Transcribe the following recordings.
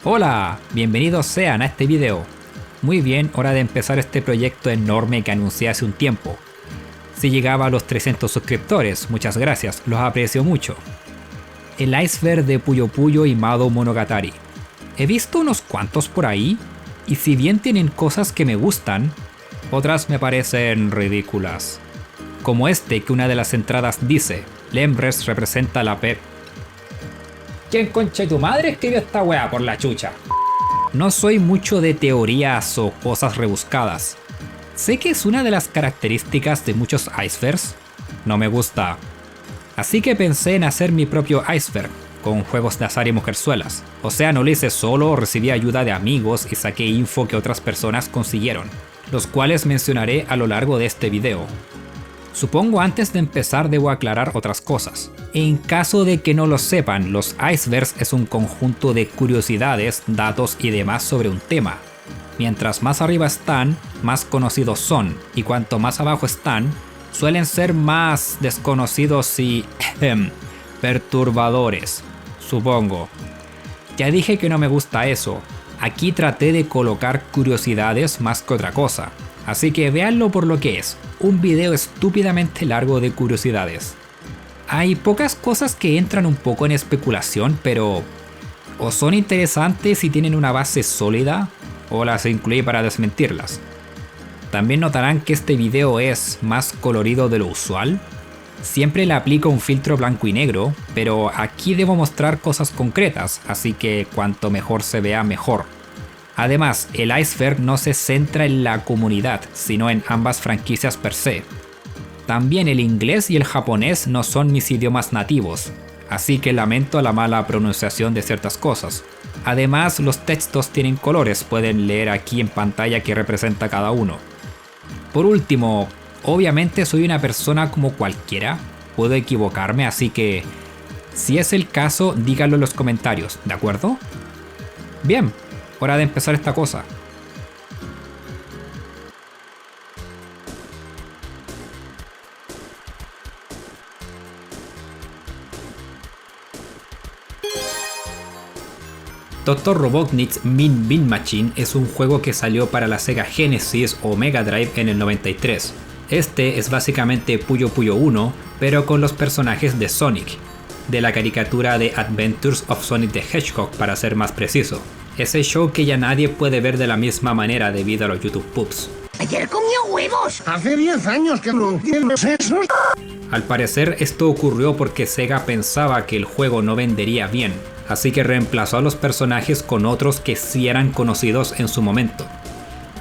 Hola, bienvenidos sean a este video. Muy bien, hora de empezar este proyecto enorme que anuncié hace un tiempo. Si llegaba a los 300 suscriptores, muchas gracias, los aprecio mucho. El iceberg de Puyo Puyo y Mado Monogatari. He visto unos cuantos por ahí, y si bien tienen cosas que me gustan, otras me parecen ridículas. Como este que una de las entradas dice, Lembres representa la P. ¿Quién concha de tu madre escribió esta weá por la chucha? No soy mucho de teorías o cosas rebuscadas. Sé que es una de las características de muchos icebergs. No me gusta. Así que pensé en hacer mi propio iceberg, con juegos de azar y mujerzuelas. O sea, no lo hice solo, recibí ayuda de amigos y saqué info que otras personas consiguieron, los cuales mencionaré a lo largo de este video. Supongo antes de empezar debo aclarar otras cosas. En caso de que no lo sepan, los icebergs es un conjunto de curiosidades, datos y demás sobre un tema. Mientras más arriba están, más conocidos son, y cuanto más abajo están, suelen ser más desconocidos y perturbadores, supongo. Ya dije que no me gusta eso. Aquí traté de colocar curiosidades más que otra cosa. Así que véanlo por lo que es, un video estúpidamente largo de curiosidades. Hay pocas cosas que entran un poco en especulación, pero o son interesantes y tienen una base sólida, o las incluí para desmentirlas. También notarán que este video es más colorido de lo usual. Siempre le aplico un filtro blanco y negro, pero aquí debo mostrar cosas concretas, así que cuanto mejor se vea mejor. Además, el iceberg no se centra en la comunidad, sino en ambas franquicias per se. También el inglés y el japonés no son mis idiomas nativos, así que lamento la mala pronunciación de ciertas cosas. Además, los textos tienen colores, pueden leer aquí en pantalla qué representa cada uno. Por último, obviamente soy una persona como cualquiera, puedo equivocarme, así que si es el caso, díganlo en los comentarios, ¿de acuerdo? Bien. Hora de empezar esta cosa. Dr. Robotnik's Mean Bean Machine es un juego que salió para la Sega Genesis o Mega Drive en el 93. Este es básicamente Puyo Puyo 1, pero con los personajes de Sonic, de la caricatura de Adventures of Sonic the Hedgehog para ser más preciso. Ese show que ya nadie puede ver de la misma manera debido a los YouTube Pubs. ¡Ayer comió huevos! Hace 10 años que no entiendo eso. Al parecer esto ocurrió porque Sega pensaba que el juego no vendería bien, así que reemplazó a los personajes con otros que sí eran conocidos en su momento.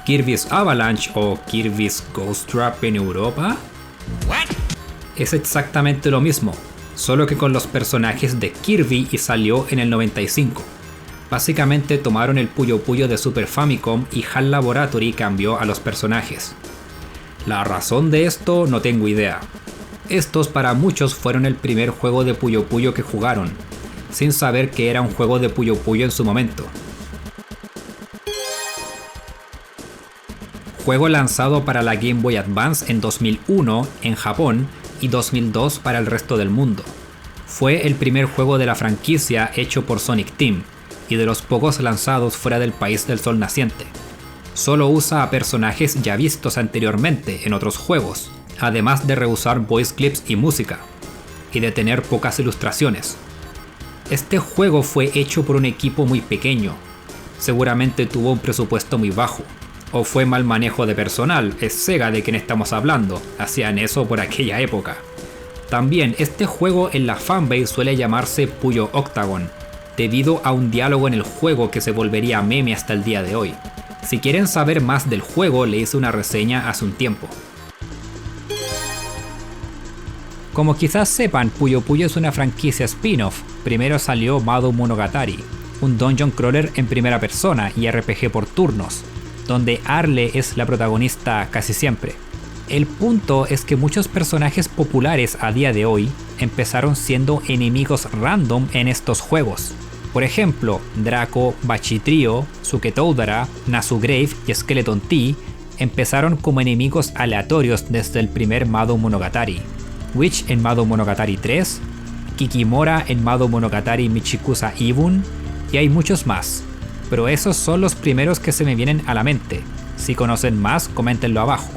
Kirby's Avalanche o Kirby's Ghost Trap en Europa es exactamente lo mismo, solo que con los personajes de Kirby y salió en el 95. Básicamente tomaron el Puyo Puyo de Super Famicom y HAL Laboratory cambió a los personajes. La razón de esto no tengo idea. Estos para muchos fueron el primer juego de Puyo Puyo que jugaron, sin saber que era un juego de Puyo Puyo en su momento. Juego lanzado para la Game Boy Advance en 2001 en Japón y 2002 para el resto del mundo. Fue el primer juego de la franquicia hecho por Sonic Team, y de los pocos lanzados fuera del país del sol naciente. Solo usa a personajes ya vistos anteriormente en otros juegos, además de reusar voice clips y música, y de tener pocas ilustraciones. Este juego fue hecho por un equipo muy pequeño, seguramente tuvo un presupuesto muy bajo, o fue mal manejo de personal, es Sega de quien estamos hablando, hacían eso por aquella época. También este juego en la fanbase suele llamarse Puyo Octagon, debido a un diálogo en el juego que se volvería meme hasta el día de hoy. Si quieren saber más del juego, le hice una reseña hace un tiempo. Como quizás sepan, Puyo Puyo es una franquicia spin-off. Primero salió Mado Monogatari, un dungeon crawler en primera persona y RPG por turnos, donde Arle es la protagonista casi siempre. El punto es que muchos personajes populares a día de hoy empezaron siendo enemigos random en estos juegos. Por ejemplo, Draco, Bachitrio, Suketoudara, Nasugrave y Skeleton T empezaron como enemigos aleatorios desde el primer Mado Monogatari. Witch en Mado Monogatari 3, Kikimora en Mado Monogatari Michikusa Ibun, y hay muchos más. pero esos son los primeros que se me vienen a la mente. Si conocen más, coméntenlo abajo.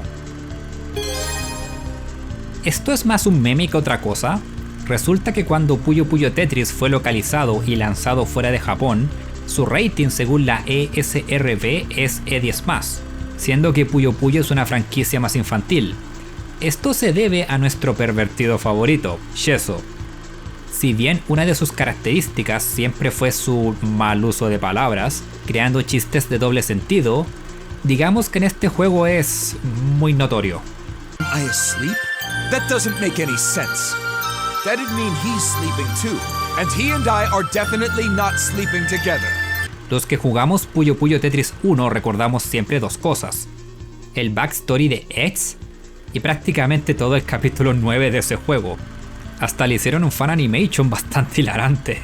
¿Esto es más un meme que otra cosa? Resulta que cuando Puyo Puyo Tetris fue localizado y lanzado fuera de Japón, su rating según la ESRB es E10+, siendo que Puyo Puyo es una franquicia más infantil. Esto se debe a nuestro pervertido favorito, Sheso. Si bien una de sus características siempre fue su mal uso de palabras, creando chistes de doble sentido, digamos que en este juego es muy notorio. I asleep? That doesn't make any sense. That'd mean he's sleeping too, and he and I are definitely not sleeping together. Los que jugamos Puyo Puyo Tetris 1 recordamos siempre dos cosas: el backstory de X y prácticamente todo el capítulo 9 de ese juego. Hasta le hicieron un fan animation bastante hilarante.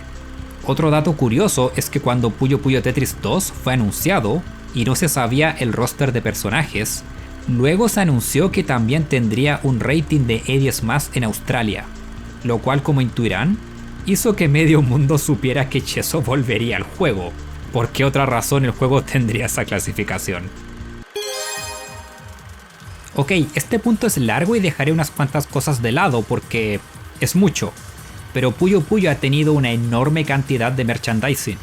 Otro dato curioso es que cuando Puyo Puyo Tetris 2 fue anunciado y no se sabía el roster de personajes, luego se anunció que también tendría un rating de E10+ en Australia, lo cual, como intuirán, hizo que medio mundo supiera que Sheso volvería al juego. ¿Por qué otra razón el juego tendría esa clasificación? Ok, este punto es largo y dejaré unas cuantas cosas de lado porque es mucho, pero Puyo Puyo ha tenido una enorme cantidad de merchandising.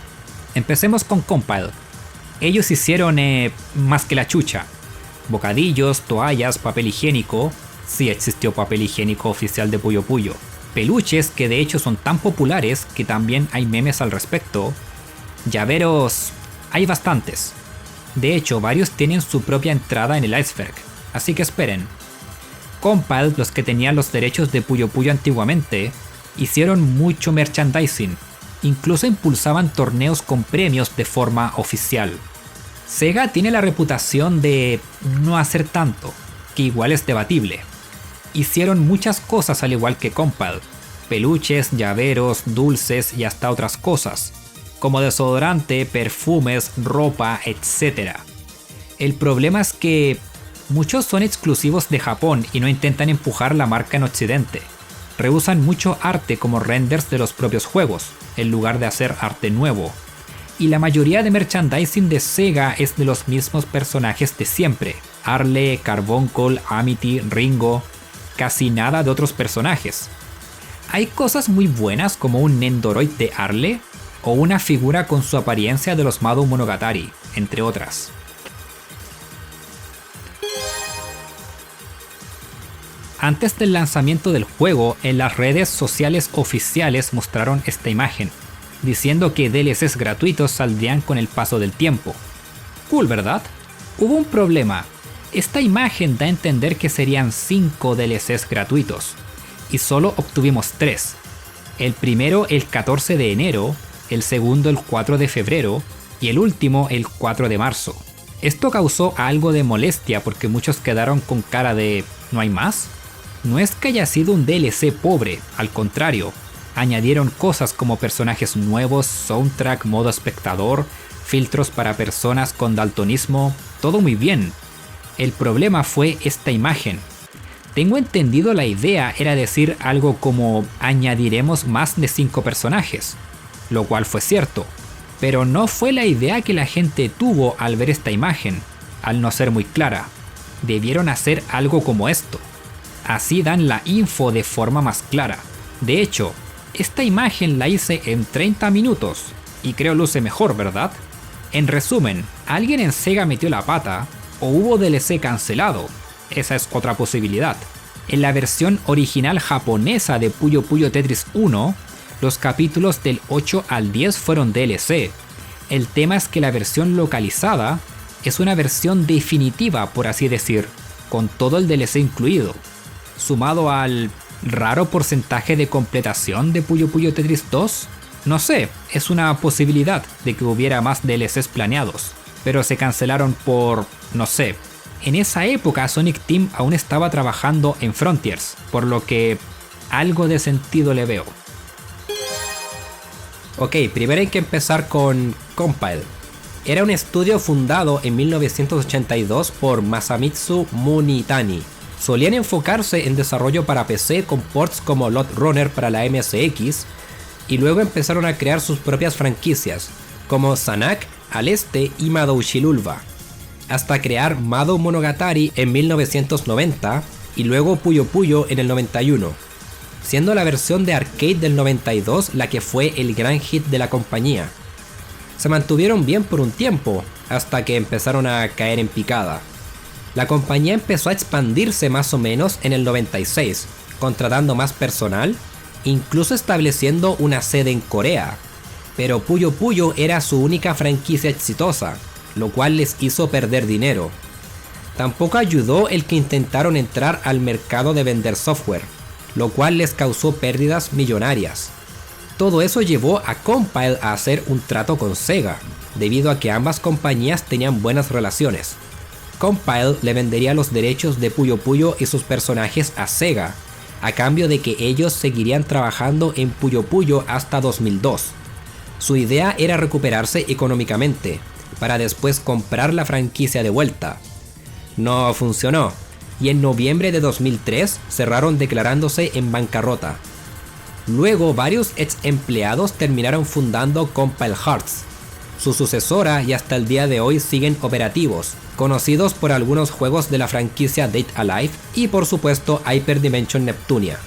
Empecemos con Compile. Ellos hicieron más que la chucha. Bocadillos, toallas, papel higiénico. Sí existió papel higiénico oficial de Puyo Puyo. Peluches que de hecho son tan populares que también hay memes al respecto. Llaveros, hay bastantes. De hecho, varios tienen su propia entrada en el iceberg, así que esperen. Compile, los que tenían los derechos de Puyo Puyo antiguamente, hicieron mucho merchandising. Incluso impulsaban torneos con premios de forma oficial. Sega tiene la reputación de no hacer tanto, que igual es debatible. Hicieron muchas cosas al igual que Compile: peluches, llaveros, dulces y hasta otras cosas, como desodorante, perfumes, ropa, etc. El problema es que muchos son exclusivos de Japón y no intentan empujar la marca en Occidente. Reusan mucho arte como renders de los propios juegos, en lugar de hacer arte nuevo. Y la mayoría de merchandising de Sega es de los mismos personajes de siempre: Arle, Carbuncle, Amity, Ringo. Casi nada de otros personajes. Hay cosas muy buenas como un Nendoroid de Arle o una figura con su apariencia de los Mado Monogatari, entre otras. Antes del lanzamiento del juego, en las redes sociales oficiales mostraron esta imagen, diciendo que DLCs gratuitos saldrían con el paso del tiempo. Cool, ¿verdad? Hubo un problema. Esta imagen da a entender que serían 5 DLCs gratuitos, y solo obtuvimos 3. El primero el 14 de enero, el segundo el 4 de febrero y el último el 4 de marzo. Esto causó algo de molestia porque muchos quedaron con cara de ¿no hay más? No es que haya sido un DLC pobre, al contrario, añadieron cosas como personajes nuevos, soundtrack, modo espectador, filtros para personas con daltonismo, todo muy bien. El problema fue esta imagen. Tengo entendido la idea era decir algo como añadiremos más de 5 personajes, lo cual fue cierto, pero no fue la idea que la gente tuvo al ver esta imagen, al no ser muy clara. Debieron hacer algo como esto. Así dan la info de forma más clara. De hecho, esta imagen la hice en 30 minutos y creo luce mejor, ¿verdad? En resumen, alguien en Sega metió la pata o hubo DLC cancelado. Esa es otra posibilidad. En la versión original japonesa de Puyo Puyo Tetris 1, los capítulos del 8 al 10 fueron DLC. El tema es que la versión localizada es una versión definitiva, por así decir, con todo el DLC incluido. Sumado al raro porcentaje de completación de Puyo Puyo Tetris 2, no sé, es una posibilidad de que hubiera más DLCs planeados, pero se cancelaron por, no sé. En esa época Sonic Team aún estaba trabajando en Frontiers, por lo que algo de sentido le veo. Ok, primero hay que empezar con Compile. Era un estudio fundado en 1982 por Masamitsu Munitani. Solían enfocarse en desarrollo para PC con ports como Lot Runner para la MSX, y luego empezaron a crear sus propias franquicias, como Zanak al este y Madouchi Lulva, hasta crear Madou Monogatari en 1990 y luego Puyo Puyo en el 91, siendo la versión de arcade del 92 la que fue el gran hit de la compañía. Se mantuvieron bien por un tiempo, hasta que empezaron a caer en picada. La compañía empezó a expandirse más o menos en el 96, contratando más personal, incluso estableciendo una sede en Corea. Pero Puyo Puyo era su única franquicia exitosa, lo cual les hizo perder dinero. Tampoco ayudó el que intentaron entrar al mercado de vender software, lo cual les causó pérdidas millonarias. Todo eso llevó a Compile a hacer un trato con Sega, debido a que ambas compañías tenían buenas relaciones. Compile le vendería los derechos de Puyo Puyo y sus personajes a Sega, a cambio de que ellos seguirían trabajando en Puyo Puyo hasta 2002. Su idea era recuperarse económicamente, para después comprar la franquicia de vuelta. No funcionó, y en noviembre de 2003 cerraron declarándose en bancarrota. Luego varios ex empleados terminaron fundando Compile Hearts, su sucesora, y hasta el día de hoy siguen operativos, conocidos por algunos juegos de la franquicia Date Alive y por supuesto Hyper Dimension Neptunia.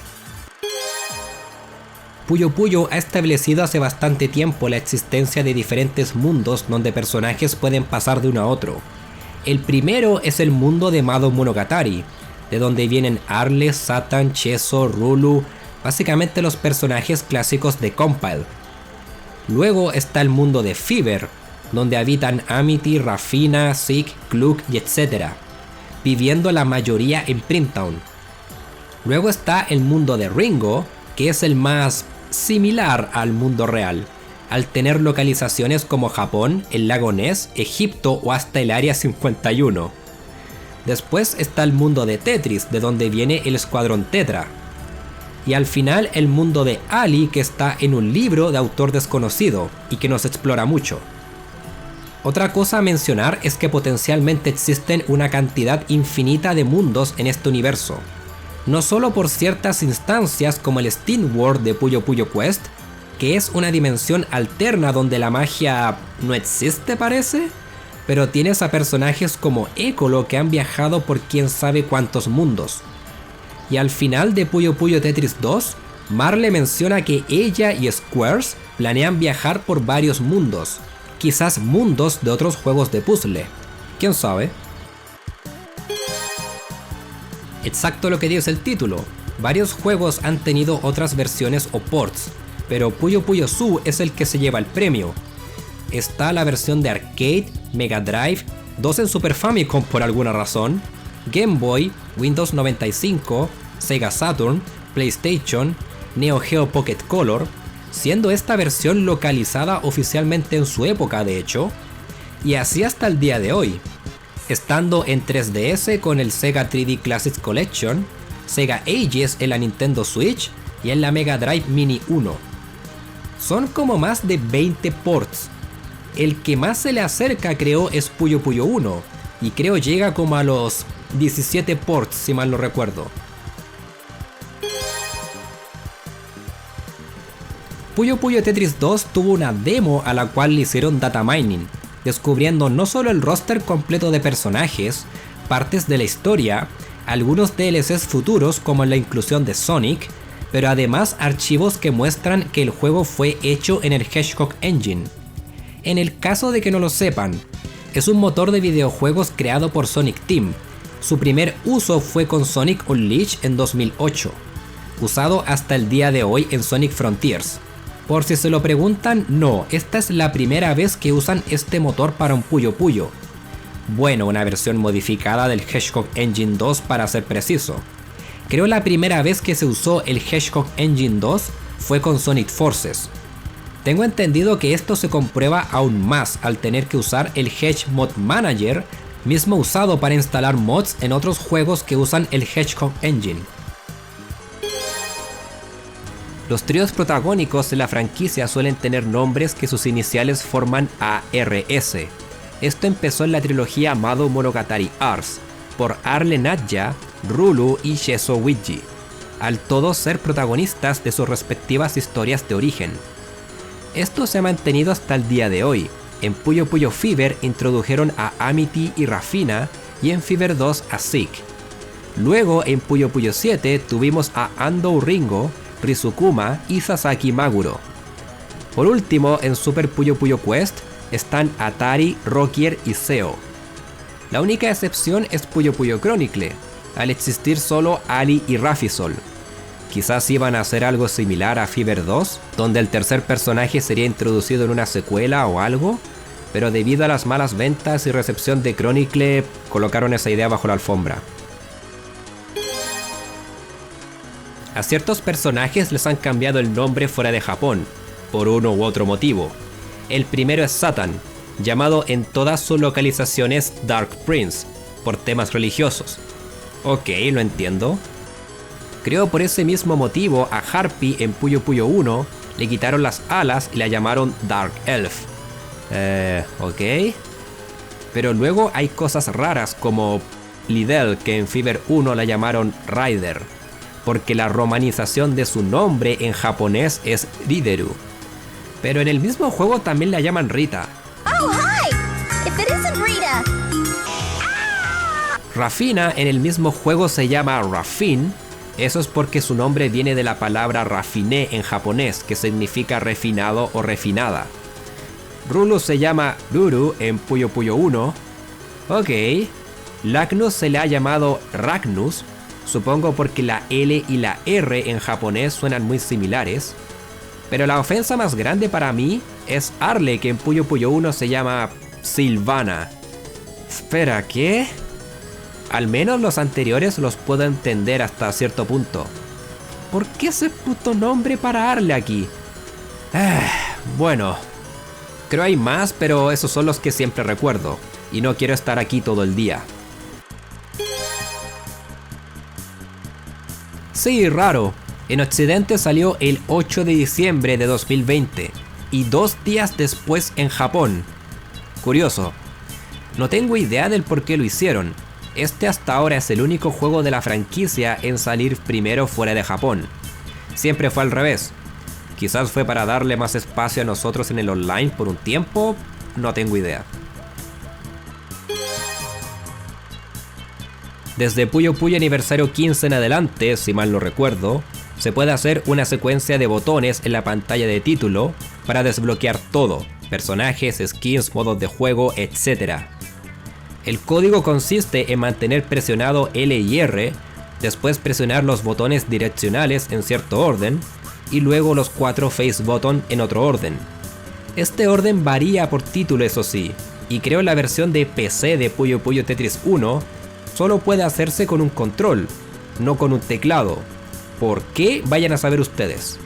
Puyo Puyo ha establecido hace bastante tiempo la existencia de diferentes mundos donde personajes pueden pasar de uno a otro. El primero es el mundo de Madou Monogatari, de donde vienen Arle, Satan, Cheso, Rulu, básicamente los personajes clásicos de Compile. Luego está el mundo de Fever, donde habitan Amity, Rafina, Zeke, Gluck y etc., viviendo la mayoría en Primtown. Luego está el mundo de Ringo, que es el más similar al mundo real, al tener localizaciones como Japón, el lago Ness, Egipto o hasta el Área 51. Después está el mundo de Tetris, de donde viene el Escuadrón Tetra. Y al final el mundo de Ali, que está en un libro de autor desconocido y que nos explora mucho. Otra cosa a mencionar es que potencialmente existen una cantidad infinita de mundos en este universo. No solo por ciertas instancias como el Steam World de Puyo Puyo Quest, que es una dimensión alterna donde la magia no existe parece, pero tienes a personajes como Ecolo que han viajado por quién sabe cuántos mundos. Y al final de Puyo Puyo Tetris 2, Marle menciona que ella y Squares planean viajar por varios mundos, quizás mundos de otros juegos de puzzle, quién sabe. Exacto lo que dice el título, varios juegos han tenido otras versiones o ports, pero Puyo Puyo Su es el que se lleva el premio. Está la versión de arcade, Mega Drive, 2 en Super Famicom por alguna razón, Game Boy, Windows 95, Sega Saturn, PlayStation, Neo Geo Pocket Color, siendo esta versión localizada oficialmente en su época de hecho, y así hasta el día de hoy, estando en 3DS con el Sega 3D Classics Collection, Sega Ages en la Nintendo Switch y en la Mega Drive Mini 1. Son como más de 20 ports. El que más se le acerca creo es Puyo Puyo 1, y creo llega como a los 17 ports si mal no recuerdo. Puyo Puyo Tetris 2 tuvo una demo a la cual le hicieron data mining, descubriendo no solo el roster completo de personajes, partes de la historia, algunos DLCs futuros como la inclusión de Sonic, pero además archivos que muestran que el juego fue hecho en el Hedgehog Engine. En el caso de que no lo sepan, es un motor de videojuegos creado por Sonic Team. Su primer uso fue con Sonic Unleashed en 2008, usado hasta el día de hoy en Sonic Frontiers. Por si se lo preguntan, no, esta es la primera vez que usan este motor para un Puyo Puyo. Bueno, una versión modificada del Hedgehog Engine 2 para ser preciso. Creo la primera vez que se usó el Hedgehog Engine 2 fue con Sonic Forces. Tengo entendido que esto se comprueba aún más al tener que usar el Hedge Mod Manager, mismo usado para instalar mods en otros juegos que usan el Hedgehog Engine. Los tríos protagónicos de la franquicia suelen tener nombres que sus iniciales forman ARS. Esto empezó en la trilogía Madou Monogatari Ars, por Arle Nadja, Rulu y Cheso Wiji, al todos ser protagonistas de sus respectivas historias de origen. Esto se ha mantenido hasta el día de hoy, En Puyo Puyo Fever introdujeron a Amity y Rafina y en Fever 2 a Zeke. Luego en Puyo Puyo 7 tuvimos a Ando Ringo, Rizukuma y Sasaki Maguro. Por último, en Super Puyo Puyo Quest están Atari, Rockier y Seo. La única excepción es Puyo Puyo Chronicle, al existir solo Ali y Rafisol. Quizás iban a hacer algo similar a Fever 2, donde el tercer personaje sería introducido en una secuela o algo, pero debido a las malas ventas y recepción de Chronicle, colocaron esa idea bajo la alfombra. A ciertos personajes les han cambiado el nombre fuera de Japón, por uno u otro motivo. El primero es Satan, llamado en todas sus localizaciones Dark Prince, por temas religiosos. Ok, lo entiendo. Creo por ese mismo motivo a Harpy en Puyo Puyo 1 le quitaron las alas y la llamaron Dark Elf. Ok. Pero luego hay cosas raras como Liddell, que en Fever 1 la llamaron Rider, porque la romanización de su nombre en japonés es Rideru. Pero en el mismo juego también la llaman Rita. Oh, hi! If it isn't Rita! Rafina en el mismo juego se llama Rafin. Eso es porque su nombre viene de la palabra raffiné en japonés, que significa refinado o refinada. Rulu se llama Ruru en Puyo Puyo 1. Ok. Lagnus se le ha llamado Ragnus, supongo porque la L y la R en japonés suenan muy similares. Pero la ofensa más grande para mí es Arle, que en Puyo Puyo 1 se llama Silvana. Espera, ¿qué? Al menos los anteriores los puedo entender hasta cierto punto. ¿Por qué ese puto nombre para Arle aquí? Bueno, creo hay más, pero esos son los que siempre recuerdo. Y no quiero estar aquí todo el día. Sí, raro. En Occidente salió el 8 de diciembre de 2020 y 2 días después en Japón. Curioso. No tengo idea del por qué lo hicieron. Este hasta ahora es el único juego de la franquicia en salir primero fuera de Japón. Siempre fue al revés. Quizás fue para darle más espacio a nosotros en el online por un tiempo, no tengo idea. Desde Puyo Puyo Aniversario 15 en adelante, si mal no recuerdo, se puede hacer una secuencia de botones en la pantalla de título para desbloquear todo, personajes, skins, modos de juego, etc. El código consiste en mantener presionado L y R, después presionar los botones direccionales en cierto orden, y luego los 4 face button en otro orden. Este orden varía por título, eso sí, y creo la versión de PC de Puyo Puyo Tetris 1 solo puede hacerse con un control, no con un teclado. ¿Por qué? Vayan a saber ustedes.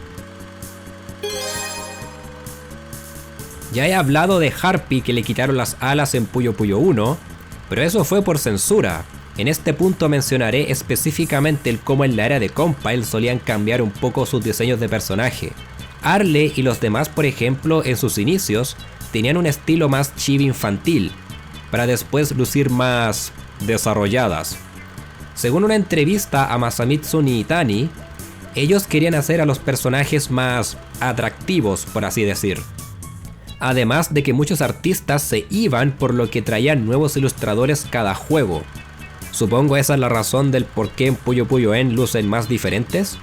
Ya he hablado de Harpy, que le quitaron las alas en Puyo Puyo 1, pero eso fue por censura. En este punto mencionaré específicamente el cómo en la era de Compile solían cambiar un poco sus diseños de personaje. Arle y los demás, por ejemplo, en sus inicios, tenían un estilo más chibi infantil, para después lucir más desarrolladas. Según una entrevista a Masamitsu Niitani, ellos querían hacer a los personajes más atractivos, por así decir. Además de que muchos artistas se iban, por lo que traían nuevos ilustradores cada juego. Supongo esa es la razón del por qué en Puyo Puyo En lucen más diferentes.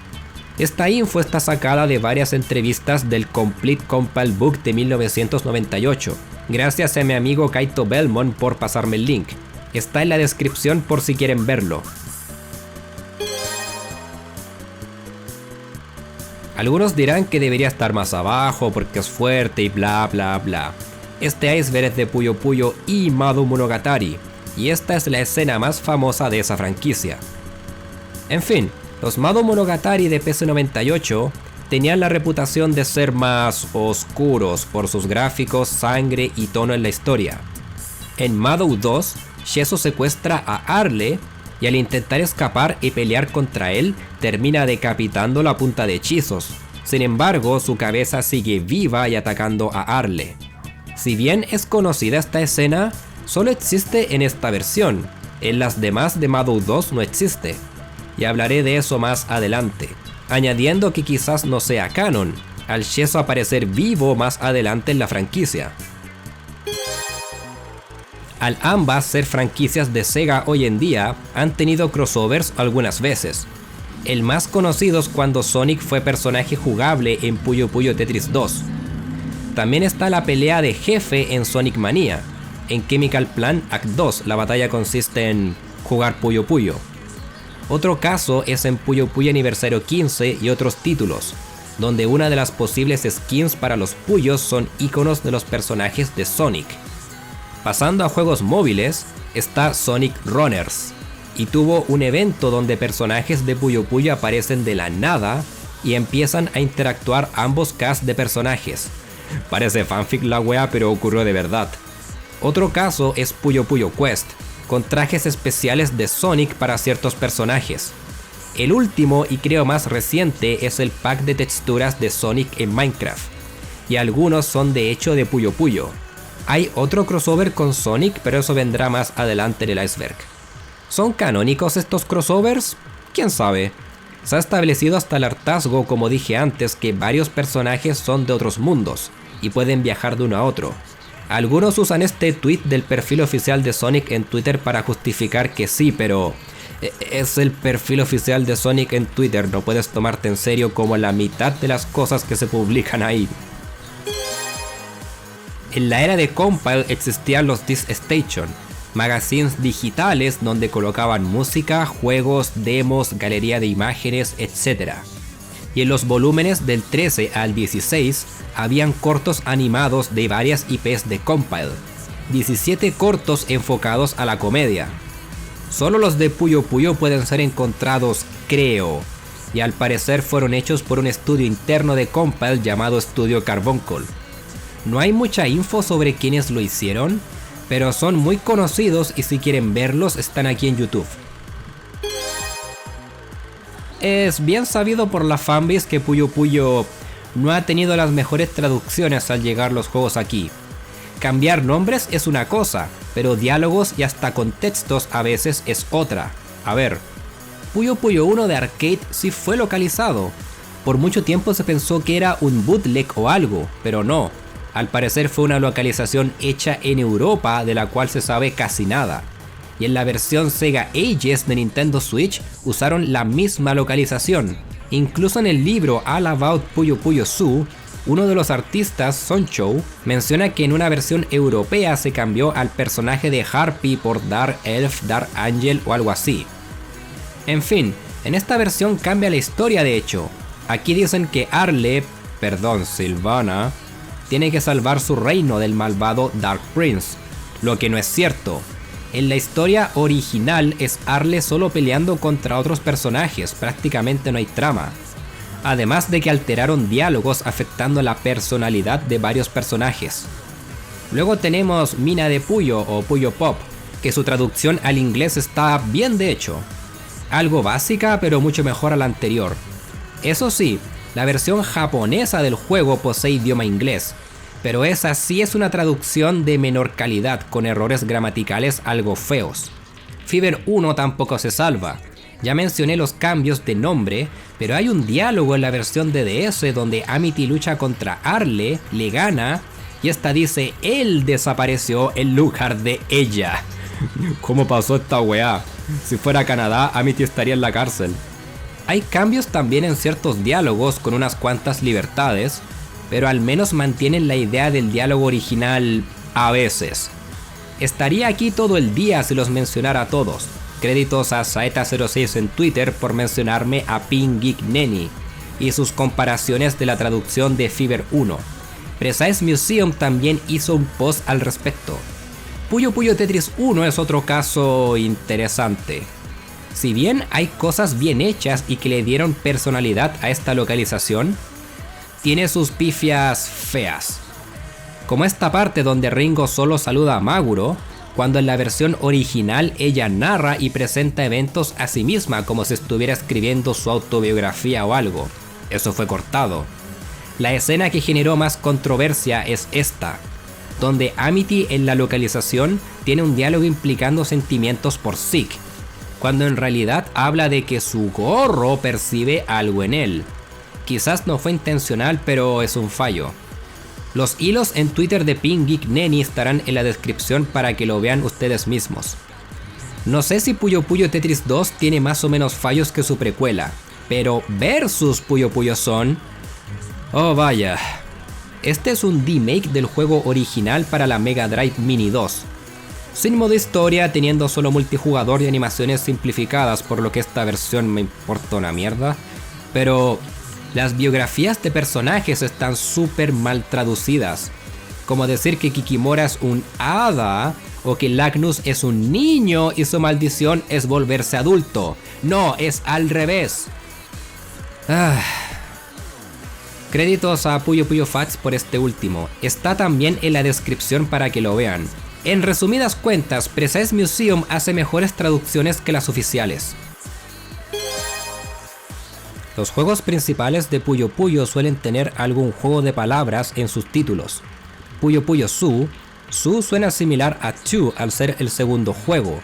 Esta info está sacada de varias entrevistas del Complete Compile Book de 1998. Gracias a mi amigo Kaito Belmont por pasarme el link. Está en la descripción por si quieren verlo. Algunos dirán que debería estar más abajo porque es fuerte y bla bla bla. Este iceberg es de Puyo Puyo y Mado Monogatari, y esta es la escena más famosa de esa franquicia. En fin, los Mado Monogatari de PC98 tenían la reputación de ser más oscuros por sus gráficos, sangre y tono en la historia. En Mado 2, Sheso secuestra a Arle y al intentar escapar y pelear contra él, termina decapitándolo a punta de hechizos. Sin embargo, su cabeza sigue viva y atacando a Arle. Si bien es conocida esta escena, solo existe en esta versión. En las demás de Mado 2 no existe, y hablaré de eso más adelante, añadiendo que quizás no sea canon, al Sheso aparecer vivo más adelante en la franquicia. Al ambas ser franquicias de Sega hoy en día, han tenido crossovers algunas veces. El más conocido es cuando Sonic fue personaje jugable en Puyo Puyo Tetris 2. También está la pelea de jefe en Sonic Mania. En Chemical Plant Act 2, la batalla consiste en jugar Puyo Puyo. Otro caso es en Puyo Puyo Aniversario 15 y otros títulos, donde una de las posibles skins para los Puyos son iconos de los personajes de Sonic. Pasando a juegos móviles, está Sonic Runners, y tuvo un evento donde personajes de Puyo Puyo aparecen de la nada y empiezan a interactuar ambos casts de personajes. Parece fanfic la wea, pero ocurrió de verdad. Otro caso es Puyo Puyo Quest, con trajes especiales de Sonic para ciertos personajes. El último y creo más reciente es el pack de texturas de Sonic en Minecraft, y algunos son de hecho de Puyo Puyo. Hay otro crossover con Sonic, pero eso vendrá más adelante en el iceberg. ¿Son canónicos estos crossovers? ¿Quién sabe? Se ha establecido hasta el hartazgo, como dije antes, que varios personajes son de otros mundos y pueden viajar de uno a otro. Algunos usan este tweet del perfil oficial de Sonic en Twitter para justificar que sí, pero es el perfil oficial de Sonic en Twitter, no puedes tomarte en serio como la mitad de las cosas que se publican ahí. En la era de Compile existían los Disc Station, magazines digitales donde colocaban música, juegos, demos, galería de imágenes, etc. Y en los volúmenes del 13 al 16 habían cortos animados de varias IPs de Compile, 17 cortos enfocados a la comedia. Solo los de Puyo Puyo pueden ser encontrados, creo, y al parecer fueron hechos por un estudio interno de Compile llamado Estudio Carbuncle. No hay mucha info sobre quiénes lo hicieron, pero son muy conocidos y si quieren verlos están aquí en YouTube. Es bien sabido por la fanbase que Puyo Puyo no ha tenido las mejores traducciones al llegar los juegos aquí. Cambiar nombres es una cosa, pero diálogos y hasta contextos a veces es otra. A ver, Puyo Puyo 1 de arcade sí fue localizado. Por mucho tiempo se pensó que era un bootleg o algo, pero no. Al parecer fue una localización hecha en Europa de la cual se sabe casi nada. Y en la versión Sega Ages de Nintendo Switch usaron la misma localización. Incluso en el libro All About Puyo Puyo Zoo, uno de los artistas, Sonchou, menciona que en una versión europea se cambió al personaje de Harpy por Dark Elf, Dark Angel o algo así. En fin, en esta versión cambia la historia de hecho. Aquí dicen que Sylvana, tiene que salvar su reino del malvado Dark Prince, lo que no es cierto. En la historia original es Arle solo peleando contra otros personajes, prácticamente no hay trama. Además de que alteraron diálogos afectando la personalidad de varios personajes. Luego tenemos Mina de Puyo o Puyo Pop, que su traducción al inglés está bien de hecho. Algo básica pero mucho mejor a la anterior. Eso sí, la versión japonesa del juego posee idioma inglés, pero esa sí es una traducción de menor calidad con errores gramaticales algo feos. Fever 1 tampoco se salva. Ya mencioné los cambios de nombre, pero hay un diálogo en la versión de DS donde Amity lucha contra Arle, le gana, y esta dice él desapareció en lugar de ella. ¿Cómo pasó esta weá? Si fuera Canadá, Amity estaría en la cárcel. Hay cambios también en ciertos diálogos con unas cuantas libertades, pero al menos mantienen la idea del diálogo original a veces. Estaría aquí todo el día si los mencionara a todos. Créditos a Saeta06 en Twitter por mencionarme a Pin Geek Nenny y sus comparaciones de la traducción de Fever 1. Precise Museum también hizo un post al respecto. Puyo Puyo Tetris 1 es otro caso interesante. Si bien hay cosas bien hechas y que le dieron personalidad a esta localización, tiene sus pifias feas. Como esta parte donde Ringo solo saluda a Maguro, cuando en la versión original ella narra y presenta eventos a sí misma como si estuviera escribiendo su autobiografía o algo. Eso fue cortado. La escena que generó más controversia es esta, donde Amity en la localización tiene un diálogo implicando sentimientos por Zeke, cuando en realidad habla de que su gorro percibe algo en él. Quizás no fue intencional, pero es un fallo. Los hilos en Twitter de Pink Geek Neni estarán en la descripción para que lo vean ustedes mismos. No sé si Puyo Puyo Tetris 2 tiene más o menos fallos que su precuela, pero versus Puyo Puyo Son... oh vaya. Este es un remake del juego original para la Mega Drive Mini 2. Sin modo historia, teniendo solo multijugador y animaciones simplificadas, por lo que esta versión me importa una mierda. Pero las biografías de personajes están súper mal traducidas. Como decir que Kikimora es un hada o que Lagnus es un niño y su maldición es volverse adulto. No, es al revés. Créditos a Puyo Puyo Facts por este último. Está también en la descripción para que lo vean. En resumidas cuentas, Precise Museum hace mejores traducciones que las oficiales. Los juegos principales de Puyo Puyo suelen tener algún juego de palabras en sus títulos. Puyo Puyo Su suena similar a Chu al ser el segundo juego.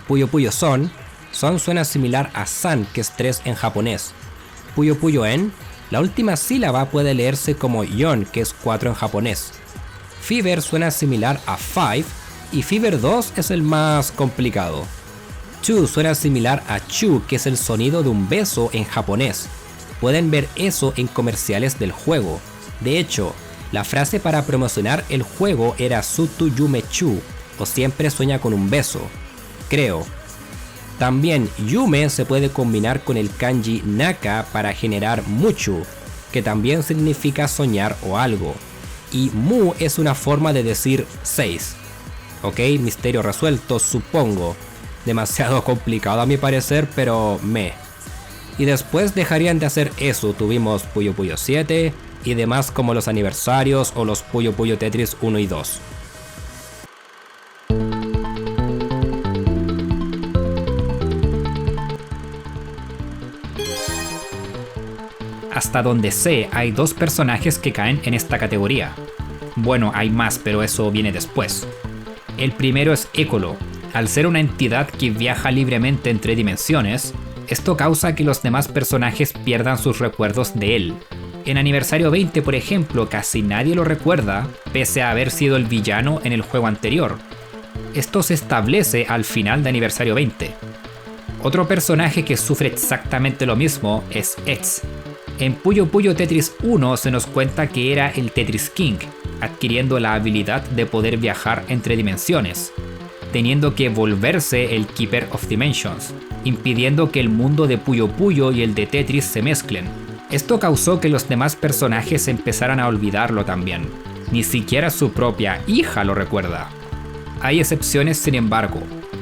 Puyo Puyo Son suena similar a San, que es 3 en japonés. Puyo Puyo En, la última sílaba puede leerse como Yon, que es 4 en japonés. Fever suena similar a Five y Fever 2 es el más complicado. Chu suena similar a Chu, que es el sonido de un beso en japonés. Pueden ver eso en comerciales del juego. De hecho, la frase para promocionar el juego era Sutu Yume Chu, o siempre sueña con un beso. Creo. También Yume se puede combinar con el kanji Naka para generar Muchu, que también significa soñar o algo. Y Mu es una forma de decir 6. Ok, misterio resuelto, supongo. Demasiado complicado a mi parecer, pero Y después dejarían de hacer eso. Tuvimos Puyo Puyo 7 y demás como los aniversarios o los Puyo Puyo Tetris 1 y 2. Hasta donde sé, hay 2 personajes que caen en esta categoría. Bueno, hay más, pero eso viene después. El primero es Ekolo. Al ser una entidad que viaja libremente entre dimensiones, esto causa que los demás personajes pierdan sus recuerdos de él. En Aniversario 20, por ejemplo, casi nadie lo recuerda, pese a haber sido el villano en el juego anterior. Esto se establece al final de Aniversario 20. Otro personaje que sufre exactamente lo mismo es Etz. En Puyo Puyo Tetris 1 se nos cuenta que era el Tetris King, adquiriendo la habilidad de poder viajar entre dimensiones, teniendo que volverse el Keeper of Dimensions, impidiendo que el mundo de Puyo Puyo y el de Tetris se mezclen. Esto causó que los demás personajes empezaran a olvidarlo también. Ni siquiera su propia hija lo recuerda. Hay excepciones, sin embargo,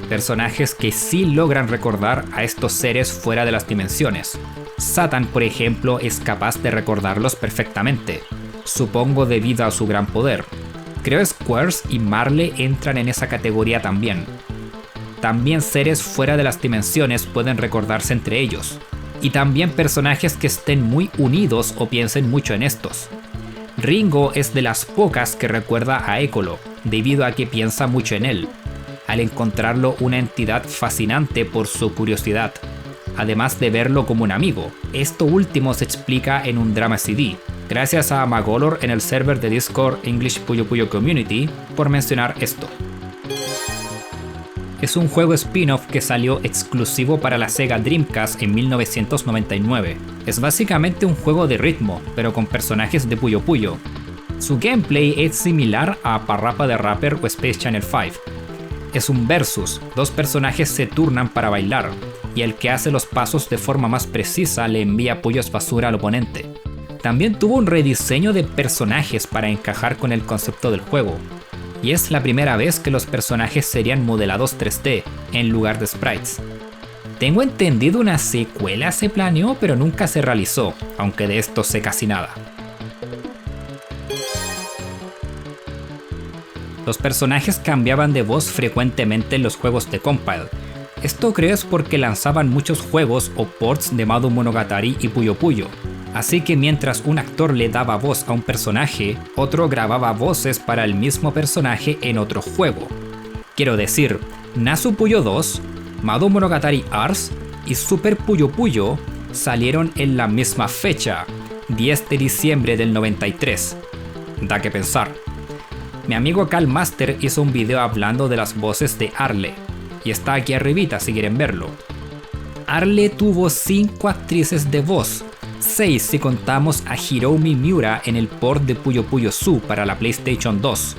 personajes que sí logran recordar a estos seres fuera de las dimensiones. Satan, por ejemplo, es capaz de recordarlos perfectamente, supongo debido a su gran poder. Creo Squares y Marley entran en esa categoría también. También seres fuera de las dimensiones pueden recordarse entre ellos. Y también personajes que estén muy unidos o piensen mucho en estos. Ringo es de las pocas que recuerda a Ekolo, debido a que piensa mucho en él, al encontrarlo una entidad fascinante por su curiosidad, además de verlo como un amigo. Esto último se explica en un drama CD, gracias a Magolor en el server de Discord English Puyo Puyo Community, por mencionar esto. Es un juego spin-off que salió exclusivo para la Sega Dreamcast en 1999. Es básicamente un juego de ritmo, pero con personajes de Puyo Puyo. Su gameplay es similar a Parappa the Rapper o Space Channel 5. Es un versus, 2 personajes se turnan para bailar, y el que hace los pasos de forma más precisa le envía pollos basura al oponente. También tuvo un rediseño de personajes para encajar con el concepto del juego, y es la primera vez que los personajes serían modelados 3D en lugar de sprites. Tengo entendido una secuela se planeó, pero nunca se realizó, aunque de esto sé casi nada. Los personajes cambiaban de voz frecuentemente en los juegos de Compile. Esto creo es porque lanzaban muchos juegos o ports de Madoum Monogatari y Puyo Puyo. Así que mientras un actor le daba voz a un personaje, otro grababa voces para el mismo personaje en otro juego. Quiero decir, Nasu Puyo 2, Madoum Monogatari Ars y Super Puyo Puyo salieron en la misma fecha, 10 de diciembre del 93. Da que pensar. Mi amigo Cal Master hizo un video hablando de las voces de Arle, y está aquí arribita si quieren verlo. Arle tuvo 5 actrices de voz, 6 si contamos a Hiromi Miura en el port de Puyo Puyo Su para la PlayStation 2.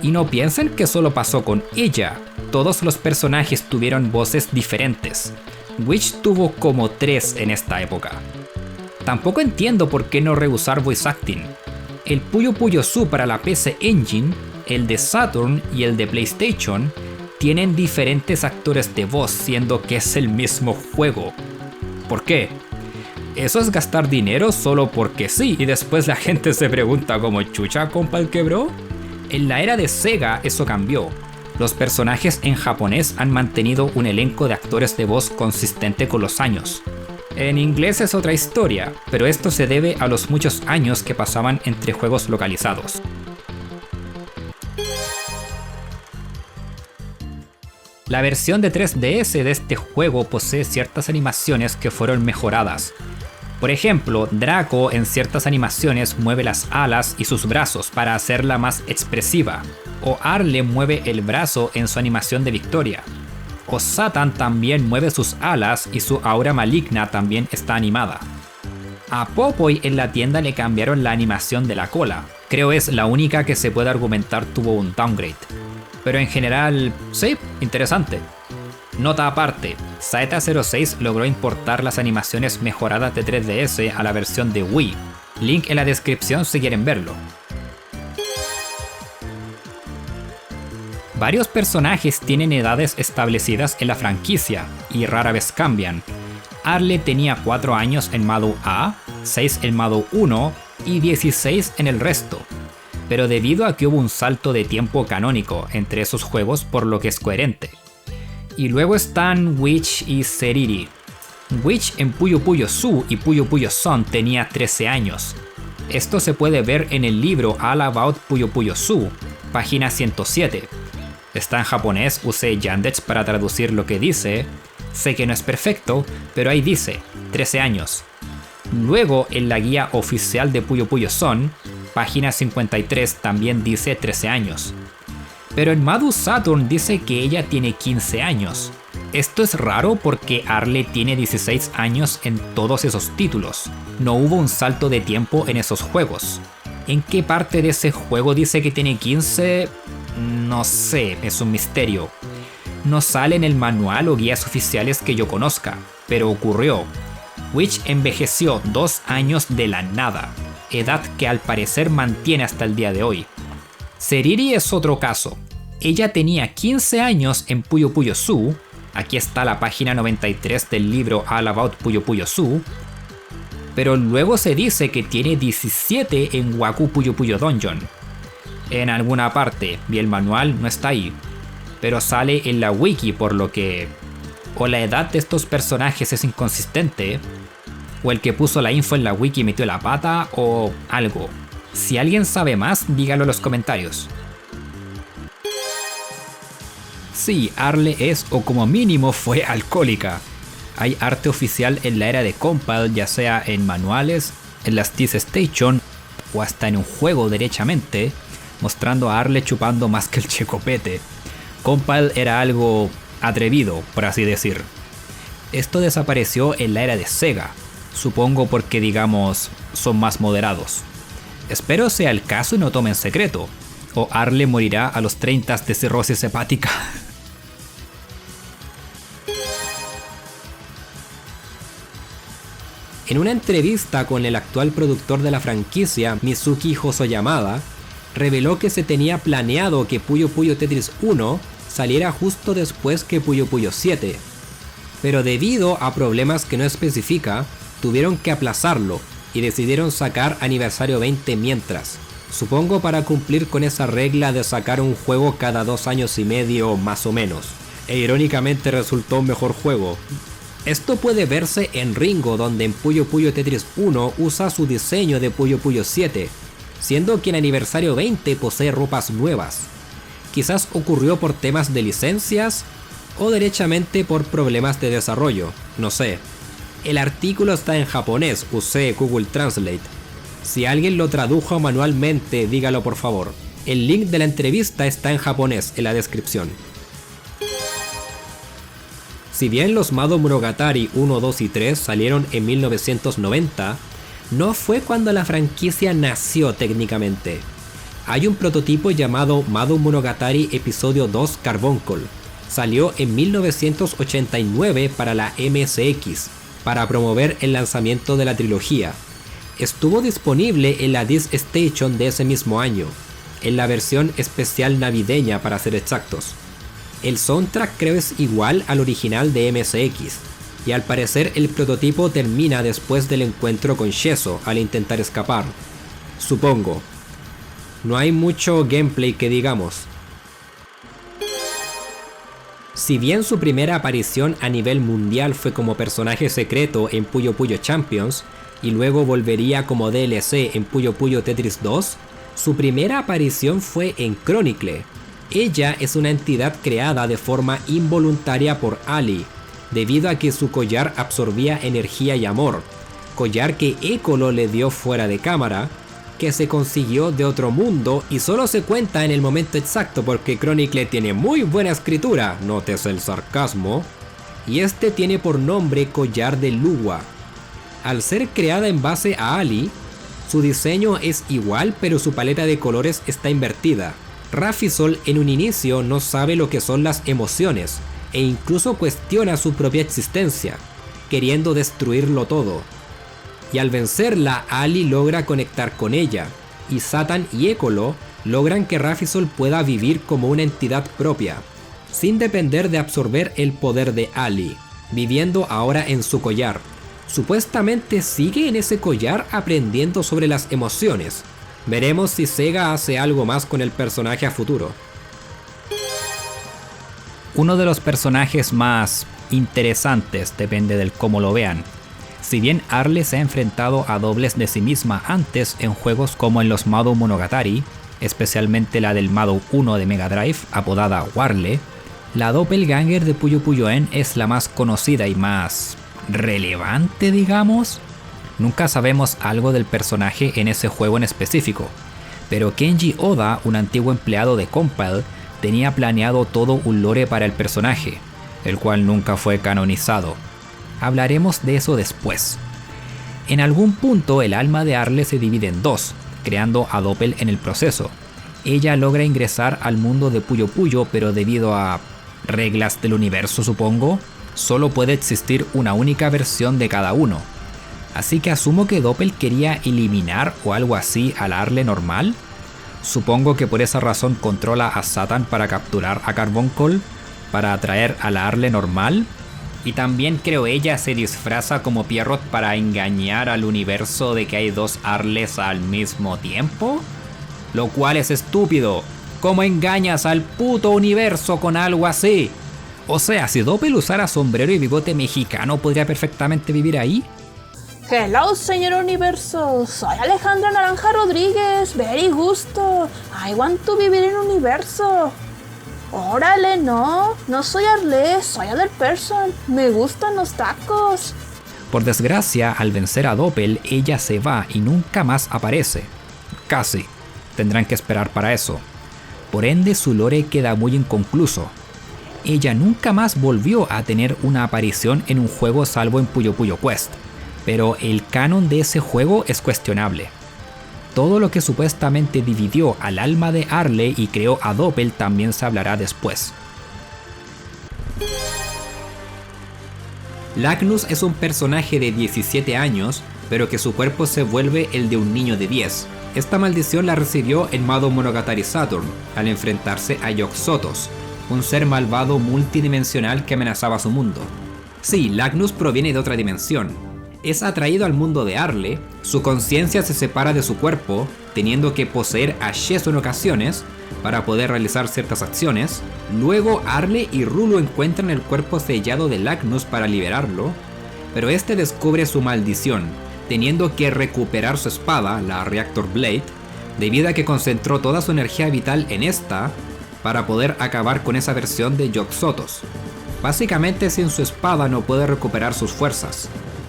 Y no piensen que solo pasó con ella, todos los personajes tuvieron voces diferentes. Witch tuvo como 3 en esta época. Tampoco entiendo por qué no reusar voice acting. El Puyo Puyo Su para la PC Engine, el de Saturn y el de PlayStation tienen diferentes actores de voz, siendo que es el mismo juego. ¿Por qué? Eso es gastar dinero solo porque sí, y después la gente se pregunta ¿cómo chucha compa el quebró? En la era de Sega eso cambió. Los personajes en japonés han mantenido un elenco de actores de voz consistente con los años. En inglés es otra historia, pero esto se debe a los muchos años que pasaban entre juegos localizados. La versión de 3DS de este juego posee ciertas animaciones que fueron mejoradas. Por ejemplo, Draco en ciertas animaciones mueve las alas y sus brazos para hacerla más expresiva, o Arle mueve el brazo en su animación de victoria, o Satan también mueve sus alas y su aura maligna también está animada. A Popoy en la tienda le cambiaron la animación de la cola, creo es la única que se puede argumentar tuvo un downgrade. Pero en general, sí, interesante. Nota aparte, Saeta06 logró importar las animaciones mejoradas de 3DS a la versión de Wii. Link en la descripción si quieren verlo. Varios personajes tienen edades establecidas en la franquicia y rara vez cambian. Arle tenía 4 años en Mado A, 6 en Mado 1 y 16 en el resto. Pero debido a que hubo un salto de tiempo canónico entre esos juegos, por lo que es coherente. Y luego están Witch y Seriri. Witch en Puyo Puyo Su y Puyo Puyo Son tenía 13 años. Esto se puede ver en el libro All About Puyo Puyo Su, página 107. Está en japonés, usé Yandex para traducir lo que dice. Sé que no es perfecto, pero ahí dice, 13 años. Luego en la guía oficial de Puyo Puyo Son, página 53 también dice 13 años. Pero en Madu Saturn dice que ella tiene 15 años. Esto es raro porque Arle tiene 16 años en todos esos títulos. No hubo un salto de tiempo en esos juegos. ¿En qué parte de ese juego dice que tiene 15? No sé, es un misterio. No sale en el manual o guías oficiales que yo conozca, pero ocurrió. Witch envejeció 2 años de la nada, edad que al parecer mantiene hasta el día de hoy. Seriri es otro caso. Ella tenía 15 años en Puyo Puyo Su, aquí está la página 93 del libro All About Puyo Puyo Su, pero luego se dice que tiene 17 en Waku Puyo Puyo Dungeon. En alguna parte, y el manual no está ahí, pero sale en la wiki, por lo que o la edad de estos personajes es inconsistente, o el que puso la info en la wiki metió la pata, o algo. Si alguien sabe más, dígalo en los comentarios. Sí, Arle es, o como mínimo fue alcohólica. Hay arte oficial en la era de Compile, ya sea en manuales, en las TIS Station, o hasta en un juego derechamente, mostrando a Arle chupando más que el checopete. Compile era algo atrevido, por así decir. Esto desapareció en la era de Sega, supongo porque digamos, son más moderados. Espero sea el caso y no tomen secreto, o Arle morirá a los 30 de cirrosis hepática. En una entrevista con el actual productor de la franquicia, Mizuki Hosoyamada, reveló que se tenía planeado que Puyo Puyo Tetris 1 saliera justo después que Puyo Puyo 7, pero debido a problemas que no especifica, tuvieron que aplazarlo y decidieron sacar Aniversario 20 mientras, supongo para cumplir con esa regla de sacar un juego cada 2 años y medio más o menos, e irónicamente resultó un mejor juego. Esto puede verse en Ringo, donde en Puyo Puyo Tetris 1 usa su diseño de Puyo Puyo 7, siendo que en Aniversario 20 posee ropas nuevas. Quizás ocurrió por temas de licencias o derechamente por problemas de desarrollo, no sé. El artículo está en japonés, usé Google Translate. Si alguien lo tradujo manualmente, dígalo por favor. El link de la entrevista está en japonés en la descripción. Si bien los Mado Monogatari 1, 2 y 3 salieron en 1990, no fue cuando la franquicia nació técnicamente. Hay un prototipo llamado Mado Monogatari Episodio 2 Carbuncle. Salió en 1989 para la MSX, para promover el lanzamiento de la trilogía. Estuvo disponible en la Disk Station de ese mismo año, en la versión especial navideña para ser exactos. El soundtrack creo es igual al original de MSX, y al parecer el prototipo termina después del encuentro con Sheso al intentar escapar. Supongo. No hay mucho gameplay que digamos. Si bien su primera aparición a nivel mundial fue como personaje secreto en Puyo Puyo Champions, y luego volvería como DLC en Puyo Puyo Tetris 2, su primera aparición fue en Chronicle. Ella es una entidad creada de forma involuntaria por Ali, debido a que su collar absorbía energía y amor, collar que Ekolo le dio fuera de cámara, que se consiguió de otro mundo y solo se cuenta en el momento exacto porque Chronicle tiene muy buena escritura, notes el sarcasmo, y este tiene por nombre Collar de Luwa. Al ser creada en base a Ali, su diseño es igual pero su paleta de colores está invertida. Rafisol en un inicio no sabe lo que son las emociones e incluso cuestiona su propia existencia, queriendo destruirlo todo. Y al vencerla, Ali logra conectar con ella, y Satan y Ekolo logran que Rafisol pueda vivir como una entidad propia, sin depender de absorber el poder de Ali, viviendo ahora en su collar. Supuestamente sigue en ese collar aprendiendo sobre las emociones. Veremos si Sega hace algo más con el personaje a futuro. Uno de los personajes más interesantes, depende del cómo lo vean. Si bien Arle se ha enfrentado a dobles de sí misma antes en juegos como en los Mado Monogatari, especialmente la del Mado 1 de Mega Drive, apodada Warle, la doppelganger de Puyo Puyo-en es la más conocida y más relevante, digamos. Nunca sabemos algo del personaje en ese juego en específico, pero Kenji Oda, un antiguo empleado de Compile, tenía planeado todo un lore para el personaje, el cual nunca fue canonizado. Hablaremos de eso después. En algún punto el alma de Arle se divide en dos, creando a Doppel en el proceso. Ella logra ingresar al mundo de Puyo Puyo, pero debido a reglas del universo supongo, solo puede existir una única versión de cada uno. Así que asumo que Doppel quería eliminar o algo así a la Arle normal. Supongo que por esa razón controla a Satan para capturar a Carbuncle, para atraer a la Arle normal. Y también creo ella se disfraza como Pierrot para engañar al universo de que hay dos Arles al mismo tiempo. Lo cual es estúpido. ¿Cómo engañas al puto universo con algo así? O sea, si Doppel usara sombrero y bigote mexicano, ¿podría perfectamente vivir ahí? Hello, señor universo. Soy Alejandra Naranja Rodríguez. Very gusto. I want to vivir en universo. Órale, no soy Arle, soy other person. Me gustan los tacos. Por desgracia, al vencer a Doppel, ella se va y nunca más aparece. Casi. Tendrán que esperar para eso. Por ende, su lore queda muy inconcluso. Ella nunca más volvió a tener una aparición en un juego salvo en Puyo Puyo Quest, pero el canon de ese juego es cuestionable. Todo lo que supuestamente dividió al alma de Arle y creó a Doppel también se hablará después. Lagnus es un personaje de 17 años, pero que su cuerpo se vuelve el de un niño de 10. Esta maldición la recibió en Mado Monogatari Saturn, al enfrentarse a Yog-Sothoth, un ser malvado multidimensional que amenazaba su mundo. Sí, Lagnus proviene de otra dimensión. Es atraído al mundo de Arle, su conciencia se separa de su cuerpo, teniendo que poseer a Sheso en ocasiones para poder realizar ciertas acciones. Luego Arle y Rulu encuentran el cuerpo sellado de Lagnus para liberarlo, pero este descubre su maldición, teniendo que recuperar su espada, la Reactor Blade, debido a que concentró toda su energía vital en esta para poder acabar con esa versión de Yog-Sothoth. Básicamente sin su espada no puede recuperar sus fuerzas.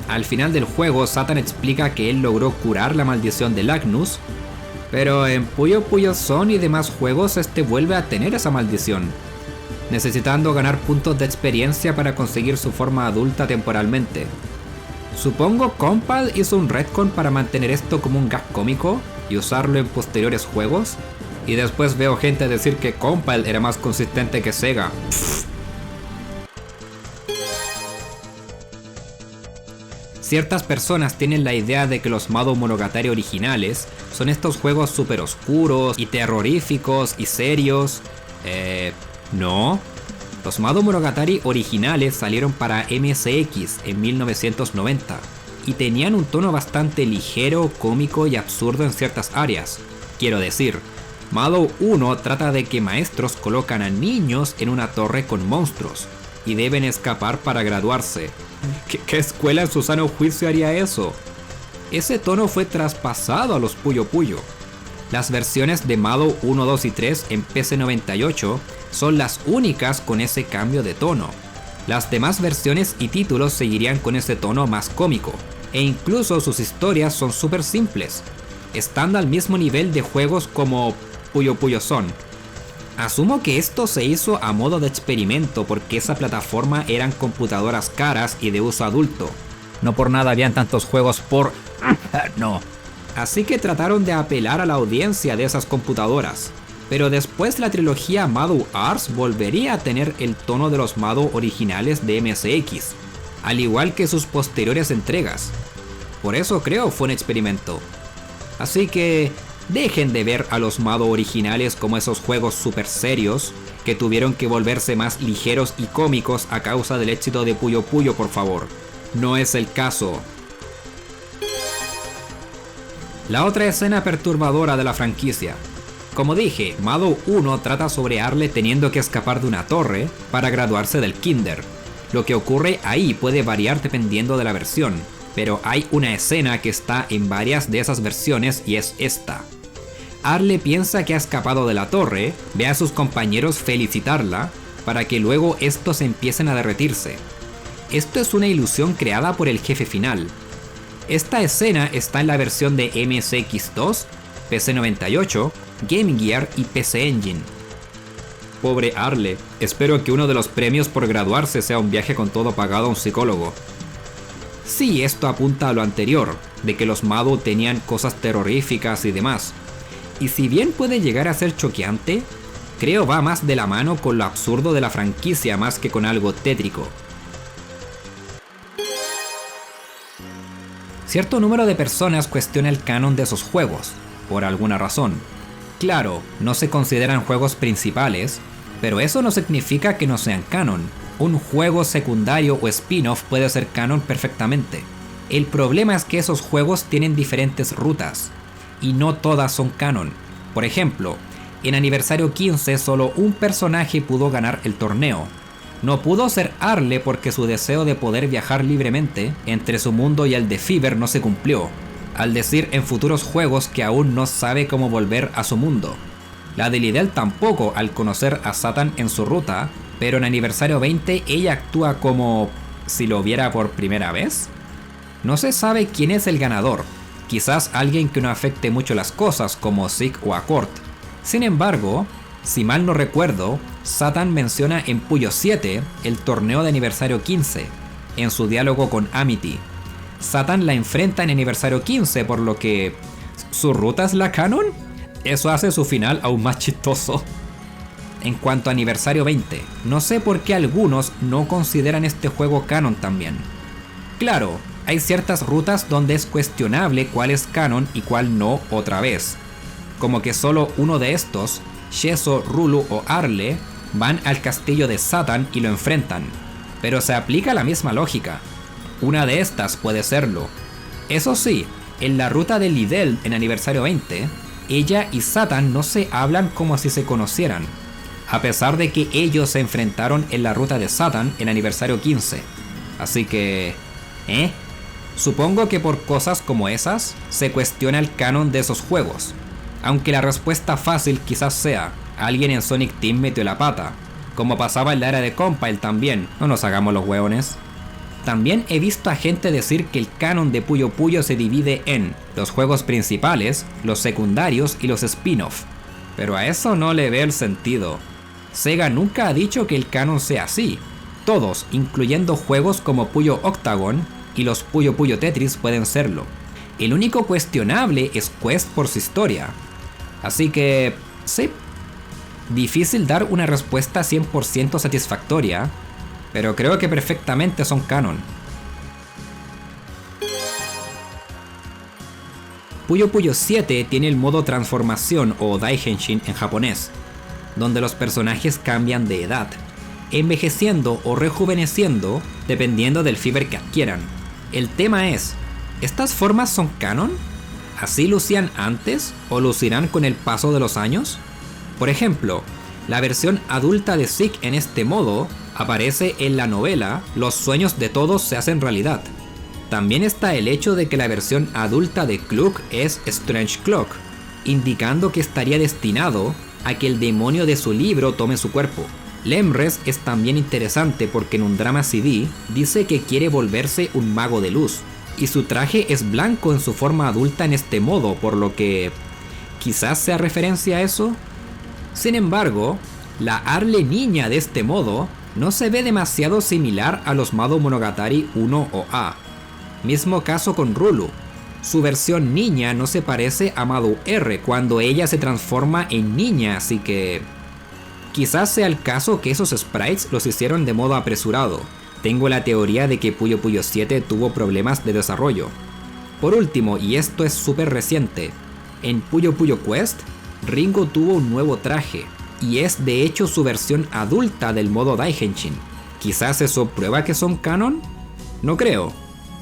Al final del juego, Satan explica que él logró curar la maldición de Lagnus, pero en Puyo Puyo Son y demás juegos este vuelve a tener esa maldición, necesitando ganar puntos de experiencia para conseguir su forma adulta temporalmente. Supongo Compile hizo un retcon para mantener esto como un gag cómico y usarlo en posteriores juegos, y después veo gente decir que Compile era más consistente que Sega. Ciertas personas tienen la idea de que los Mado Monogatari originales son estos juegos super oscuros y terroríficos y serios. No. Los Mado Monogatari originales salieron para MSX en 1990 y tenían un tono bastante ligero, cómico y absurdo en ciertas áreas. Quiero decir, Mado 1 trata de que maestros colocan a niños en una torre con monstruos y deben escapar para graduarse. ¿Qué escuela en su sano juicio haría eso? Ese tono fue traspasado a los Puyo Puyo. Las versiones de Mado 1, 2 y 3 en PC98 son las únicas con ese cambio de tono. Las demás versiones y títulos seguirían con ese tono más cómico, e incluso sus historias son súper simples. Están al mismo nivel de juegos como Puyo Puyo Son. Asumo que esto se hizo a modo de experimento porque esa plataforma eran computadoras caras y de uso adulto. No por nada habían tantos juegos por... no. Así que trataron de apelar a la audiencia de esas computadoras. Pero después la trilogía Mado Ars volvería a tener el tono de los Mado originales de MSX, al igual que sus posteriores entregas. Por eso creo fue un experimento. Así que dejen de ver a los Mado originales como esos juegos super serios que tuvieron que volverse más ligeros y cómicos a causa del éxito de Puyo Puyo, por favor. No es el caso. La otra escena perturbadora de la franquicia. Como dije, Mado 1 trata sobre Arle teniendo que escapar de una torre para graduarse del kinder. Lo que ocurre ahí puede variar dependiendo de la versión, pero hay una escena que está en varias de esas versiones y es esta. Arle piensa que ha escapado de la torre, ve a sus compañeros felicitarla, para que luego estos empiecen a derretirse. Esto es una ilusión creada por el jefe final. Esta escena está en la versión de MSX2, PC98, Game Gear y PC Engine. Pobre Arle, espero que uno de los premios por graduarse sea un viaje con todo pagado a un psicólogo. Sí, esto apunta a lo anterior, de que los Mado tenían cosas terroríficas y demás. Y si bien puede llegar a ser choqueante, creo va más de la mano con lo absurdo de la franquicia más que con algo tétrico. Cierto número de personas cuestiona el canon de esos juegos, por alguna razón. Claro, no se consideran juegos principales, pero eso no significa que no sean canon. Un juego secundario o spin-off puede ser canon perfectamente. El problema es que esos juegos tienen diferentes rutas, y no todas son canon. Por ejemplo, en Aniversario 15 solo un personaje pudo ganar el torneo. No pudo ser Arle porque su deseo de poder viajar libremente entre su mundo y el de Fever no se cumplió, al decir en futuros juegos que aún no sabe cómo volver a su mundo. La de Lidl tampoco al conocer a Satan en su ruta, pero en Aniversario 20 ella actúa como si lo viera por primera vez. No se sabe quién es el ganador, quizás alguien que no afecte mucho las cosas como Zeke o Accord. Sin embargo, si mal no recuerdo, Satan menciona en Puyo 7 el torneo de Aniversario 15, en su diálogo con Amity. Satan la enfrenta en Aniversario 15, por lo que... ¿su ruta es la canon? Eso hace su final aún más chistoso. En cuanto a Aniversario 20, no sé por qué algunos no consideran este juego canon también. Claro, hay ciertas rutas donde es cuestionable cuál es canon y cuál no otra vez. Como que solo uno de estos, Sheso, Rulu o Arle, van al castillo de Satan y lo enfrentan. Pero se aplica la misma lógica. Una de estas puede serlo. Eso sí, en la ruta de Lidl en Aniversario 20, ella y Satan no se hablan como si se conocieran, a pesar de que ellos se enfrentaron en la ruta de Satan en Aniversario 15. Así que... Supongo que por cosas como esas, se cuestiona el canon de esos juegos. Aunque la respuesta fácil quizás sea, alguien en Sonic Team metió la pata, como pasaba en la era de Compile también, no nos hagamos los hueones. También he visto a gente decir que el canon de Puyo Puyo se divide en los juegos principales, los secundarios y los spin-off. Pero a eso no le veo el sentido. Sega nunca ha dicho que el canon sea así. Todos, incluyendo juegos como Puyo Octagon y los Puyo Puyo Tetris, pueden serlo. El único cuestionable es Quest por su historia. Así que, sí. Difícil dar una respuesta 100% satisfactoria, pero creo que perfectamente son canon. Puyo Puyo 7 tiene el modo transformación o Daihenshin en japonés, donde los personajes cambian de edad, envejeciendo o rejuveneciendo dependiendo del fever que adquieran. El tema es, ¿estas formas son canon? ¿Así lucían antes o lucirán con el paso de los años? Por ejemplo, la versión adulta de Zeke en este modo aparece en la novela Los sueños de todos se hacen realidad. También está el hecho de que la versión adulta de Kluk es Strange Clock, indicando que estaría destinado a que el demonio de su libro tome su cuerpo. Lemres es también interesante porque en un drama CD dice que quiere volverse un mago de luz, y su traje es blanco en su forma adulta en este modo, por lo que quizás sea referencia a eso. Sin embargo, la Arle niña de este modo no se ve demasiado similar a los Mado Monogatari 1 o A. Mismo caso con Rulu. Su versión niña no se parece a Mado R cuando ella se transforma en niña, así que quizás sea el caso que esos sprites los hicieron de modo apresurado. Tengo la teoría de que Puyo Puyo 7 tuvo problemas de desarrollo. Por último, y esto es súper reciente, en Puyo Puyo Quest, Ringo tuvo un nuevo traje, y es de hecho su versión adulta del modo Daihenshin. ¿Quizás eso prueba que son canon? No creo,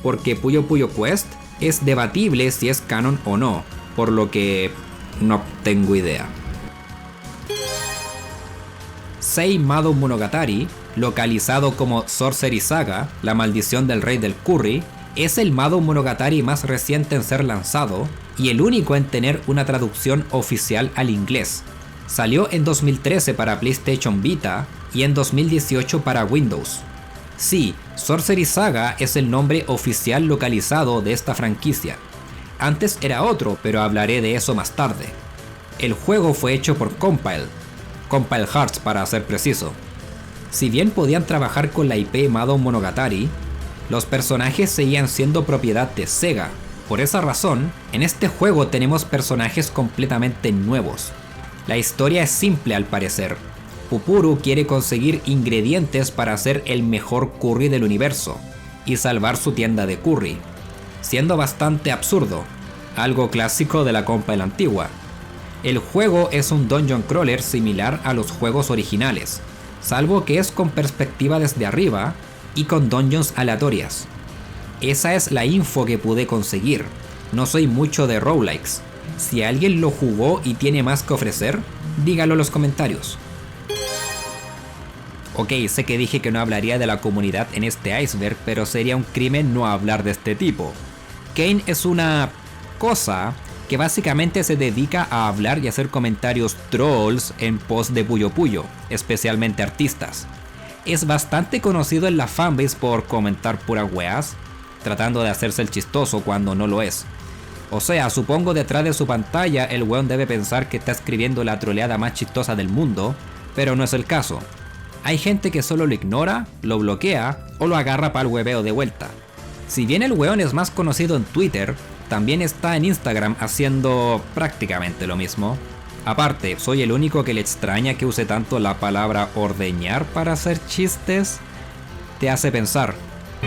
porque Puyo Puyo Quest es debatible si es canon o no, por lo que no tengo idea. Sei Mado Monogatari, localizado como Sorcery Saga, la maldición del rey del curry, es el Mado Monogatari más reciente en ser lanzado y el único en tener una traducción oficial al inglés. Salió en 2013 para PlayStation Vita y en 2018 para Windows. Sí, Sorcery Saga es el nombre oficial localizado de esta franquicia. Antes era otro, pero hablaré de eso más tarde. El juego fue hecho por Compile Hearts para ser preciso. Si bien podían trabajar con la IP Mado Monogatari, los personajes seguían siendo propiedad de Sega. Por esa razón, en este juego tenemos personajes completamente nuevos. La historia es simple al parecer. Pupuru quiere conseguir ingredientes para hacer el mejor curry del universo y salvar su tienda de curry, siendo bastante absurdo, algo clásico de la Compile antigua. El juego es un dungeon crawler similar a los juegos originales, salvo que es con perspectiva desde arriba y con dungeons aleatorias. Esa es la info que pude conseguir. No soy mucho de roguelikes. Si alguien lo jugó y tiene más que ofrecer, dígalo en los comentarios. Ok, sé que dije que no hablaría de la comunidad en este iceberg, pero sería un crimen no hablar de este tipo. Kane es una cosa que básicamente se dedica a hablar y hacer comentarios trolls en post de Puyo Puyo, especialmente artistas. Es bastante conocido en la fanbase por comentar puras weas, tratando de hacerse el chistoso cuando no lo es. O sea, supongo detrás de su pantalla el weón debe pensar que está escribiendo la troleada más chistosa del mundo, pero no es el caso. Hay gente que solo lo ignora, lo bloquea o lo agarra para el hueveo de vuelta. Si bien el weón es más conocido en Twitter, también está en Instagram haciendo prácticamente lo mismo. Aparte, soy el único que le extraña que use tanto la palabra ordeñar para hacer chistes. Te hace pensar.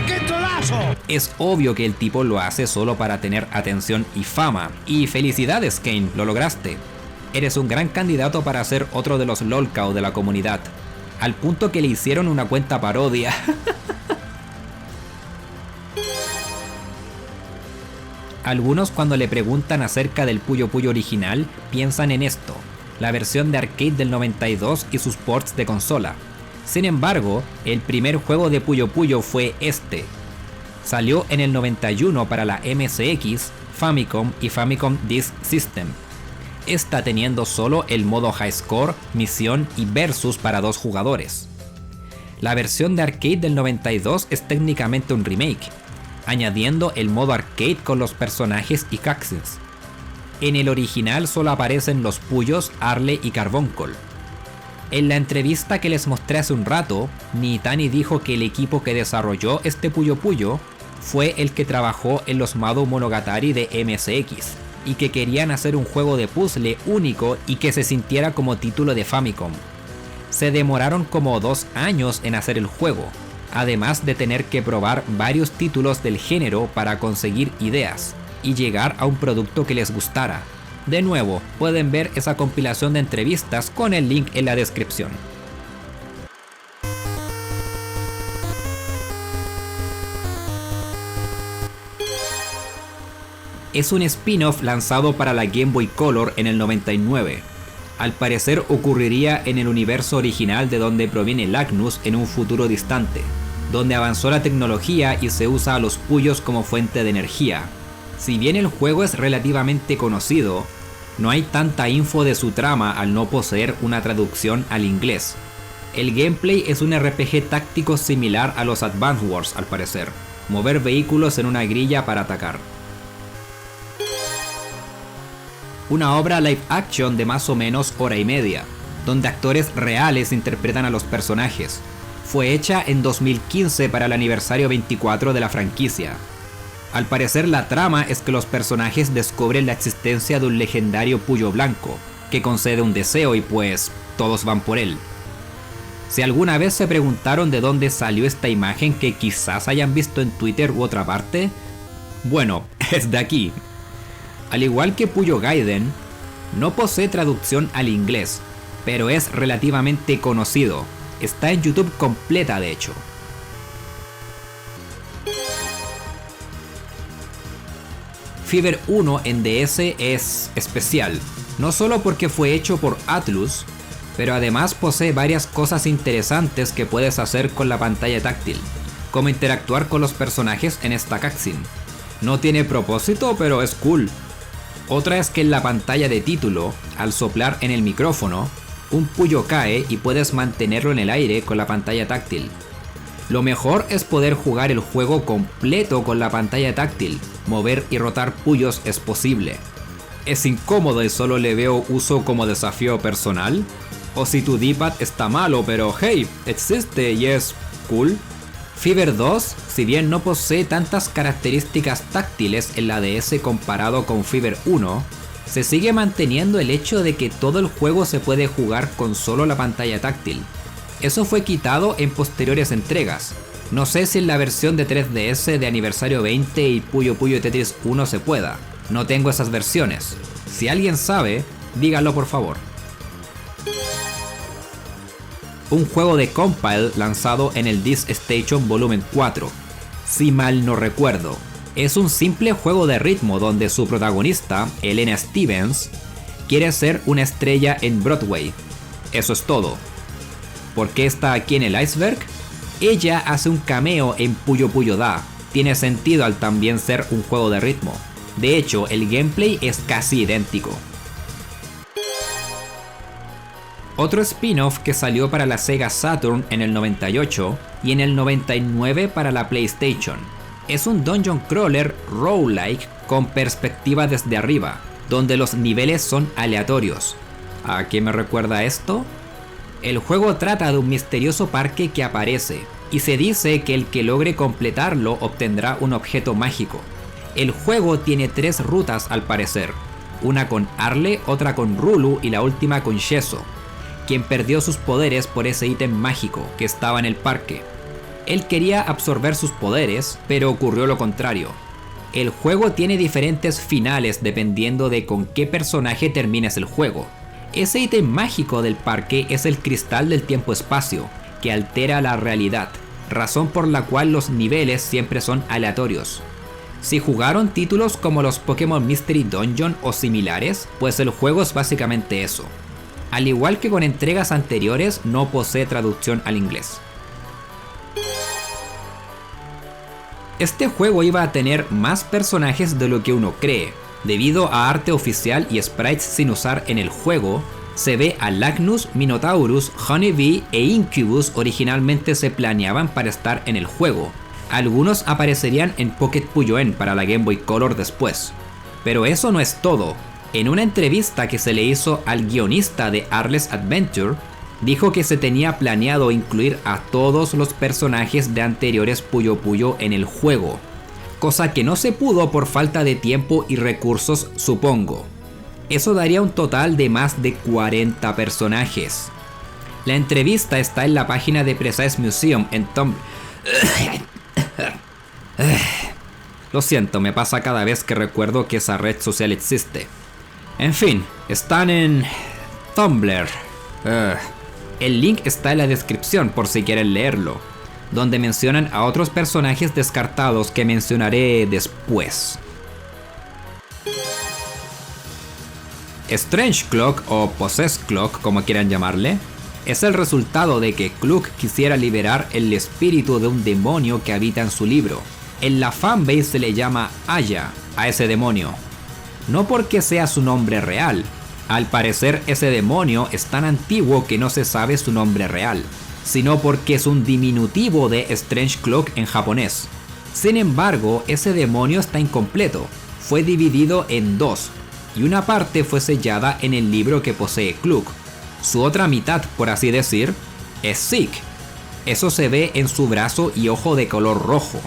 ¡Qué trolazo! Es obvio que el tipo lo hace solo para tener atención y fama. Y felicidades, Kane, lo lograste. Eres un gran candidato para ser otro de los lolcow de la comunidad. Al punto que le hicieron una cuenta parodia. Algunos cuando le preguntan acerca del Puyo Puyo original piensan en esto, la versión de arcade del 92 y sus ports de consola. Sin embargo, el primer juego de Puyo Puyo fue este. Salió en el 91 para la MSX, Famicom y Famicom Disk System. Esta teniendo solo el modo High Score, Misión y Versus para 2 jugadores. La versión de arcade del 92 es técnicamente un remake, añadiendo el modo arcade con los personajes y cutscenes. En el original solo aparecen los Puyos, Arle y Carbuncle. En la entrevista que les mostré hace un rato, Nitani dijo que el equipo que desarrolló este Puyo Puyo fue el que trabajó en los Mado Monogatari de MSX, y que querían hacer un juego de puzzle único y que se sintiera como título de Famicom. Se demoraron como 2 años en hacer el juego, además de tener que probar varios títulos del género para conseguir ideas y llegar a un producto que les gustara. De nuevo, pueden ver esa compilación de entrevistas con el link en la descripción. Es un spin-off lanzado para la Game Boy Color en el 99. Al parecer ocurriría en el universo original de donde proviene Lagnus en un futuro distante, donde avanzó la tecnología y se usa a los Puyos como fuente de energía. Si bien el juego es relativamente conocido, no hay tanta info de su trama al no poseer una traducción al inglés. El gameplay es un RPG táctico similar a los Advance Wars al parecer, mover vehículos en una grilla para atacar. Una obra live action de más o menos hora y media, donde actores reales interpretan a los personajes. Fue hecha en 2015 para el aniversario 24 de la franquicia. Al parecer la trama es que los personajes descubren la existencia de un legendario Puyo Blanco, que concede un deseo y pues todos van por él. Si alguna vez se preguntaron de dónde salió esta imagen que quizás hayan visto en Twitter u otra parte, bueno, es de aquí. Al igual que Puyo Gaiden, no posee traducción al inglés, pero es relativamente conocido. Está en YouTube completa de hecho. Fever 1 en DS es especial, no solo porque fue hecho por Atlus, pero además posee varias cosas interesantes que puedes hacer con la pantalla táctil, como interactuar con los personajes en esta cutscene. No tiene propósito, pero es cool. Otra es que en la pantalla de título, al soplar en el micrófono, un Puyo cae y puedes mantenerlo en el aire con la pantalla táctil. Lo mejor es poder jugar el juego completo con la pantalla táctil, mover y rotar Puyos es posible. ¿Es incómodo y solo le veo uso como desafío personal? ¿O si tu D-pad está malo pero hey, existe y es cool? Fever 2, si bien no posee tantas características táctiles en la DS comparado con Fever 1, se sigue manteniendo el hecho de que todo el juego se puede jugar con solo la pantalla táctil. Eso fue quitado en posteriores entregas. No sé si en la versión de 3DS de aniversario 20 y Puyo Puyo Tetris 1 se pueda. No tengo esas versiones. Si alguien sabe, díganlo por favor. Un juego de Compile lanzado en el Disk Station Volumen 4. Si mal no recuerdo, es un simple juego de ritmo donde su protagonista, Elena Stevens, quiere ser una estrella en Broadway. Eso es todo. ¿Por qué está aquí en el iceberg? Ella hace un cameo en Puyo Puyo Da. Tiene sentido al también ser un juego de ritmo. De hecho, el gameplay es casi idéntico. Otro spin-off que salió para la Sega Saturn en el 98 y en el 99 para la PlayStation. Es un dungeon crawler roguelike con perspectiva desde arriba, donde los niveles son aleatorios. ¿A qué me recuerda esto? El juego trata de un misterioso parque que aparece, y se dice que el que logre completarlo obtendrá un objeto mágico. El juego tiene 3 rutas al parecer, una con Arle, otra con Rulu y la última con Sheso, quien perdió sus poderes por ese ítem mágico que estaba en el parque. Él quería absorber sus poderes, pero ocurrió lo contrario. El juego tiene diferentes finales dependiendo de con qué personaje termines el juego. Ese ítem mágico del parque es el cristal del tiempo-espacio, que altera la realidad, razón por la cual los niveles siempre son aleatorios. Si jugaron títulos como los Pokémon Mystery Dungeon o similares, pues el juego es básicamente eso. Al igual que con entregas anteriores, no posee traducción al inglés. Este juego iba a tener más personajes de lo que uno cree. Debido a arte oficial y sprites sin usar en el juego, Se ve a Lagnus, Minotaurus, Honeybee e Incubus originalmente se planeaban para estar en el juego. Algunos aparecerían en Pocket Puyo-en para la Game Boy Color después. Pero eso no es todo. En una entrevista que se le hizo al guionista de Arles Adventure, dijo que se tenía planeado incluir a todos los personajes de anteriores Puyo Puyo en el juego, cosa que no se pudo por falta de tiempo y recursos, supongo. Eso daría un total de más de 40 personajes. La entrevista está en la página de Precise Museum en Tumblr. Lo siento, me pasa cada vez que recuerdo que esa red social existe. En fin, están en Tumblr. El link está en la descripción por si quieren leerlo, donde mencionan a otros personajes descartados que mencionaré después. Strange Clock o Possessed Clock, como quieran llamarle, es el resultado de que Cluck quisiera liberar el espíritu de un demonio que habita en su libro. En la fanbase se le llama Aya a ese demonio, no porque sea su nombre real. Al parecer ese demonio es tan antiguo que no se sabe su nombre real, sino porque es un diminutivo de Strange Clock en japonés. Sin embargo, ese demonio está incompleto, fue dividido en dos, y una parte fue sellada en el libro que posee Cluck. Su otra mitad, por así decir, es Zeke. Eso se ve en su brazo y ojo de color rojo.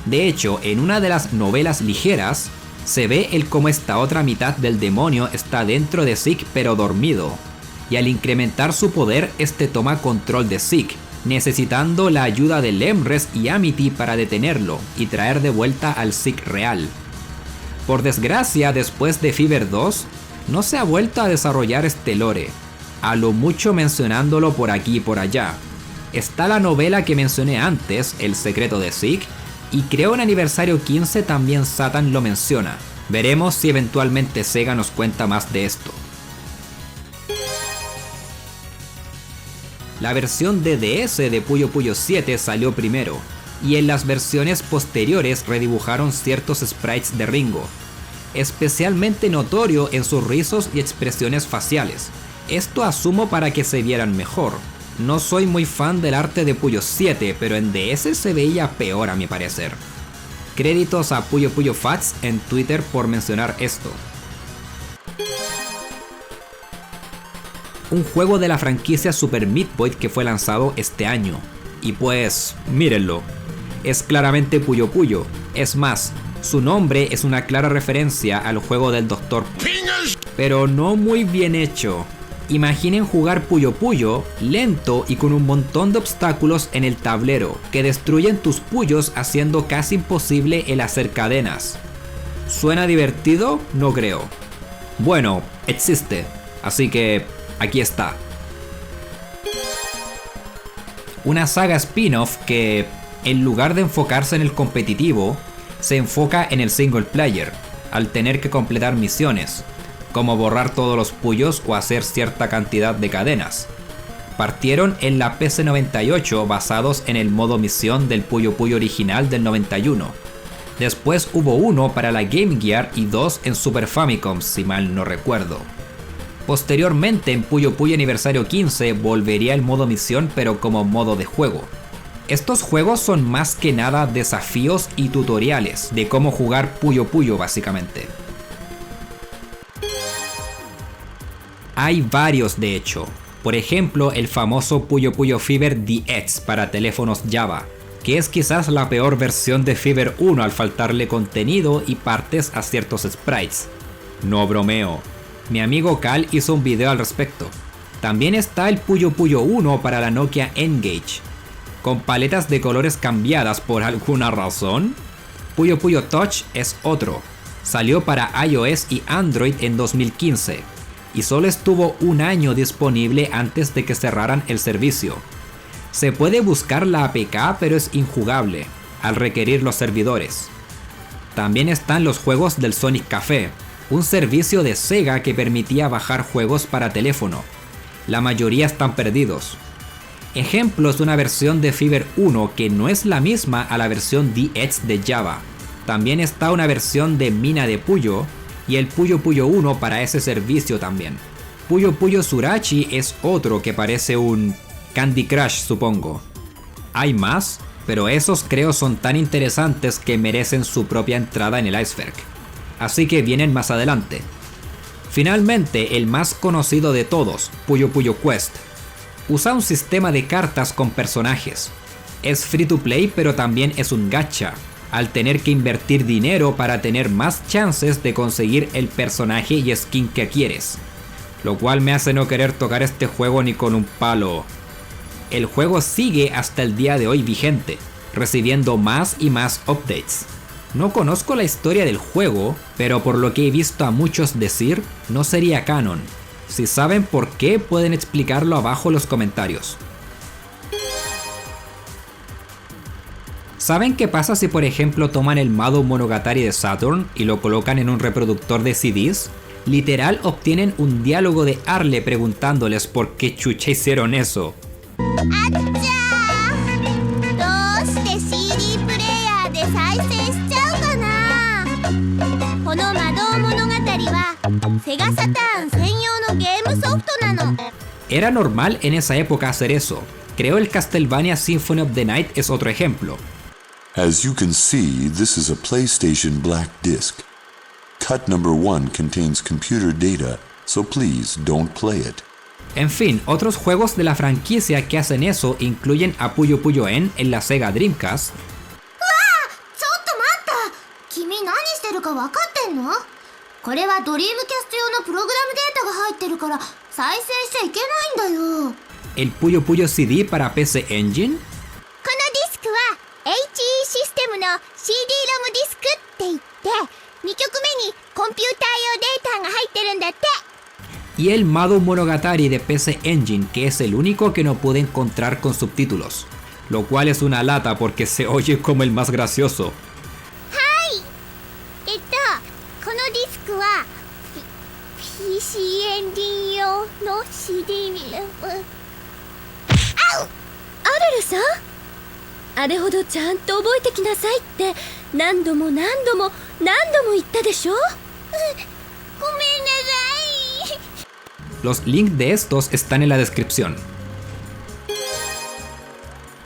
De hecho, en una de las novelas ligeras, se ve el cómo esta otra mitad del demonio está dentro de Zeke pero dormido, y al incrementar su poder, este toma control de Zeke, necesitando la ayuda de Lemres y Amity para detenerlo y traer de vuelta al Zeke real. Por desgracia, después de Fever 2, no se ha vuelto a desarrollar este lore, a lo mucho mencionándolo por aquí y por allá. Está la novela que mencioné antes, El secreto de Zeke, y creo en Aniversario 15 también Satan lo menciona. Veremos si eventualmente Sega nos cuenta más de esto. La versión de DS de Puyo Puyo 7 salió primero, y en las versiones posteriores redibujaron ciertos sprites de Ringo, especialmente notorio en sus rizos y expresiones faciales. Esto asumo para que se vieran mejor. No soy muy fan del arte de Puyo 7, pero en DS se veía peor a mi parecer. Créditos a Puyo Puyo Fats en Twitter por mencionar esto. Un juego de la franquicia Super Meat Boy que fue lanzado este año. Y pues, mírenlo. Es claramente Puyo Puyo. Es más, su nombre es una clara referencia al juego del Dr. Pero no muy bien hecho. Imaginen jugar Puyo Puyo lento y con un montón de obstáculos en el tablero que destruyen tus puyos, haciendo casi imposible el hacer cadenas. ¿Suena divertido? No creo. Bueno, existe, así que aquí está. Una saga spin-off que, en lugar de enfocarse en el competitivo, se enfoca en el single player, al tener que completar misiones, como borrar todos los puyos o hacer cierta cantidad de cadenas. Partieron en la PC-98 basados en el modo misión del Puyo Puyo original del 91. Después hubo uno para la Game Gear y dos en Super Famicom, si mal no recuerdo. Posteriormente en Puyo Puyo Aniversario 15 volvería el modo misión pero como modo de juego. Estos juegos son más que nada desafíos y tutoriales de cómo jugar Puyo Puyo básicamente. Hay varios de hecho, por ejemplo el famoso Puyo Puyo Fever DX para teléfonos Java, que es quizás la peor versión de Fever 1 al faltarle contenido y partes a ciertos sprites. No bromeo, mi amigo Cal hizo un video al respecto. También está el Puyo Puyo 1 para la Nokia N-Gage, con paletas de colores cambiadas por alguna razón. Puyo Puyo Touch es otro, salió para iOS y Android en 2015. Y solo estuvo un año disponible antes de que cerraran el servicio. Se puede buscar la APK pero es injugable, al requerir los servidores. También están los juegos del Sonic Café, un servicio de Sega que permitía bajar juegos para teléfono. La mayoría están perdidos. Ejemplos de una versión de Fever 1 que no es la misma a la versión DX de Java. También está una versión de Mina de Puyo, y el Puyo Puyo 1 para ese servicio también. Puyo Puyo Surachi es otro que parece un Candy Crush, supongo. Hay más, pero esos creo son tan interesantes que merecen su propia entrada en el iceberg. Así que vienen más adelante. Finalmente, el más conocido de todos, Puyo Puyo Quest. Usa un sistema de cartas con personajes. Es free to play, pero también es un gacha, al tener que invertir dinero para tener más chances de conseguir el personaje y skin que quieres. Lo cual me hace no querer tocar este juego ni con un palo. El juego sigue hasta el día de hoy vigente, recibiendo más y más updates. No conozco la historia del juego, pero por lo que he visto a muchos decir, no sería canon. Si saben por qué, pueden explicarlo abajo en los comentarios. ¿Saben qué pasa si por ejemplo toman el Madoum Monogatari de Saturn y lo colocan en un reproductor de CDs? Literal obtienen un diálogo de Arle preguntándoles por qué chucha hicieron eso. どうして CD プレイヤーで再生しちゃうかな。この魔導物語はセガサターン専用のゲームソフトなの。 Era normal en esa época hacer eso. Creo el Castlevania Symphony of the Night es otro ejemplo. As you can see, this is a PlayStation Black Disc. Cut number 1 contains computer data, so please don't play it. En fin, otros juegos de la franquicia que hacen eso incluyen a Puyo Puyo En la Sega Dreamcast. ちょっと待った。君何してるか分かってんの？これはドリームキャスト用のプログラムデータが入ってるから再生しちゃいけないんだよ。 El Puyo Puyo CD para PC Engine. このディスクは HE システムの CD ロムディスクって言って2曲目にコンピューター用データが入ってるんだって。 Y el Madoum Monogatari de PC Engine, que es el único que no pude encontrar con subtítulos, lo cual es una lata porque se oye como el más gracioso. このディスクは PC エンジン用の CD にアルルさん、あれほどちゃんと覚えてきなさいって何度も言ったでしょ。ごめんなさい。 Los links de estos están en la descripción.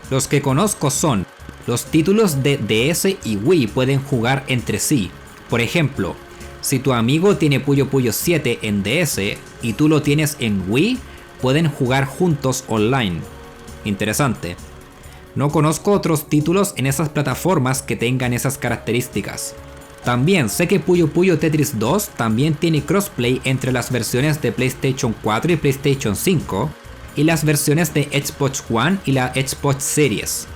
Los que conozco son: los títulos de DS y Wii pueden jugar entre sí. Por ejemplo, si tu amigo tiene Puyo Puyo 7 en DS y tú lo tienes en Wii, pueden jugar juntos online. Interesante. No conozco otros títulos en esas plataformas que tengan esas características. También sé que Puyo Puyo Tetris 2 también tiene crossplay entre las versiones de PlayStation 4 y PlayStation 5 y las versiones de Xbox One y la Xbox Series.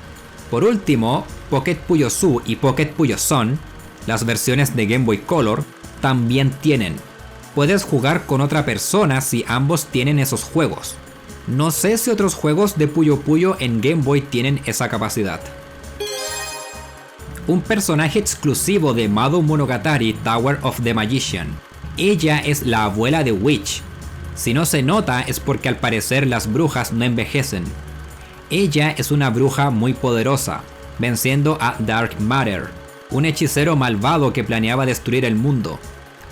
Por último, Pocket Puyo Su y Pocket Puyo Sun, las versiones de Game Boy Color, también tienen. Puedes jugar con otra persona si ambos tienen esos juegos. No sé si otros juegos de Puyo Puyo en Game Boy tienen esa capacidad. Un personaje exclusivo de Madoum Monogatari Tower of the Magician. Ella es la abuela de Witch. Si no se nota es porque al parecer las brujas no envejecen. Ella es una bruja muy poderosa, venciendo a Dark Matter, un hechicero malvado que planeaba destruir el mundo.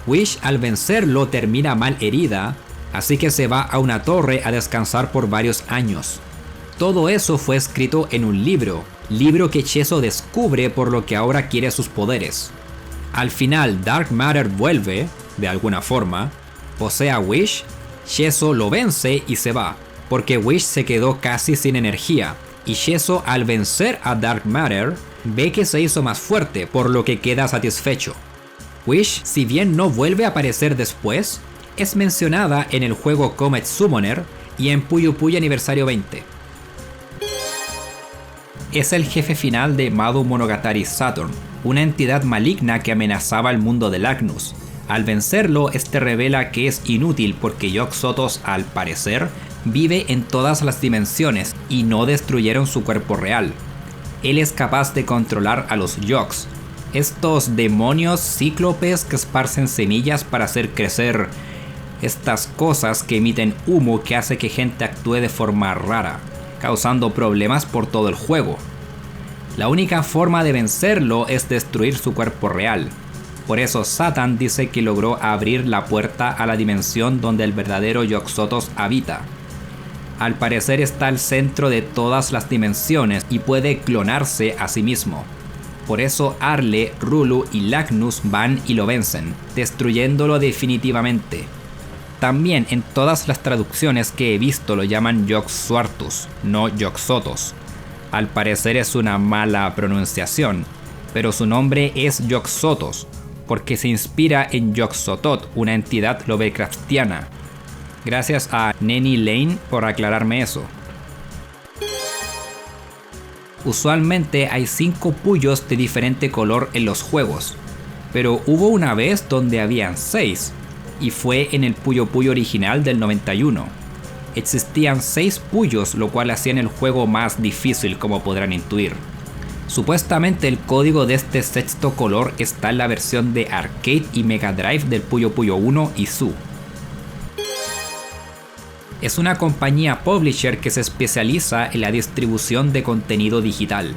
Wish al vencerlo termina mal herida, así que se va a una torre a descansar por varios años. Todo eso fue escrito en un libro que Cheso descubre por lo que ahora quiere sus poderes. Al final Dark Matter vuelve, de alguna forma, posee a Wish, Cheso lo vence y se va, porque Wish se quedó casi sin energía, y Cheso al vencer a Dark Matter, ve que se hizo más fuerte, por lo que queda satisfecho. Wish, si bien no vuelve a aparecer después, es mencionada en el juego Comet Summoner y en Puyo Puyo Aniversario 20. Es el jefe final de Madoum Monogatari Saturn, una entidad maligna que amenazaba el mundo de Agnus. Al vencerlo, este revela que es inútil porque Yog-Sothoth, al parecer, vive en todas las dimensiones y no destruyeron su cuerpo real. Él es capaz de controlar a los Yogs, estos demonios cíclopes que esparcen semillas para hacer crecer estas cosas que emiten humo que hace que gente actúe de forma rara, causando problemas por todo el juego. La única forma de vencerlo es destruir su cuerpo real. Por eso Satan dice que logró abrir la puerta a la dimensión donde el verdadero Yog-Sothoth habita. Al parecer está al centro de todas las dimensiones y puede clonarse a sí mismo. Por eso Arle, Rulu y Lagnus van y lo vencen, destruyéndolo definitivamente. También en todas las traducciones que he visto lo llaman Yog-Sothoth, no Yog-Sothoth. Al parecer es una mala pronunciación, pero su nombre es Yog-Sothoth, porque se inspira en Yog-Sothoth, una entidad Lovecraftiana. Gracias a Nenny Lane por aclararme eso. Usualmente hay 5 puyos de diferente color en los juegos, pero hubo una vez donde habían 6, y fue en el Puyo Puyo original del 91. Existían 6 puyos, lo cual hacía el juego más difícil, como podrán intuir. Supuestamente el código de este sexto color está en la versión de Arcade y Mega Drive del Puyo Puyo 1 y Zu. Es una compañía publisher que se especializa en la distribución de contenido digital.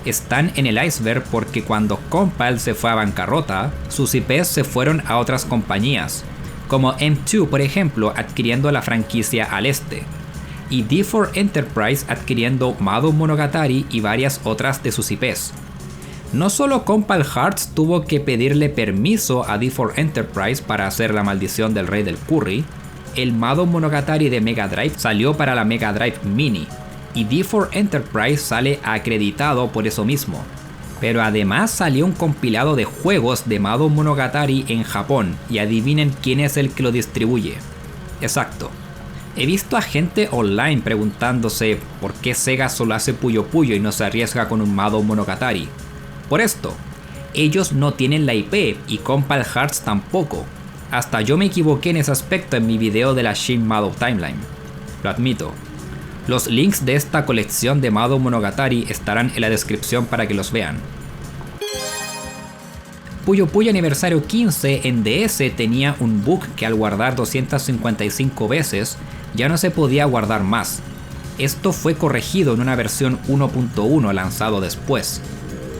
Están en el iceberg porque cuando Compile se fue a bancarrota, sus IPs se fueron a otras compañías, como M2 por ejemplo adquiriendo la franquicia al este, y D4 Enterprise adquiriendo Madoum Monogatari y varias otras de sus IPs. No solo Compile Hearts tuvo que pedirle permiso a D4 Enterprise para hacer la maldición del rey del curry, el Madoum Monogatari de Mega Drive salió para la Mega Drive Mini, y D4 Enterprise sale acreditado por eso mismo. Pero además salió un compilado de juegos de Madoum Monogatari en Japón, y adivinen quién es el que lo distribuye. Exacto. He visto a gente online preguntándose por qué Sega solo hace Puyo Puyo y no se arriesga con un Madoum Monogatari. Por esto, ellos no tienen la IP y Compile Hearts tampoco. Hasta yo me equivoqué en ese aspecto en mi video de la Shin Madoum Timeline. Lo admito. Los links de esta colección de Madoum Monogatari estarán en la descripción para que los vean. Puyo Puyo Aniversario 15 en DS tenía un bug que al guardar 255 veces ya no se podía guardar más. Esto fue corregido en una versión 1.1 lanzado después.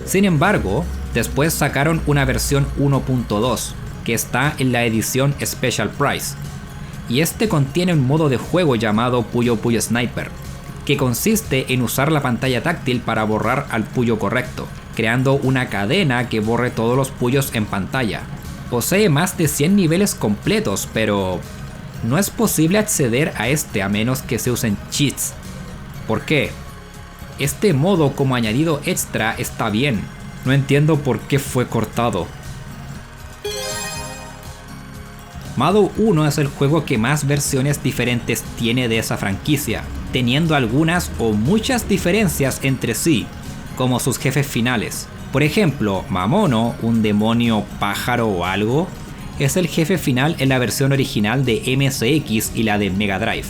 Sin embargo, después sacaron una versión 1.2 que está en la edición Special Price. Y este contiene un modo de juego llamado Puyo Puyo Sniper, que consiste en usar la pantalla táctil para borrar al puyo correcto, creando una cadena que borre todos los puyos en pantalla. Posee más de 100 niveles completos, pero no es posible acceder a este a menos que se usen cheats. ¿Por qué? Este modo como añadido extra está bien, no entiendo por qué fue cortado. Madoum 1 es el juego que más versiones diferentes tiene de esa franquicia, teniendo algunas o muchas diferencias entre sí, como sus jefes finales. Por ejemplo, Mamono, un demonio pájaro o algo, es el jefe final en la versión original de MSX y la de Mega Drive,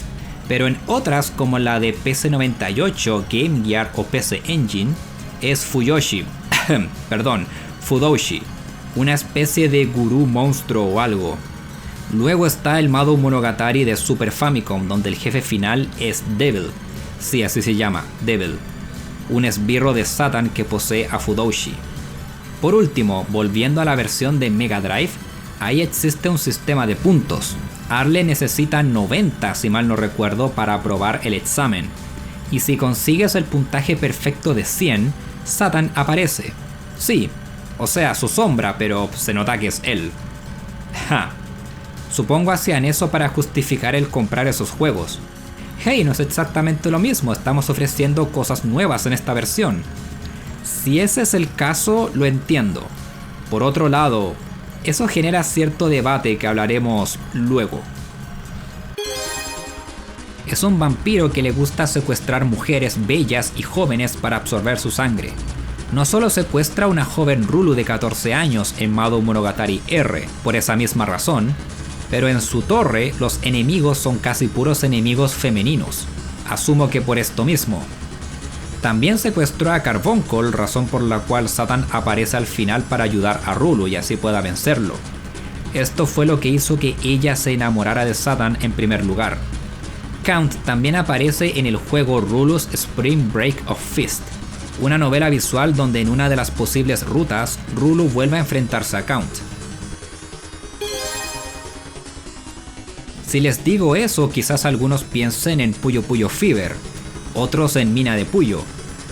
pero en otras como la de PC98, Game Gear o PC Engine, es Fudoshi, una especie de gurú monstruo o algo. Luego está el Madoum Monogatari de Super Famicom, donde el jefe final es Devil, sí, así se llama, Devil, un esbirro de Satan que posee a Fudoshi. Por último, volviendo a la versión de Mega Drive, ahí existe un sistema de puntos. Arle necesita 90, si mal no recuerdo, para aprobar el examen, y si consigues el puntaje perfecto de 100, Satan aparece. Sí, o sea, su sombra, pero se nota que es él. Ja. Supongo hacían eso para justificar el comprar esos juegos. Hey, no es exactamente lo mismo, estamos ofreciendo cosas nuevas en esta versión. Si ese es el caso, lo entiendo. Por otro lado, eso genera cierto debate que hablaremos luego. Es un vampiro que le gusta secuestrar mujeres bellas y jóvenes para absorber su sangre. No solo secuestra a una joven Rulu de 14 años en Madoum Monogatari R, por esa misma razón, pero en su torre los enemigos son casi puros enemigos femeninos. Asumo que por esto mismo. También secuestró a Carbuncle, razón por la cual Satan aparece al final para ayudar a Rulu y así pueda vencerlo. Esto fue lo que hizo que ella se enamorara de Satan en primer lugar. Count también aparece en el juego Rulu's Spring Break of Fist, una novela visual donde en una de las posibles rutas, Rulu vuelve a enfrentarse a Count. Si les digo eso, quizás algunos piensen en Puyo Puyo Fever, otros en Mina de Puyo,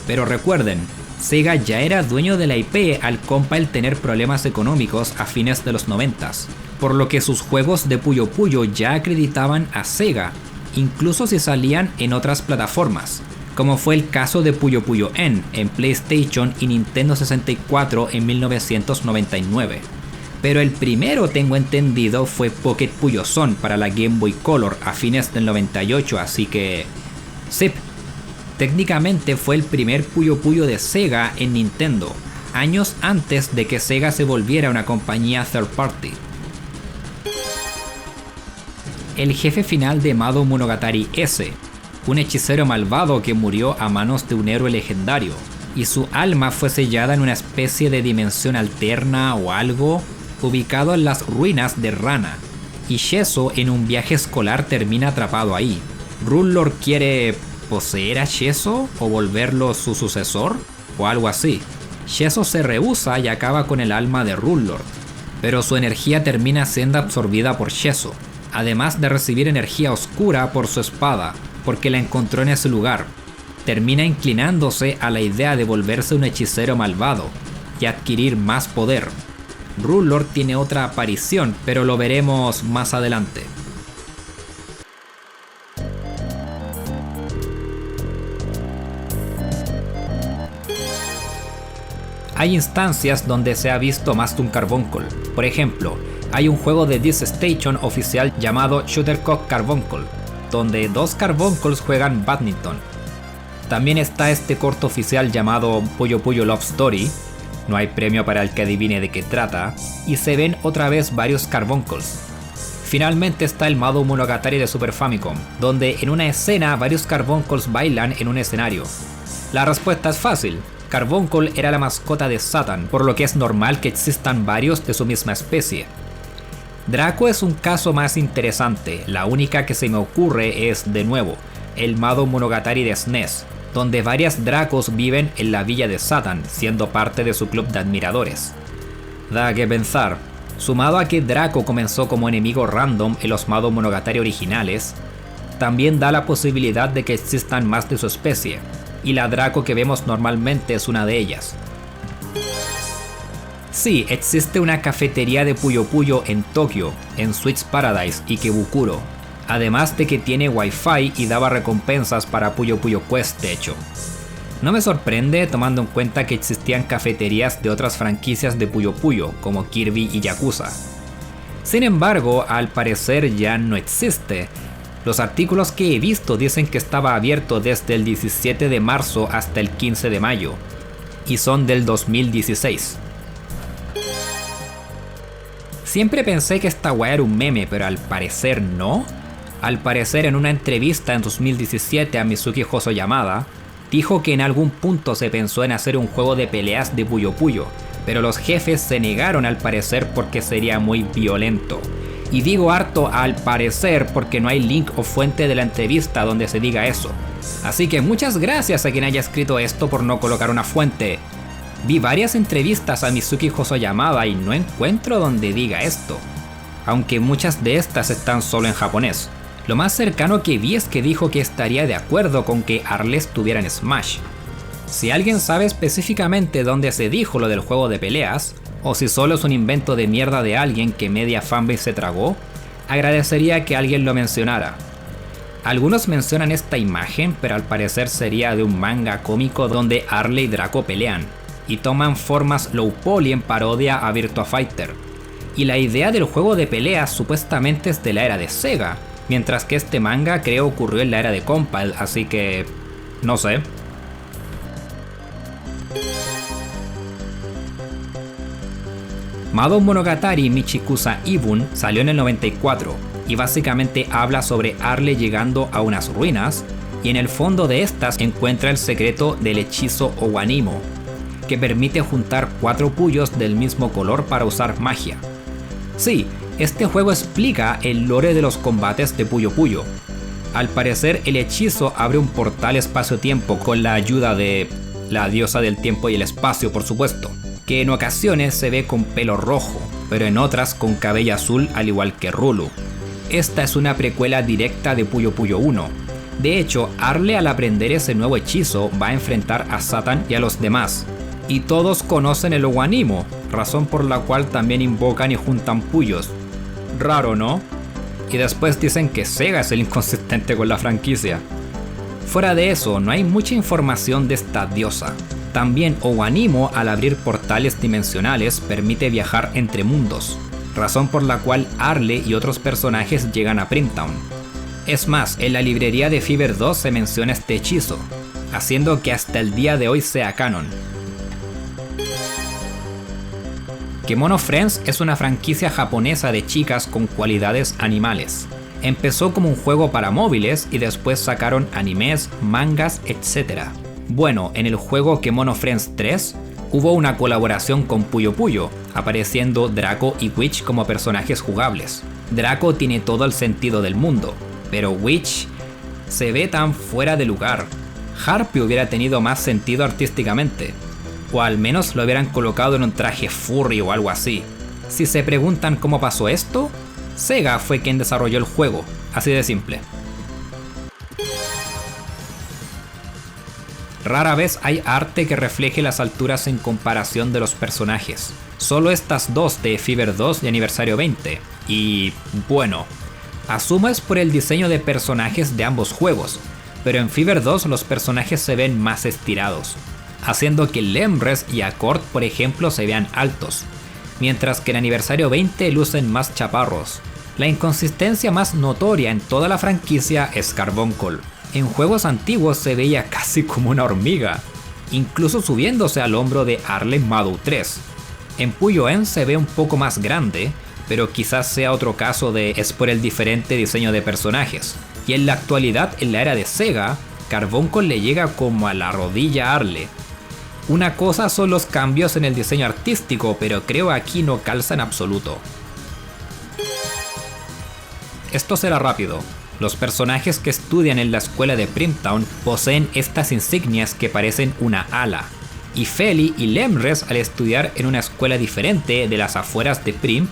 pero recuerden, Sega ya era dueño de la IP al Compile tener problemas económicos a fines de los 90s, por lo que sus juegos de Puyo Puyo ya acreditaban a Sega, incluso si salían en otras plataformas, como fue el caso de Puyo Puyo N en PlayStation y Nintendo 64 en 1999. Pero el primero, tengo entendido, fue Pocket Puyo Son para la Game Boy Color a fines del 98, así que... sí, técnicamente fue el primer Puyo Puyo de Sega en Nintendo, años antes de que Sega se volviera una compañía third party. El jefe final de Mado Monogatari S, un hechicero malvado que murió a manos de un héroe legendario, y su alma fue sellada en una especie de dimensión alterna o algo, ubicado en las ruinas de Rana, y Sheso en un viaje escolar termina atrapado ahí. Rulord quiere poseer a Sheso o volverlo su sucesor, o algo así. Sheso se rehúsa y acaba con el alma de Rulord, pero su energía termina siendo absorbida por Sheso, además de recibir energía oscura por su espada, porque la encontró en ese lugar. Termina inclinándose a la idea de volverse un hechicero malvado y adquirir más poder. Rulord tiene otra aparición, pero lo veremos más adelante. Hay instancias donde se ha visto más de un Carbuncle. Por ejemplo, hay un juego de This Station oficial llamado Shuttlecock Carbuncle, donde 2 Carbuncles juegan badminton. También está este corto oficial llamado Puyo Puyo Love Story, no hay premio para el que adivine de qué trata, y se ven otra vez varios Carbuncles. Finalmente está el Mado Monogatari de Super Famicom, donde en una escena varios Carbuncles bailan en un escenario. La respuesta es fácil. Carbuncle era la mascota de Satan, por lo que es normal que existan varios de su misma especie. Draco es un caso más interesante, la única que se me ocurre es, de nuevo, el Mado Monogatari de SNES, donde varias Dracos viven en la villa de Satan, siendo parte de su club de admiradores. Da que pensar, sumado a que Draco comenzó como enemigo random en los Mado Monogatari originales, también da la posibilidad de que existan más de su especie, y la Draco que vemos normalmente es una de ellas. Sí, existe una cafetería de Puyo Puyo en Tokio, en Sweets Paradise Ikebukuro, además de que tiene wifi y daba recompensas para Puyo Puyo Quest de hecho. No me sorprende tomando en cuenta que existían cafeterías de otras franquicias de Puyo Puyo, como Kirby y Yakuza. Sin embargo, al parecer ya no existe. Los artículos que he visto dicen que estaba abierto desde el 17 de marzo hasta el 15 de mayo, y son del 2016. Siempre pensé que esta weá era un meme, pero al parecer no. Al parecer, en una entrevista en 2017 a Mizuki Hosoyamada, dijo que en algún punto se pensó en hacer un juego de peleas de Puyo Puyo, pero los jefes se negaron al parecer porque sería muy violento. Y digo harto al parecer porque no hay link o fuente de la entrevista donde se diga eso. Así que muchas gracias a quien haya escrito esto por no colocar una fuente. Vi varias entrevistas a Mizuki Hosoyamada y no encuentro donde diga esto, aunque muchas de estas están solo en japonés. Lo más cercano que vi es que dijo que estaría de acuerdo con que Arles tuviera en Smash. Si alguien sabe específicamente dónde se dijo lo del juego de peleas, o si solo es un invento de mierda de alguien que media fanbase se tragó, agradecería que alguien lo mencionara. Algunos mencionan esta imagen, pero al parecer sería de un manga cómico donde Arle y Draco pelean, y toman formas low poly en parodia a Virtua Fighter. Y la idea del juego de peleas supuestamente es de la era de Sega, mientras que este manga creo ocurrió en la era de Compile, así que... no sé. Mado Monogatari Michikusa Ibun salió en el 94 y básicamente habla sobre Arle llegando a unas ruinas y en el fondo de estas encuentra el secreto del hechizo Owanimo, que permite juntar 4 puyos del mismo color para usar magia. Sí, este juego explica el lore de los combates de Puyo Puyo. Al parecer el hechizo abre un portal espacio-tiempo con la ayuda de la diosa del tiempo y el espacio, por supuesto, que en ocasiones se ve con pelo rojo, pero en otras con cabello azul al igual que Rulu. Esta es una precuela directa de Puyo Puyo 1. De hecho, Arle al aprender ese nuevo hechizo va a enfrentar a Satan y a los demás. Y todos conocen el Owanimo, razón por la cual también invocan y juntan puyos. Raro, ¿no? Y después dicen que Sega es el inconsistente con la franquicia. Fuera de eso, no hay mucha información de esta diosa. También Owanimo, al abrir portales dimensionales, permite viajar entre mundos, razón por la cual Arle y otros personajes llegan a Primtown. Es más, en la librería de Fever 2 se menciona este hechizo, haciendo que hasta el día de hoy sea canon. Kemono Friends es una franquicia japonesa de chicas con cualidades animales. Empezó como un juego para móviles y después sacaron animes, mangas, etc. Bueno, en el juego Kemono Friends 3 hubo una colaboración con Puyo Puyo, apareciendo Draco y Witch como personajes jugables. Draco tiene todo el sentido del mundo, pero Witch se ve tan fuera de lugar. Harpy hubiera tenido más sentido artísticamente, o al menos lo hubieran colocado en un traje furry o algo así. Si se preguntan cómo pasó esto, Sega fue quien desarrolló el juego, así de simple. Rara vez hay arte que refleje las alturas en comparación de los personajes. Solo estas dos de Fever 2 y Aniversario 20. Y bueno, asumo es por el diseño de personajes de ambos juegos, pero en Fever 2 los personajes se ven más estirados, haciendo que Lemres y Accord, por ejemplo, se vean altos, mientras que en Aniversario 20 lucen más chaparros. La inconsistencia más notoria en toda la franquicia es Carbuncle. En juegos antiguos se veía casi como una hormiga, incluso subiéndose al hombro de Arle Madu 3. En Puyo-En se ve un poco más grande, pero quizás sea otro caso de es por el diferente diseño de personajes. Y en la actualidad, en la era de Sega, Carbuncle le llega como a la rodilla a Arle. Una cosa son los cambios en el diseño artístico, pero creo aquí no calza en absoluto. Esto será rápido. Los personajes que estudian en la escuela de Primtown poseen estas insignias que parecen una ala. Y Feli y Lemres, al estudiar en una escuela diferente de las afueras de Primp,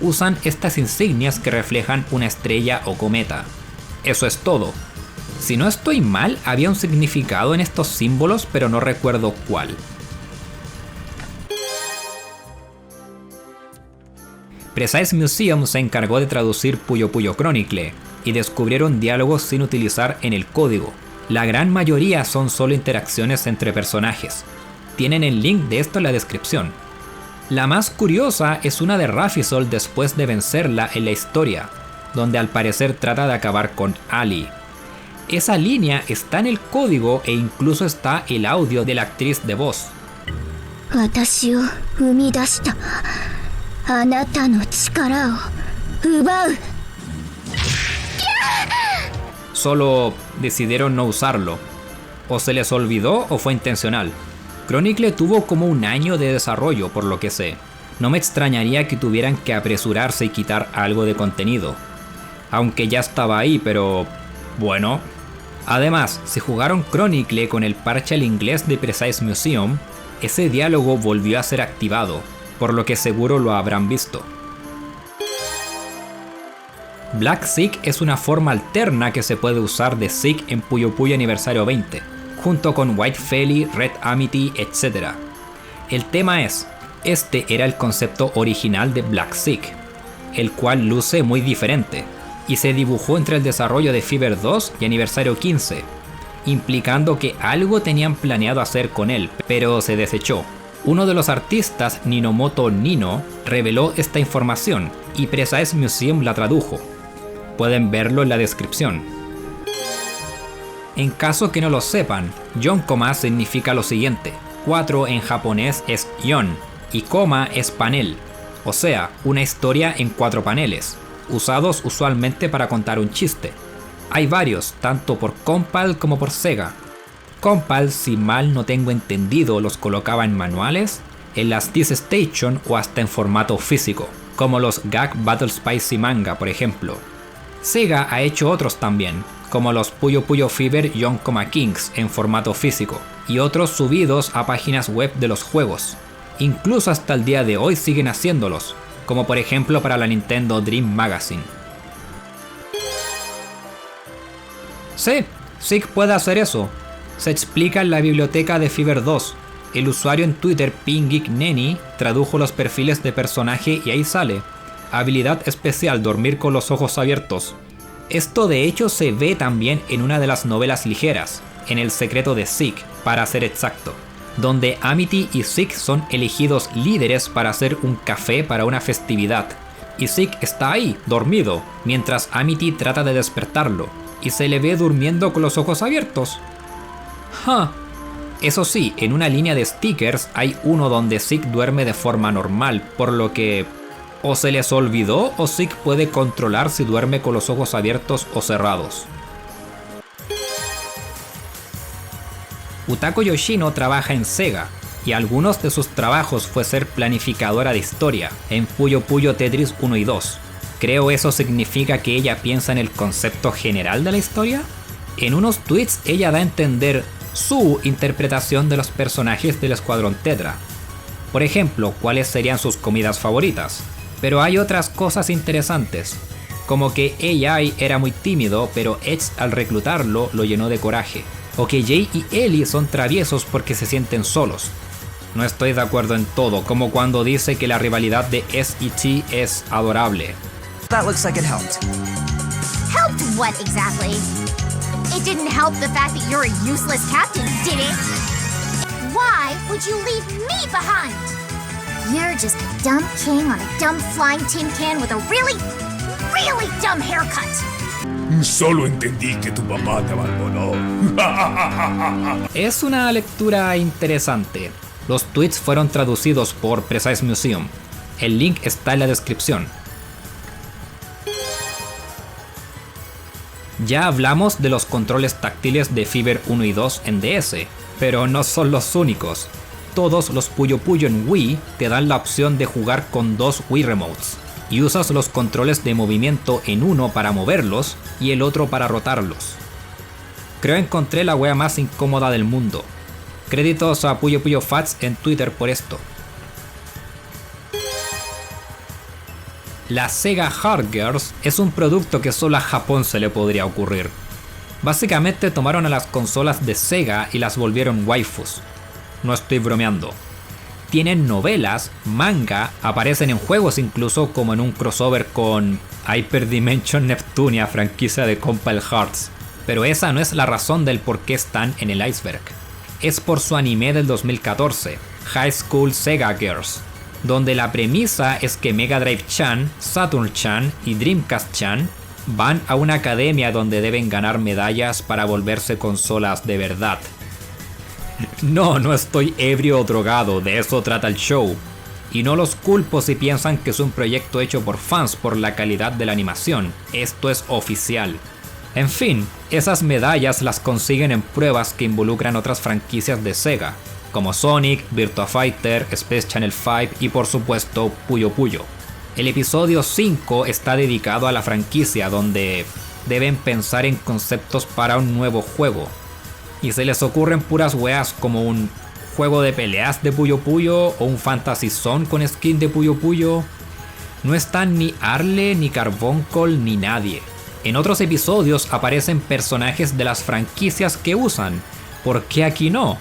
usan estas insignias que reflejan una estrella o cometa. Eso es todo. Si no estoy mal, había un significado en estos símbolos, pero no recuerdo cuál. Precise Museum se encargó de traducir Puyo Puyo Chronicle, y descubrieron diálogos sin utilizar en el código. La gran mayoría son solo interacciones entre personajes. Tienen el link de esto en la descripción. La más curiosa es una de Rafisol después de vencerla en la historia, donde al parecer trata de acabar con Ali. Esa línea está en el código e incluso está el audio de la actriz de voz. Solo decidieron no usarlo. O se les olvidó o fue intencional. Chronicle tuvo como un año de desarrollo por lo que sé. No me extrañaría que tuvieran que apresurarse y quitar algo de contenido. Aunque ya estaba ahí, pero bueno. Además, si jugaron Chronicle con el parche al inglés de Precise Museum, ese diálogo volvió a ser activado, por lo que seguro lo habrán visto. Black Sick es una forma alterna que se puede usar de Sick en Puyo Puyo Aniversario 20, junto con White Feli, Red Amity, etc. El tema es, este era el concepto original de Black Sick, el cual luce muy diferente, y se dibujó entre el desarrollo de Fever 2 y Aniversario 15, implicando que algo tenían planeado hacer con él, pero se desechó. Uno de los artistas, Ninomoto Nino, reveló esta información, y Precise Museum la tradujo. Pueden verlo en la descripción. En caso que no lo sepan, Yonkoma significa lo siguiente. 4 en japonés es yon, y koma es panel, o sea, una historia en 4 paneles, usados usualmente para contar un chiste. Hay varios, tanto por Compile como por Sega. Compile, si mal no tengo entendido, los colocaba en manuales, en las Disk Station o hasta en formato físico, como los Gag Battle Spicy Manga, por ejemplo. Sega ha hecho otros también, como los Puyo Puyo Fever Yonkoma Kings en formato físico, y otros subidos a páginas web de los juegos. Incluso hasta el día de hoy siguen haciéndolos, como por ejemplo para la Nintendo Dream Magazine. Sí, Zeke puede hacer eso. Se explica en la biblioteca de Fever 2. El usuario en Twitter PingGeekNenny tradujo los perfiles de personaje y ahí sale. Habilidad especial, dormir con los ojos abiertos. Esto de hecho se ve también en una de las novelas ligeras, en El secreto de Zeke, para ser exacto, donde Amity y Zeke son elegidos líderes para hacer un café para una festividad. Y Zeke está ahí, dormido, mientras Amity trata de despertarlo, y se le ve durmiendo con los ojos abiertos. Eso sí, en una línea de stickers hay uno donde Zeke duerme de forma normal, por lo que o se les olvidó o Zeke puede controlar si duerme con los ojos abiertos o cerrados. Utako Yoshino trabaja en Sega, y algunos de sus trabajos fue ser planificadora de historia en Puyo Puyo Tetris 1 y 2. Creo eso significa que ella piensa en el concepto general de la historia. En unos tweets ella da a entender su interpretación de los personajes del Escuadrón Tetra. Por ejemplo, cuáles serían sus comidas favoritas. Pero hay otras cosas interesantes, como que AI era muy tímido, pero Edge al reclutarlo lo llenó de coraje. O que Jay y Ellie son traviesos porque se sienten solos. No estoy de acuerdo en todo, como cuando dice que la rivalidad de S y T es adorable. That looks like it helped. Helped what exactly? It didn't help the fact that you're a useless captain, did it? Why would you leave me behind? You're just a dumb king on a dumb flying tin can with a really, really dumb haircut. Solo entendí que tu papá te abandonó. Es una lectura interesante. Los tweets fueron traducidos por Precise Museum. El link está en la descripción. Ya hablamos de los controles táctiles de Fever 1 y 2 en DS, pero no son los únicos. Todos los Puyo Puyo en Wii te dan la opción de jugar con 2 Wii Remotes, y usas los controles de movimiento en uno para moverlos y el otro para rotarlos. Creo encontré la wea más incómoda del mundo. Créditos a Puyo Puyo Fats en Twitter por esto. La Sega Hard Girls es un producto que solo a Japón se le podría ocurrir. Básicamente tomaron a las consolas de Sega y las volvieron waifus. No estoy bromeando. Tienen novelas, manga, aparecen en juegos incluso, como en un crossover con Hyper Dimension Neptunia, franquicia de Compile Hearts. Pero esa no es la razón del por qué están en el iceberg. Es por su anime del 2014, High School Sega Girls, donde la premisa es que Mega Drive-chan, Saturn-chan y Dreamcast-chan van a una academia donde deben ganar medallas para volverse consolas de verdad. No estoy ebrio o drogado, de eso trata el show. Y no los culpo si piensan que es un proyecto hecho por fans por la calidad de la animación, esto es oficial. En fin, esas medallas las consiguen en pruebas que involucran otras franquicias de Sega, como Sonic, Virtua Fighter, Space Channel 5 y por supuesto Puyo Puyo. El episodio 5 está dedicado a la franquicia, donde deben pensar en conceptos para un nuevo juego. Y se les ocurren puras weas como un juego de peleas de Puyo Puyo o un Fantasy Zone con skin de Puyo Puyo. No están ni Arle, ni Carbuncle, ni nadie. En otros episodios aparecen personajes de las franquicias que usan. ¿Por qué aquí no?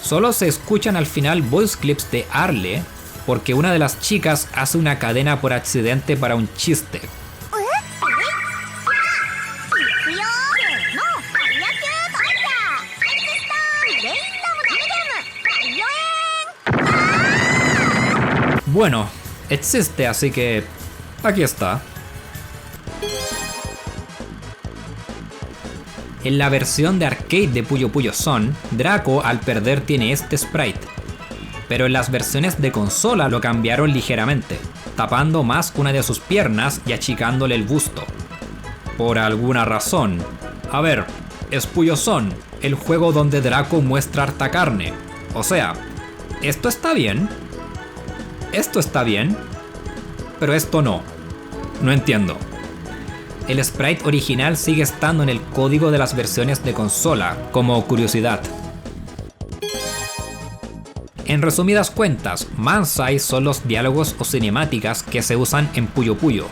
Solo se escuchan al final voice clips de Arle, porque una de las chicas hace una cadena por accidente para un chiste. Bueno, existe, así que aquí está. En la versión de arcade de Puyo Puyo Son, Draco al perder tiene este sprite. Pero en las versiones de consola lo cambiaron ligeramente, tapando más una de sus piernas y achicándole el busto. Por alguna razón. A ver, es Puyo Son, el juego donde Draco muestra harta carne. O sea, ¿esto está bien? Esto está bien, pero esto no. No entiendo. El sprite original sigue estando en el código de las versiones de consola, como curiosidad. En resumidas cuentas, Mansai son los diálogos o cinemáticas que se usan en Puyo Puyo.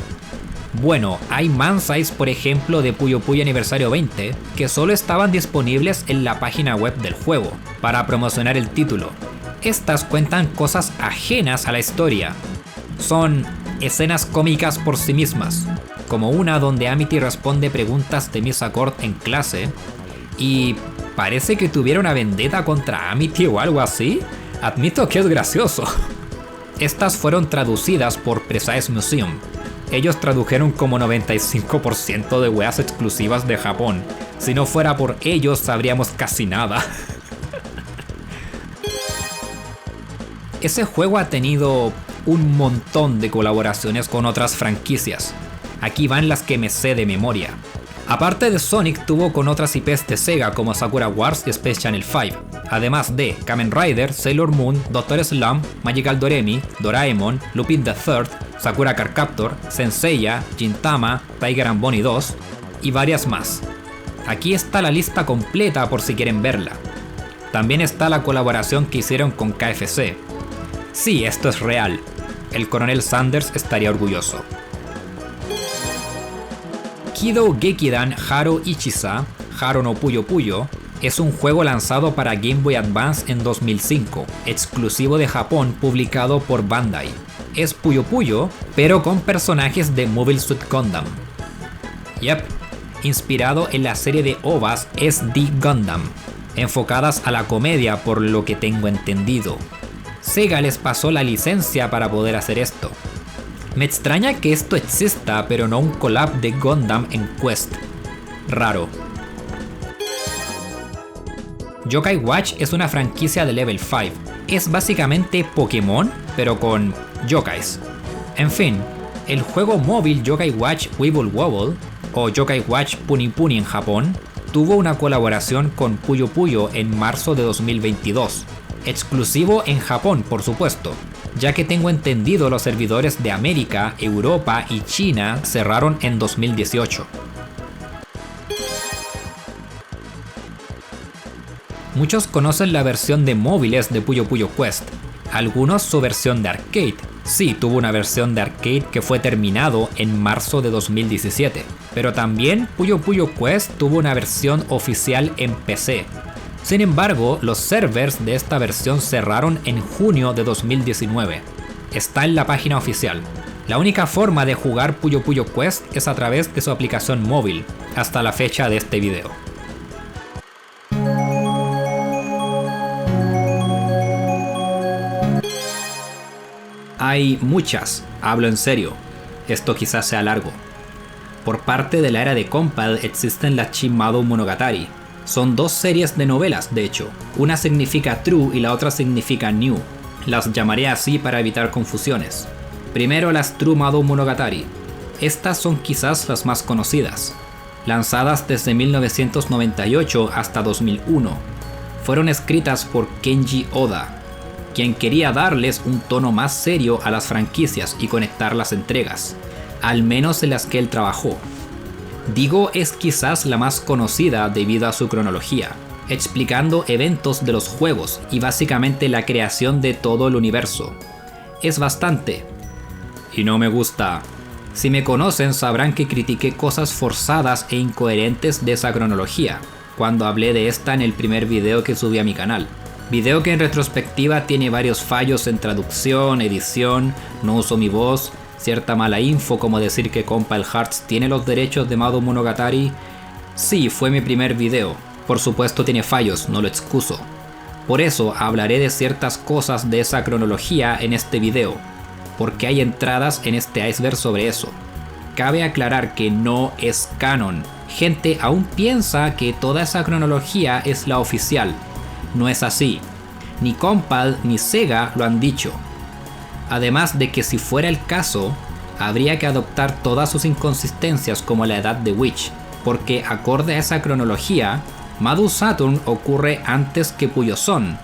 Bueno, hay mansies, por ejemplo, de Puyo Puyo Aniversario 20, que solo estaban disponibles en la página web del juego, para promocionar el título. Estas cuentan cosas ajenas a la historia. Son escenas cómicas por sí mismas, como una donde Amity responde preguntas de Miss Accord en clase, y parece que tuviera una vendetta contra Amity o algo así. Admito que es gracioso. Estas fueron traducidas por Precise Museum. Ellos tradujeron como 95% de weas exclusivas de Japón. Si no fuera por ellos, sabríamos casi nada. Ese juego ha tenido un montón de colaboraciones con otras franquicias. Aquí van las que me sé de memoria. Aparte de Sonic, tuvo con otras IPs de Sega como Sakura Wars y Space Channel 5, además de Kamen Rider, Sailor Moon, Dr. Slump, Magical Doremi, Doraemon, Lupin the Third, Sakura Card Captor, Senseiya, Gintama, Tiger and Bonnie 2 y varias más. Aquí está la lista completa por si quieren verla. También está la colaboración que hicieron con KFC. Sí, esto es real. El coronel Sanders estaría orgulloso. Kido Gekidan Haro Ichisa, Haro no Puyo Puyo, es un juego lanzado para Game Boy Advance en 2005, exclusivo de Japón, publicado por Bandai. Es Puyo Puyo, pero con personajes de Mobile Suit Gundam. Yep, inspirado en la serie de OVAs SD Gundam, enfocadas a la comedia por lo que tengo entendido. Sega les pasó la licencia para poder hacer esto. Me extraña que esto exista, pero no un collab de Gundam en Quest. Raro. Yokai Watch es una franquicia de Level 5. Es básicamente Pokémon, pero con yokais. En fin, el juego móvil Yokai Watch Wibble Wobble, o Yokai Watch Puni Puni en Japón, tuvo una colaboración con Puyo Puyo en marzo de 2022. Exclusivo en Japón, por supuesto, ya que tengo entendido los servidores de América, Europa y China cerraron en 2018. Muchos conocen la versión de móviles de Puyo Puyo Quest, algunos su versión de arcade. Sí, tuvo una versión de arcade que fue terminado en marzo de 2017, pero también Puyo Puyo Quest tuvo una versión oficial en PC. Sin embargo, los servers de esta versión cerraron en junio de 2019. Está en la página oficial. La única forma de jugar Puyo Puyo Quest es a través de su aplicación móvil, hasta la fecha de este video. Hay muchas, hablo en serio. Esto quizás sea largo. Por parte de la era de Compile existen las Shin-Madow Monogatari. Son dos series de novelas, de hecho. Una significa True y la otra significa New. Las llamaré así para evitar confusiones. Primero las True Madow Monogatari. Estas son quizás las más conocidas. Lanzadas desde 1998 hasta 2001. Fueron escritas por Kenji Oda, quien quería darles un tono más serio a las franquicias y conectar las entregas, al menos en las que él trabajó. Digo, es quizás la más conocida debido a su cronología, explicando eventos de los juegos y básicamente la creación de todo el universo. Es bastante. Y no me gusta. Si me conocen sabrán que critiqué cosas forzadas e incoherentes de esa cronología, cuando hablé de esta en el primer video que subí a mi canal. Video que en retrospectiva tiene varios fallos en traducción, edición, no uso mi voz, cierta mala info como decir que Compile Hearts tiene los derechos de Madow Monogatari. Sí, fue mi primer video. Por supuesto tiene fallos, no lo excuso. Por eso hablaré de ciertas cosas de esa cronología en este video, porque hay entradas en este iceberg sobre eso. Cabe aclarar que no es canon. Gente aún piensa que toda esa cronología es la oficial. No es así. Ni Compile ni Sega lo han dicho. Además de que si fuera el caso, habría que adoptar todas sus inconsistencias como la edad de Witch, porque acorde a esa cronología, Madow Saturn ocurre antes que Puyo-son,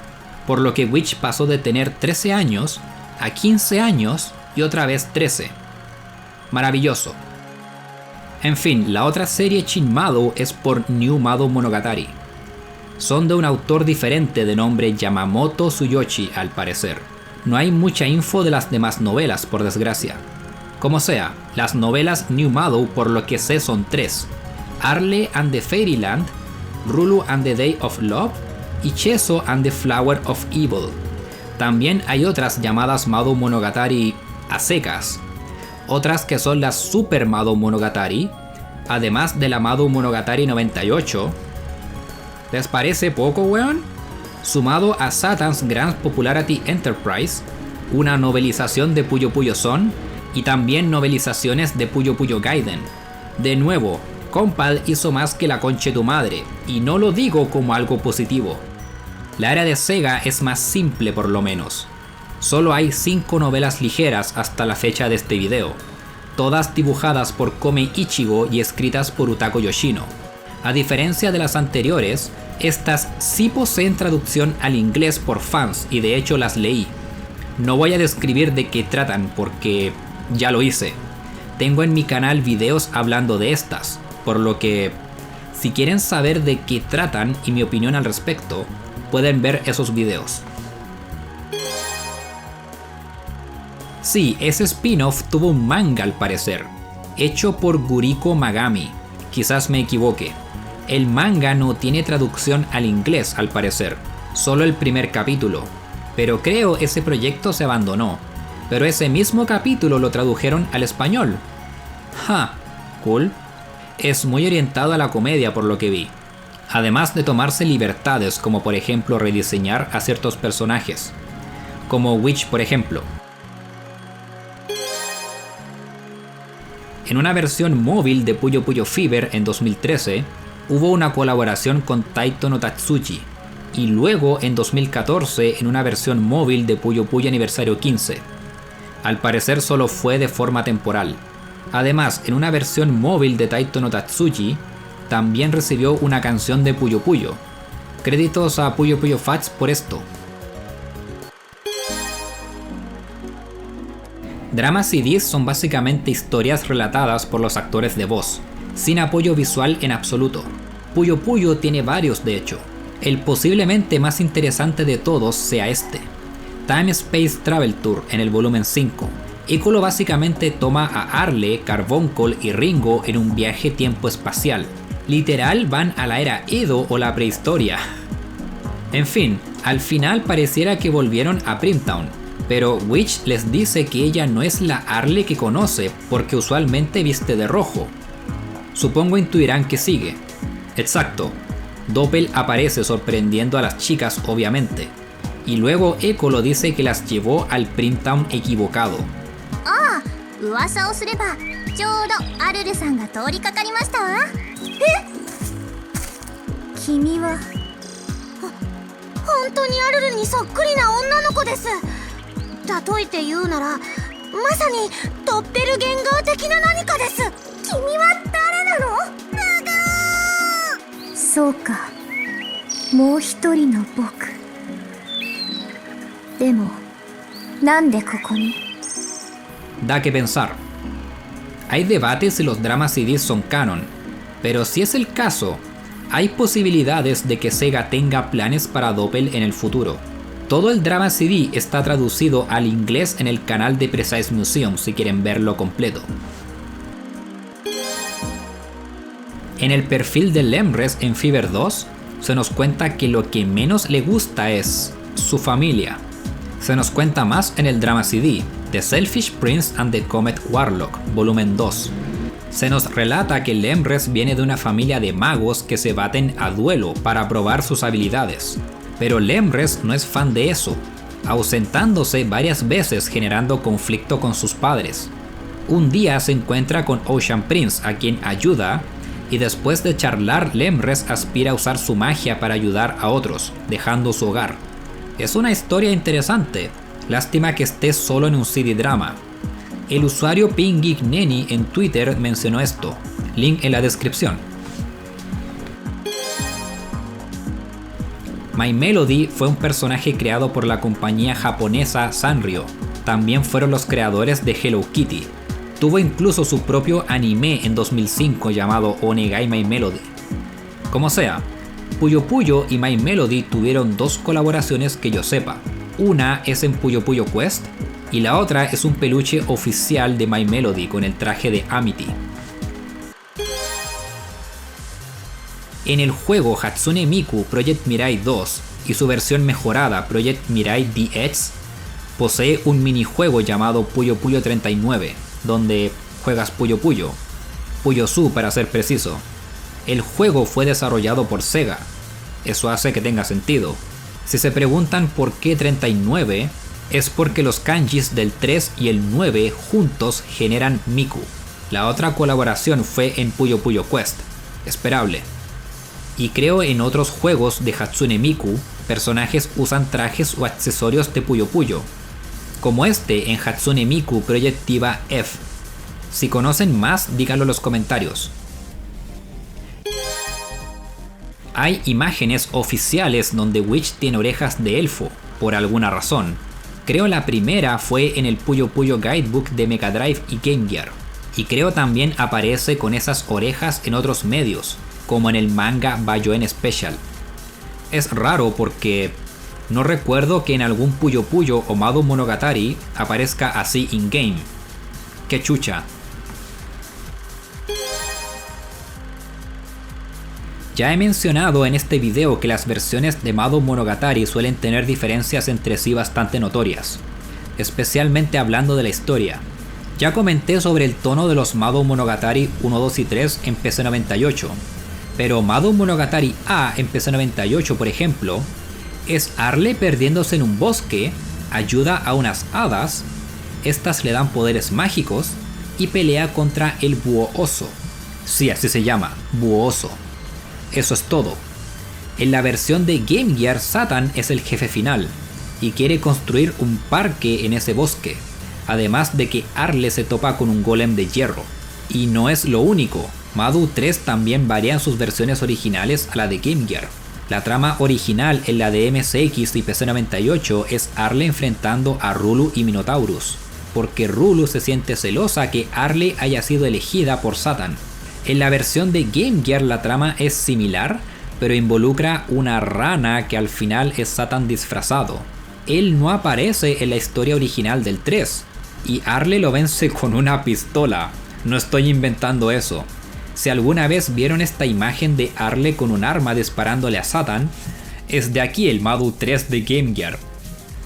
por lo que Witch pasó de tener 13 años a 15 años y otra vez 13. Maravilloso. En fin, la otra serie Shin-Madow es por New Madow Monogatari. Son de un autor diferente de nombre Yamamoto Tsuyoshi al parecer. No hay mucha info de las demás novelas, por desgracia. Como sea, las novelas New Mado por lo que sé son 3. Arle and the Fairyland, Rulu and the Day of Love y Cheso and the Flower of Evil. También hay otras llamadas Mado Monogatari a secas, otras que son las Super Mado Monogatari, además de la Mado Monogatari 98. ¿Les parece poco, weón? Sumado a Satan's Grand Popularity Enterprise, una novelización de Puyo Puyo Son y también novelizaciones de Puyo Puyo Gaiden. De nuevo, Compile hizo más que la concha de tu madre, y no lo digo como algo positivo. La era de Sega es más simple por lo menos. Solo hay 5 novelas ligeras hasta la fecha de este video, todas dibujadas por Kome Ichigo y escritas por Utako Yoshino. A diferencia de las anteriores, estas sí poseen traducción al inglés por fans y de hecho las leí. No voy a describir de qué tratan porque ya lo hice. Tengo en mi canal videos hablando de estas, por lo que si quieren saber de qué tratan y mi opinión al respecto, pueden ver esos videos. Sí, ese spin-off tuvo un manga al parecer, hecho por Guriko Magami. Quizás me equivoque. El manga no tiene traducción al inglés al parecer, solo el primer capítulo. Pero creo ese proyecto se abandonó. Pero ese mismo capítulo lo tradujeron al español. Cool. Es muy orientado a la comedia por lo que vi. Además de tomarse libertades como por ejemplo rediseñar a ciertos personajes. Como Witch por ejemplo. En una versión móvil de Puyo Puyo Fever en 2013, hubo una colaboración con Taito no Tatsuchi, y luego en 2014 en una versión móvil de Puyo Puyo Aniversario 15. Al parecer solo fue de forma temporal. Además, en una versión móvil de Taito no Tatsuchi, también recibió una canción de Puyo Puyo. Créditos a Puyo Puyo Fats por esto. Dramas CDs son básicamente historias relatadas por los actores de voz, sin apoyo visual en absoluto. Puyo Puyo tiene varios de hecho. El posiblemente más interesante de todos sea este. Time Space Travel Tour en el volumen 5. Ecolo básicamente toma a Arle, Carbuncle y Ringo en un viaje tiempo espacial. Literal van a la era Edo o la prehistoria. En fin, al final pareciera que volvieron a Primtown, pero Witch les dice que ella no es la Arle que conoce porque usualmente viste de rojo. Supongo intuirán que sigue. Exacto, Doppel aparece sorprendiendo a las chicas obviamente, y luego Ecolo dice que las llevó al Primtown equivocado. 噂をすればちょうどアルルさんが通りかかりましたわ。君は本当にアルルにそっくりな女の子です。例えて言うならまさにドッペルゲンガー的な何かです。君は誰なの？そうか、もう一人の僕。でもなんでここに？ Da que pensar. Hay debate si los dramas CDs son canon, pero si es el caso, hay posibilidades de que Sega tenga planes para Doppel en el futuro. Todo el drama CD está traducido al inglés en el canal de Precise Museum si quieren verlo completo. En el perfil de Lemres en Fever 2, se nos cuenta que lo que menos le gusta es su familia. Se nos cuenta más en el drama CD, The Selfish Prince and the Comet Warlock, volumen 2. Se nos relata que Lemres viene de una familia de magos que se baten a duelo para probar sus habilidades. Pero Lemres no es fan de eso, ausentándose varias veces generando conflicto con sus padres. Un día se encuentra con Ocean Prince, a quien ayuda, y después de charlar Lemres aspira a usar su magia para ayudar a otros, dejando su hogar. Es una historia interesante, lástima que esté solo en un CD drama. El usuario PingGeekNeni en Twitter mencionó esto, link en la descripción. My Melody fue un personaje creado por la compañía japonesa Sanrio, también fueron los creadores de Hello Kitty. Tuvo incluso su propio anime en 2005 llamado Onegai My Melody. Como sea, Puyo Puyo y My Melody tuvieron dos colaboraciones que yo sepa. Una es en Puyo Puyo Quest y la otra es un peluche oficial de My Melody con el traje de Amity. En el juego Hatsune Miku Project Mirai 2 y su versión mejorada Project Mirai DX, posee un minijuego llamado Puyo Puyo 39, donde juegas Puyo Puyo, Puyo-Su para ser preciso. El juego fue desarrollado por Sega, eso hace que tenga sentido. Si se preguntan por qué 39, es porque los kanjis del 3 y el 9 juntos generan Miku. La otra colaboración fue en Puyo Puyo Quest, esperable. Y creo en otros juegos de Hatsune Miku, personajes usan trajes o accesorios de Puyo Puyo, como este en Hatsune Miku Project Diva F. Si conocen más, díganlo en los comentarios. Hay imágenes oficiales donde Witch tiene orejas de elfo, por alguna razón. Creo la primera fue en el Puyo Puyo Guidebook de Mega Drive y Game Gear. Y creo también aparece con esas orejas en otros medios, como en el manga Bayoen Special. Es raro porque no recuerdo que en algún Puyo Puyo o Mado Monogatari aparezca así in-game. ¡Qué chucha! Ya he mencionado en este video que las versiones de Mado Monogatari suelen tener diferencias entre sí bastante notorias, especialmente hablando de la historia. Ya comenté sobre el tono de los Mado Monogatari 1, 2 y 3 en PC98, pero Mado Monogatari A en PC98, por ejemplo, es Arle perdiéndose en un bosque, ayuda a unas hadas, estas le dan poderes mágicos y pelea contra el búho oso. Sí, así se llama, búho oso. Eso es todo. En la versión de Game Gear, Satan es el jefe final y quiere construir un parque en ese bosque, además de que Arle se topa con un golem de hierro. Y no es lo único, Mado 3 también varía en sus versiones originales a la de Game Gear. La trama original en la de MSX y PC98 es Arle enfrentando a Rulu y Minotaurus, porque Rulu se siente celosa que Arle haya sido elegida por Satan. En la versión de Game Gear la trama es similar, pero involucra una rana que al final es Satan disfrazado. Él no aparece en la historia original del 3, y Arle lo vence con una pistola. No estoy inventando eso. Si alguna vez vieron esta imagen de Arle con un arma disparándole a Satan, es de aquí el Mado 3 de Game Gear.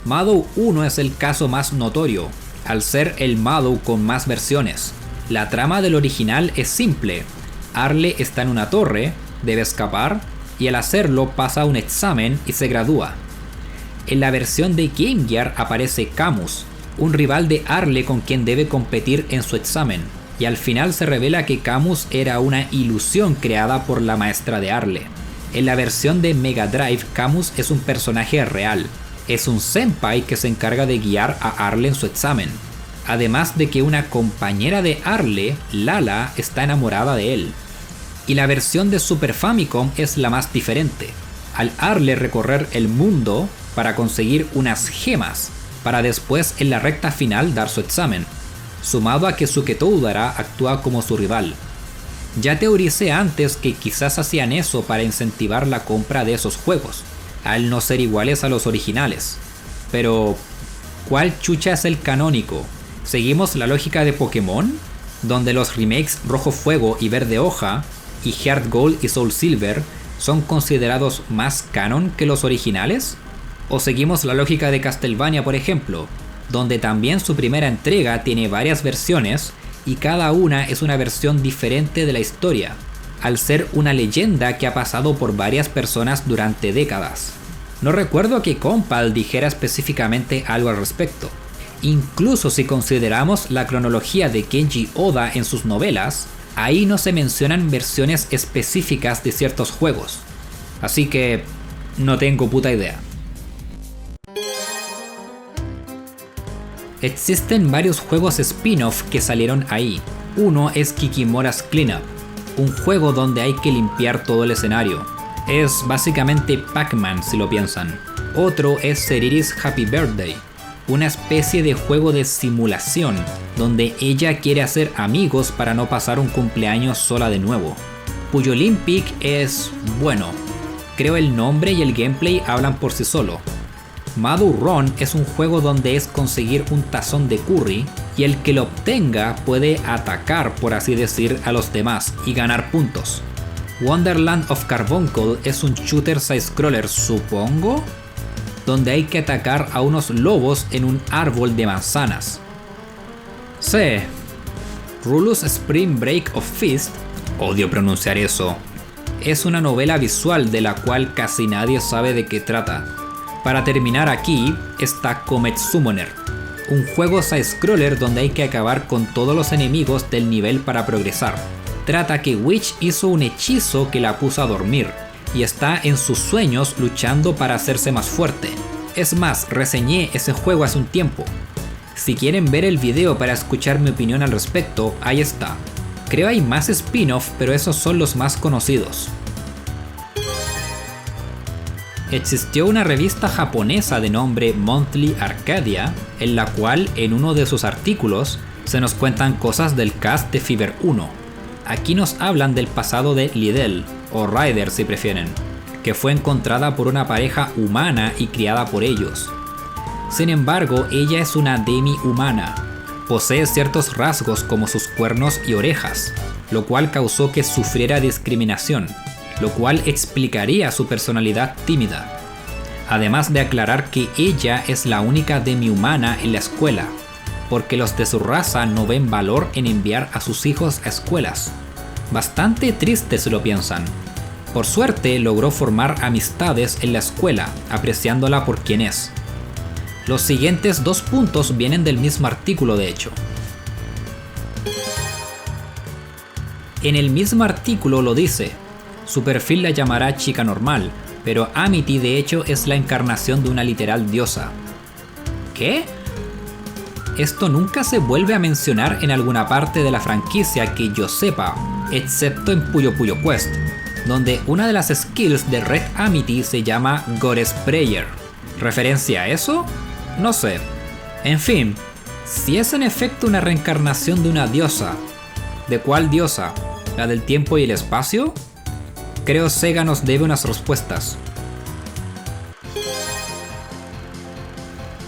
Mado 1 es el caso más notorio, al ser el Mado con más versiones. La trama del original es simple. Arle está en una torre, debe escapar, y al hacerlo pasa un examen y se gradúa. En la versión de Game Gear aparece Camus, un rival de Arle con quien debe competir en su examen, y al final se revela que Camus era una ilusión creada por la maestra de Arle. En la versión de Mega Drive, Camus es un personaje real, es un senpai que se encarga de guiar a Arle en su examen. Además de que una compañera de Arle, Lala, está enamorada de él. Y la versión de Super Famicom es la más diferente. Al Arle recorrer el mundo para conseguir unas gemas, para después en la recta final dar su examen, sumado a que Suketo Udara actúa como su rival. Ya teoricé antes que quizás hacían eso para incentivar la compra de esos juegos, al no ser iguales a los originales. Pero, ¿cuál chucha es el canónico? ¿Seguimos la lógica de Pokémon, donde los remakes Rojo Fuego y Verde Hoja, y Heart Gold y Soul Silver son considerados más canon que los originales? ¿O seguimos la lógica de Castlevania, por ejemplo, donde también su primera entrega tiene varias versiones y cada una es una versión diferente de la historia, al ser una leyenda que ha pasado por varias personas durante décadas? No recuerdo que Compal dijera específicamente algo al respecto. Incluso si consideramos la cronología de Kenji Oda en sus novelas, ahí no se mencionan versiones específicas de ciertos juegos. Así que no tengo puta idea. Existen varios juegos spin-off que salieron ahí. Uno es Kikimora's Cleanup, un juego donde hay que limpiar todo el escenario. Es básicamente Pac-Man si lo piensan. Otro es Seriri's Happy Birthday, una especie de juego de simulación donde ella quiere hacer amigos para no pasar un cumpleaños sola de nuevo. Puyo Olympic es bueno. Creo el nombre y el gameplay hablan por sí solo. Madu Run es un juego donde es conseguir un tazón de curry y el que lo obtenga puede atacar, por así decir, a los demás y ganar puntos. Wonderland of Carbuncle es un shooter side-scroller, supongo, donde hay que atacar a unos lobos en un árbol de manzanas. C. Rulus Spring Break of Fist, odio pronunciar eso, es una novela visual de la cual casi nadie sabe de qué trata. Para terminar aquí está Comet Summoner, un juego side-scroller donde hay que acabar con todos los enemigos del nivel para progresar. Trata que Witch hizo un hechizo que la puso a dormir y está en sus sueños luchando para hacerse más fuerte. Es más, reseñé ese juego hace un tiempo. Si quieren ver el video para escuchar mi opinión al respecto, ahí está. Creo hay más spin-off, pero esos son los más conocidos. Existió una revista japonesa de nombre Monthly Arcadia, en la cual en uno de sus artículos se nos cuentan cosas del cast de Fever 1. Aquí nos hablan del pasado de Liddell, o Ryder si prefieren, que fue encontrada por una pareja humana y criada por ellos. Sin embargo, ella es una demi-humana. Posee ciertos rasgos como sus cuernos y orejas, lo cual causó que sufriera discriminación, lo cual explicaría su personalidad tímida. Además de aclarar que ella es la única demi-humana en la escuela, porque los de su raza no ven valor en enviar a sus hijos a escuelas. Bastante triste si lo piensan. Por suerte logró formar amistades en la escuela, apreciándola por quien es. Los siguientes 2 puntos vienen del mismo artículo de hecho. En el mismo artículo lo dice, su perfil la llamará chica normal, pero Amity de hecho es la encarnación de una literal diosa. ¿Qué? Esto nunca se vuelve a mencionar en alguna parte de la franquicia que yo sepa, excepto en Puyo Puyo Quest, donde una de las skills de Red Amity se llama Goddess Prayer. ¿Referencia a eso? No sé. En fin, si es en efecto una reencarnación de una diosa, ¿de cuál diosa? ¿La del tiempo y el espacio? Creo Sega nos debe unas respuestas.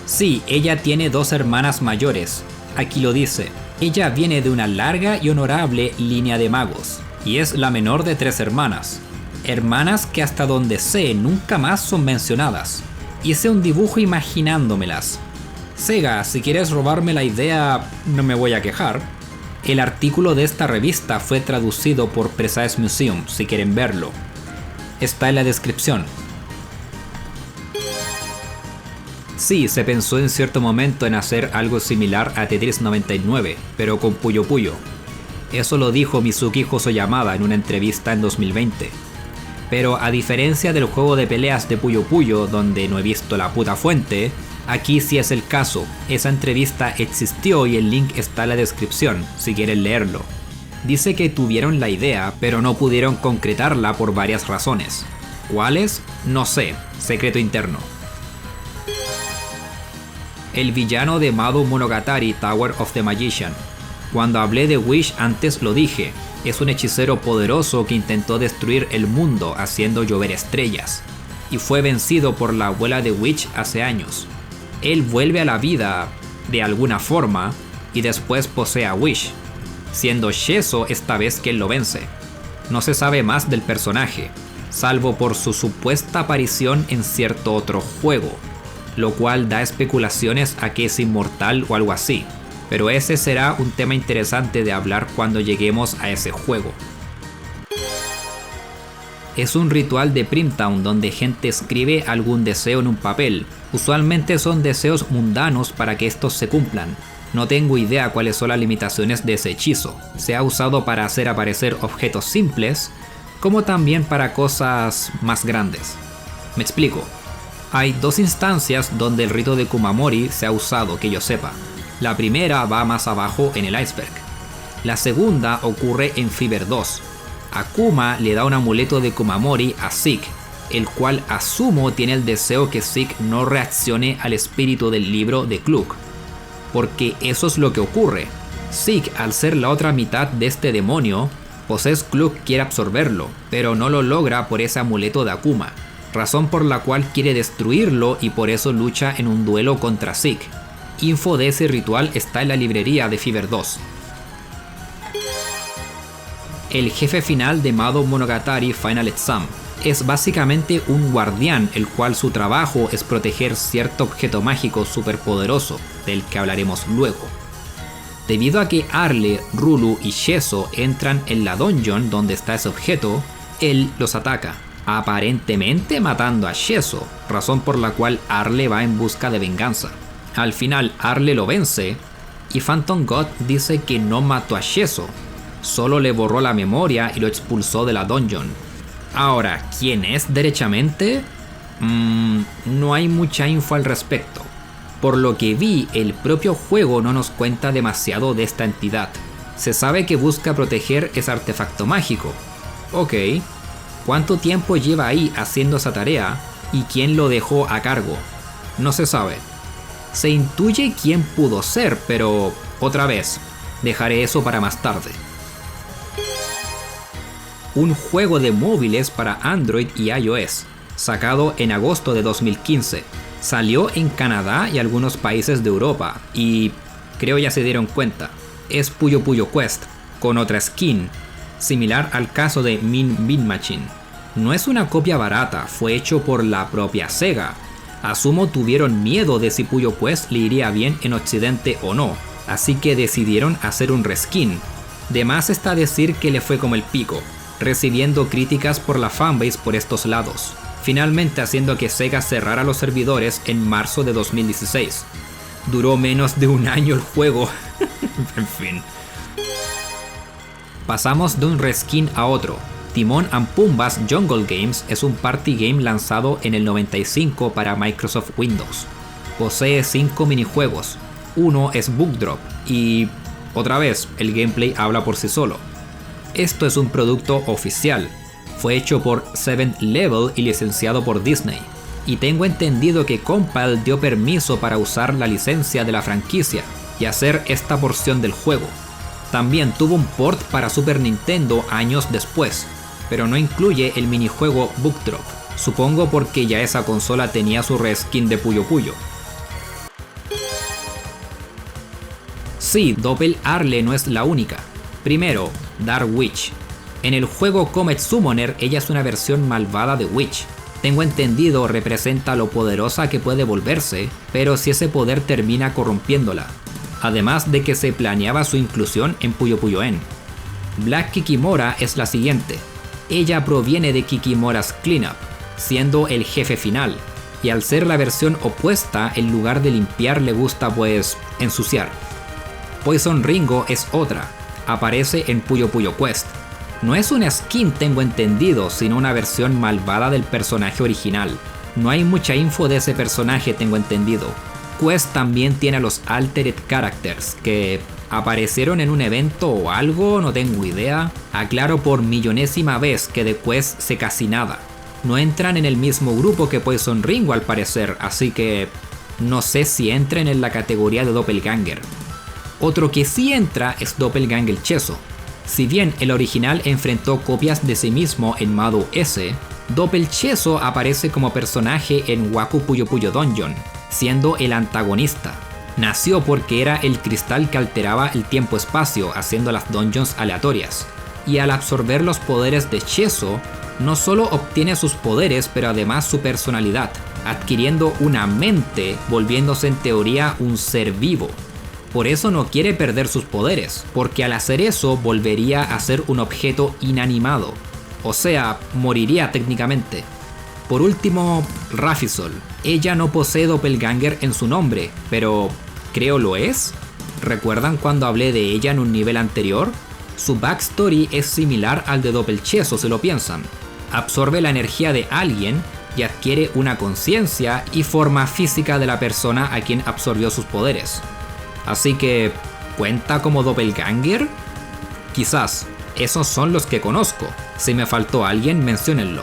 Sí, ella tiene 2 hermanas mayores. Aquí lo dice. Ella viene de una larga y honorable línea de magos, y es la menor de 3 hermanas. Hermanas que hasta donde sé nunca más son mencionadas. Hice un dibujo imaginándomelas. Sega, si quieres robarme la idea, no me voy a quejar. El artículo de esta revista fue traducido por Precise Museum, si quieren verlo. Está en la descripción. Sí, se pensó en cierto momento en hacer algo similar a Tetris 99, pero con Puyo Puyo. Eso lo dijo Mizuki Hosoyamada en una entrevista en 2020. Pero a diferencia del juego de peleas de Puyo Puyo, donde no he visto la puta fuente, aquí sí es el caso. Esa entrevista existió y el link está en la descripción, si quieren leerlo. Dice que tuvieron la idea, pero no pudieron concretarla por varias razones. ¿Cuáles? No sé, secreto interno. El villano de Mado Monogatari Tower of the Magician. Cuando hablé de Wish antes lo dije, es un hechicero poderoso que intentó destruir el mundo haciendo llover estrellas, y fue vencido por la abuela de Witch hace años. Él vuelve a la vida de alguna forma y después posee a Wish, siendo Sheso esta vez quien lo vence. No se sabe más del personaje, salvo por su supuesta aparición en cierto otro juego, lo cual da especulaciones a que es inmortal o algo así, pero ese será un tema interesante de hablar cuando lleguemos a ese juego. Es un ritual de Primtown donde gente escribe algún deseo en un papel. Usualmente son deseos mundanos para que estos se cumplan. No tengo idea cuáles son las limitaciones de ese hechizo. Se ha usado para hacer aparecer objetos simples, como también para cosas más grandes. Me explico. Hay 2 instancias donde el rito de Kumamori se ha usado, que yo sepa. La primera va más abajo en el iceberg. La segunda ocurre en Fever 2. Akuma le da un amuleto de Kumamori a Zeke, el cual asumo tiene el deseo que Zeke no reaccione al espíritu del libro de Kluk. Porque eso es lo que ocurre. Zeke, al ser la otra mitad de este demonio, Poses Kluk quiere absorberlo, pero no lo logra por ese amuleto de Akuma. razón por la cual quiere destruirlo y por eso lucha en un duelo contra Zeke. Info de ese ritual está en la librería de Fever 2. El jefe final de Madomonogatari Final Exam es básicamente un guardián, el cual su trabajo es proteger cierto objeto mágico superpoderoso, del que hablaremos luego. Debido a que Arle, Rulu y Sheso entran en la dungeon donde está ese objeto, él los ataca, aparentemente matando a Sheso, razón por la cual Arle va en busca de venganza. Al final Arle lo vence y Phantom God dice que no mató a Sheso, solo le borró la memoria y lo expulsó de la dungeon. Ahora, ¿quién es derechamente? No hay mucha info al respecto. Por lo que vi, el propio juego no nos cuenta demasiado de esta entidad. Se sabe que busca proteger ese artefacto mágico. Ok, ¿cuánto tiempo lleva ahí haciendo esa tarea? ¿Y quién lo dejó a cargo? No se sabe. Se intuye quién pudo ser, pero otra vez, dejaré eso para más tarde. Un juego de móviles para Android y iOS, sacado en agosto de 2015. Salió en Canadá y algunos países de Europa, y creo ya se dieron cuenta. Es Puyo Puyo Quest, con otra skin, similar al caso de Min Bean Machine. No es una copia barata, fue hecho por la propia Sega. Asumo tuvieron miedo de si Puyo Quest le iría bien en Occidente o no, así que decidieron hacer un reskin. De más está decir que le fue como el pico, recibiendo críticas por la fanbase por estos lados, finalmente haciendo que Sega cerrara los servidores en marzo de 2016. Duró menos de un año el juego. En fin. Pasamos de un reskin a otro. Timon and Pumbaa's Jungle Games es un party game lanzado en el 95 para Microsoft Windows. Posee 5 minijuegos. Uno es Book Drop y, otra vez, el gameplay habla por sí solo. Esto es un producto oficial. Fue hecho por Seventh Level y licenciado por Disney. Y tengo entendido que Compile dio permiso para usar la licencia de la franquicia y hacer esta porción del juego. También tuvo un port para Super Nintendo años después, pero no incluye el minijuego Book Drop. Supongo porque ya esa consola tenía su reskin de Puyo Puyo. Sí, Doppel Arle no es la única. Primero, Dark Witch. En el juego Comet Summoner ella es una versión malvada de Witch. Tengo entendido representa lo poderosa que puede volverse, pero si ese poder termina corrompiéndola. Además de que se planeaba su inclusión en Puyo Puyo-en. Black Kikimora es la siguiente. Ella proviene de Kikimora's Cleanup, siendo el jefe final, y al ser la versión opuesta, en lugar de limpiar le gusta pues ensuciar. Poison Ringo es otra, aparece en Puyo Puyo Quest. No es una skin, tengo entendido, sino una versión malvada del personaje original. No hay mucha info de ese personaje, tengo entendido. Quest también tiene a los Altered Characters, que aparecieron en un evento o algo, no tengo idea. Aclaro por millonésima vez que de Quest sé casi nada. No entran en el mismo grupo que Poison Ringo al parecer, así que no sé si entren en la categoría de Doppelganger. Otro que sí entra es Doppelganger Cheso. Si bien el original enfrentó copias de sí mismo en Mado S, Doppel Cheso aparece como personaje en Waku Puyo Puyo Dungeon, siendo el antagonista. Nació porque era el cristal que alteraba el tiempo-espacio, haciendo las dungeons aleatorias. Y al absorber los poderes de Cheso, no solo obtiene sus poderes, pero además su personalidad, adquiriendo una mente, volviéndose en teoría un ser vivo. Por eso no quiere perder sus poderes, porque al hacer eso volvería a ser un objeto inanimado. O sea, moriría técnicamente. Por último, Rafisol. Ella no posee Doppelganger en su nombre, pero creo lo es. ¿Recuerdan cuando hablé de ella en un nivel anterior? Su backstory es similar al de Doppelcheso si lo piensan. Absorbe la energía de alguien y adquiere una conciencia y forma física de la persona a quien absorbió sus poderes. Así que, ¿cuenta como Doppelganger? Quizás, esos son los que conozco. Si me faltó alguien, menciónenlo.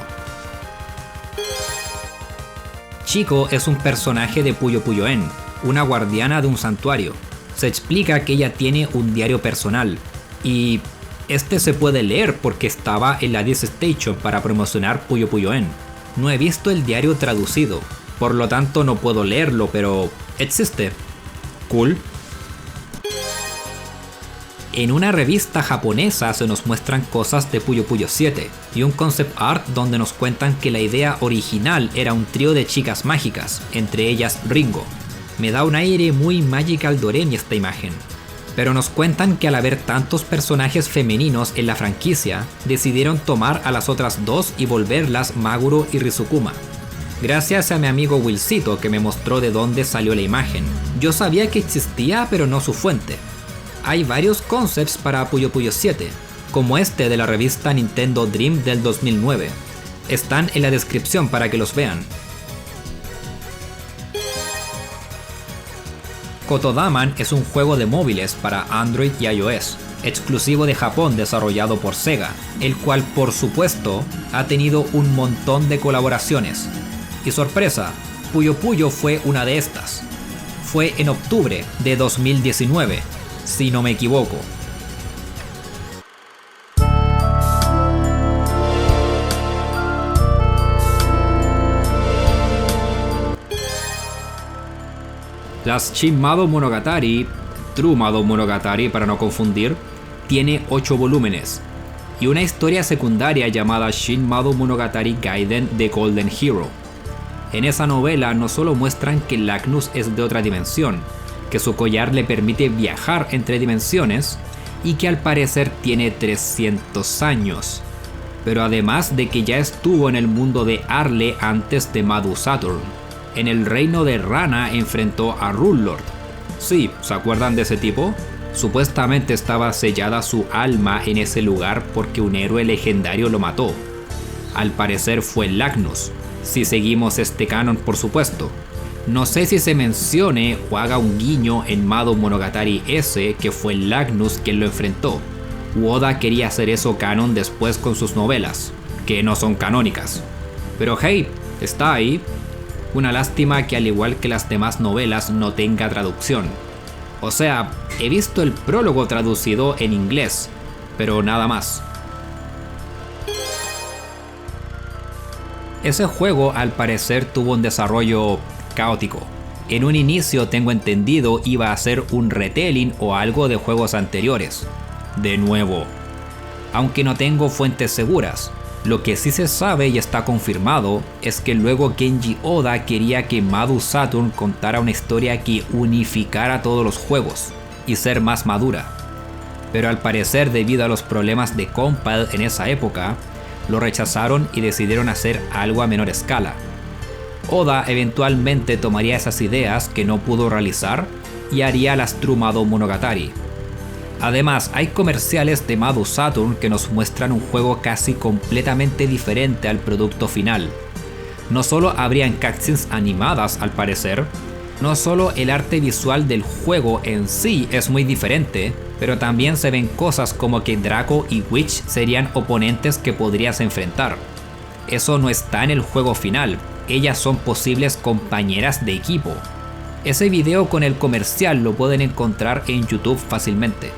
Chico es un personaje de Puyo Puyo-en, una guardiana de un santuario. Se explica que ella tiene un diario personal, y este se puede leer porque estaba en la Disk Station para promocionar Puyo Puyo-en. No he visto el diario traducido, por lo tanto no puedo leerlo, pero existe. Cool. En una revista japonesa se nos muestran cosas de Puyo Puyo 7 y un concept art donde nos cuentan que la idea original era un trío de chicas mágicas, entre ellas Ringo. Me da un aire muy Magical Doremi esta imagen. Pero nos cuentan que al haber tantos personajes femeninos en la franquicia, decidieron tomar a las otras dos y volverlas Maguro y Rizukuma. Gracias a mi amigo Wilcito que me mostró de dónde salió la imagen. Yo sabía que existía pero no su fuente. Hay varios concepts para Puyo Puyo 7, como este de la revista Nintendo Dream del 2009. Están en la descripción para que los vean. Kotodaman es un juego de móviles para Android y iOS, exclusivo de Japón desarrollado por Sega, el cual por supuesto ha tenido un montón de colaboraciones. Y sorpresa, Puyo Puyo fue una de estas. Fue en octubre de 2019, si no me equivoco. Las Shin Mado Monogatari, True Mado Monogatari para no confundir, tiene 8 volúmenes y una historia secundaria llamada Shin Mado Monogatari Gaiden The Golden Hero. En esa novela no solo muestran que Lagnus es de otra dimensión, que su collar le permite viajar entre dimensiones y que al parecer tiene 300 años, pero además de que ya estuvo en el mundo de Arle antes de Madu Saturn. En el reino de Rana enfrentó a Rulord. Sí, ¿se acuerdan de ese tipo? Supuestamente estaba sellada su alma en ese lugar porque un héroe legendario lo mató. Al parecer fue Lagnus, si seguimos este canon por supuesto. No sé si se mencione o haga un guiño en Mado Monogatari S que fue Lagnus quien lo enfrentó. Oda quería hacer eso canon después con sus novelas, que no son canónicas. Pero hey, está ahí. Una lástima que al igual que las demás novelas no tenga traducción. O sea, he visto el prólogo traducido en inglés, pero nada más. Ese juego al parecer tuvo un desarrollo caótico. En un inicio tengo entendido iba a ser un retelling o algo de juegos anteriores. De nuevo. Aunque no tengo fuentes seguras. Lo que sí se sabe y está confirmado es que luego Kenji Oda quería que Madu Saturn contara una historia que unificara todos los juegos y ser más madura. Pero al parecer debido a los problemas de Compile en esa época, lo rechazaron y decidieron hacer algo a menor escala. Oda eventualmente tomaría esas ideas que no pudo realizar y haría las True Mado Monogatari. Además, hay comerciales de Madu Saturn que nos muestran un juego casi completamente diferente al producto final. No solo habrían cutscenes animadas al parecer, no solo el arte visual del juego en sí es muy diferente, pero también se ven cosas como que Draco y Witch serían oponentes que podrías enfrentar. Eso no está en el juego final, ellas son posibles compañeras de equipo. Ese video con el comercial lo pueden encontrar en YouTube fácilmente.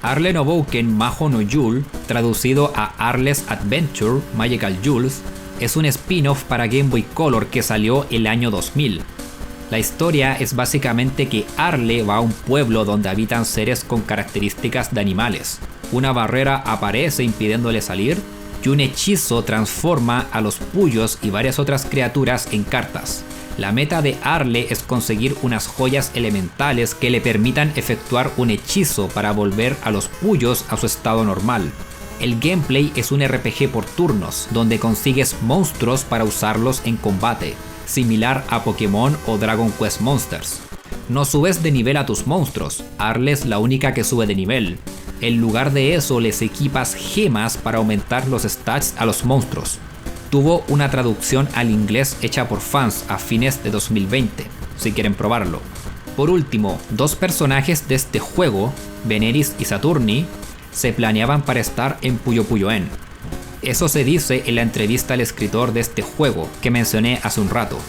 Arle no Bouken Maho no Jewel, traducido a Arle's Adventure Magical Jewels, es un spin-off para Game Boy Color que salió el año 2000. La historia es básicamente que Arle va a un pueblo donde habitan seres con características de animales. Una barrera aparece impidiéndole salir y un hechizo transforma a los Puyos y varias otras criaturas en cartas. La meta de Arle es conseguir unas joyas elementales que le permitan efectuar un hechizo para volver a los Puyos a su estado normal. El gameplay es un RPG por turnos, donde consigues monstruos para usarlos en combate, similar a Pokémon o Dragon Quest Monsters. No subes de nivel a tus monstruos, Arle es la única que sube de nivel. En lugar de eso les equipas gemas para aumentar los stats a los monstruos. Tuvo una traducción al inglés hecha por fans a fines de 2020, si quieren probarlo. Por último, dos personajes de este juego, Veneris y Saturni, se planeaban para estar en Puyo Puyo-en. Eso se dice en la entrevista al escritor de este juego que mencioné hace un rato.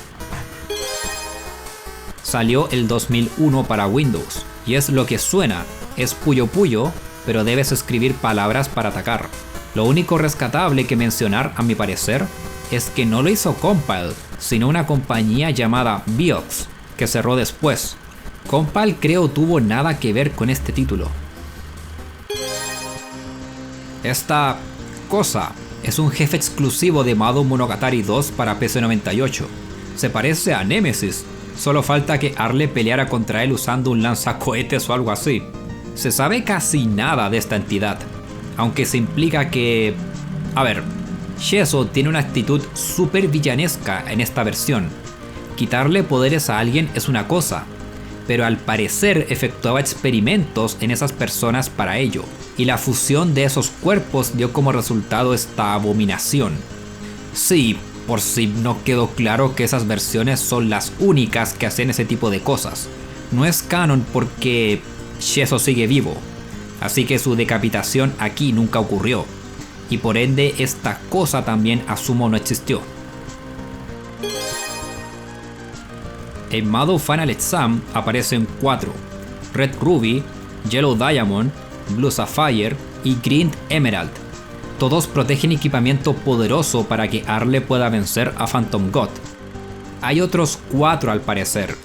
Salió el 2001 para Windows, y es lo que suena, es Puyo Puyo, pero debes escribir palabras para atacar. Lo único rescatable que mencionar, a mi parecer, es que no lo hizo Compile, sino una compañía llamada Biox, que cerró después. Compile creo tuvo nada que ver con este título. Esta cosa es un jefe exclusivo de Mado Monogatari 2 para PC-98. Se parece a Nemesis, solo falta que Arle peleara contra él usando un lanzacohetes o algo así. Se sabe casi nada de esta entidad, aunque se implica que... A ver, Sheso tiene una actitud súper villanesca en esta versión. Quitarle poderes a alguien es una cosa, pero al parecer efectuaba experimentos en esas personas para ello, y la fusión de esos cuerpos dio como resultado esta abominación. Sí, por si no quedó claro que esas versiones son las únicas que hacen ese tipo de cosas. No es canon porque Sheso sigue vivo, así que su decapitación aquí nunca ocurrió, y por ende esta cosa también asumo no existió. En Mado Final Exam aparecen 4: Red Ruby, Yellow Diamond, Blue Sapphire y Green Emerald. Todos protegen equipamiento poderoso para que Arle pueda vencer a Phantom God. Hay otros 4 al parecer: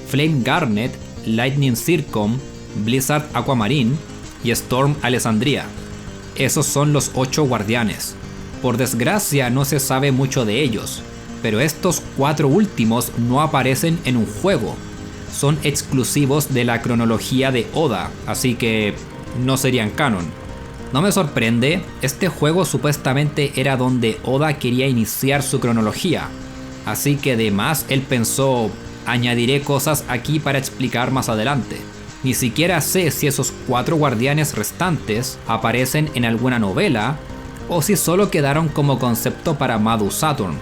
Flame Garnet, Lightning Circum, Blizzard Aquamarine y Storm Alessandria. Esos son los 8 guardianes. Por desgracia no se sabe mucho de ellos, pero estos 4 últimos no aparecen en un juego. Son exclusivos de la cronología de Oda, así que no serían canon. No me sorprende, este juego supuestamente era donde Oda quería iniciar su cronología, así que además él pensó, añadiré cosas aquí para explicar más adelante. Ni siquiera sé si esos 4 guardianes restantes aparecen en alguna novela o si solo quedaron como concepto para Mado Saturn.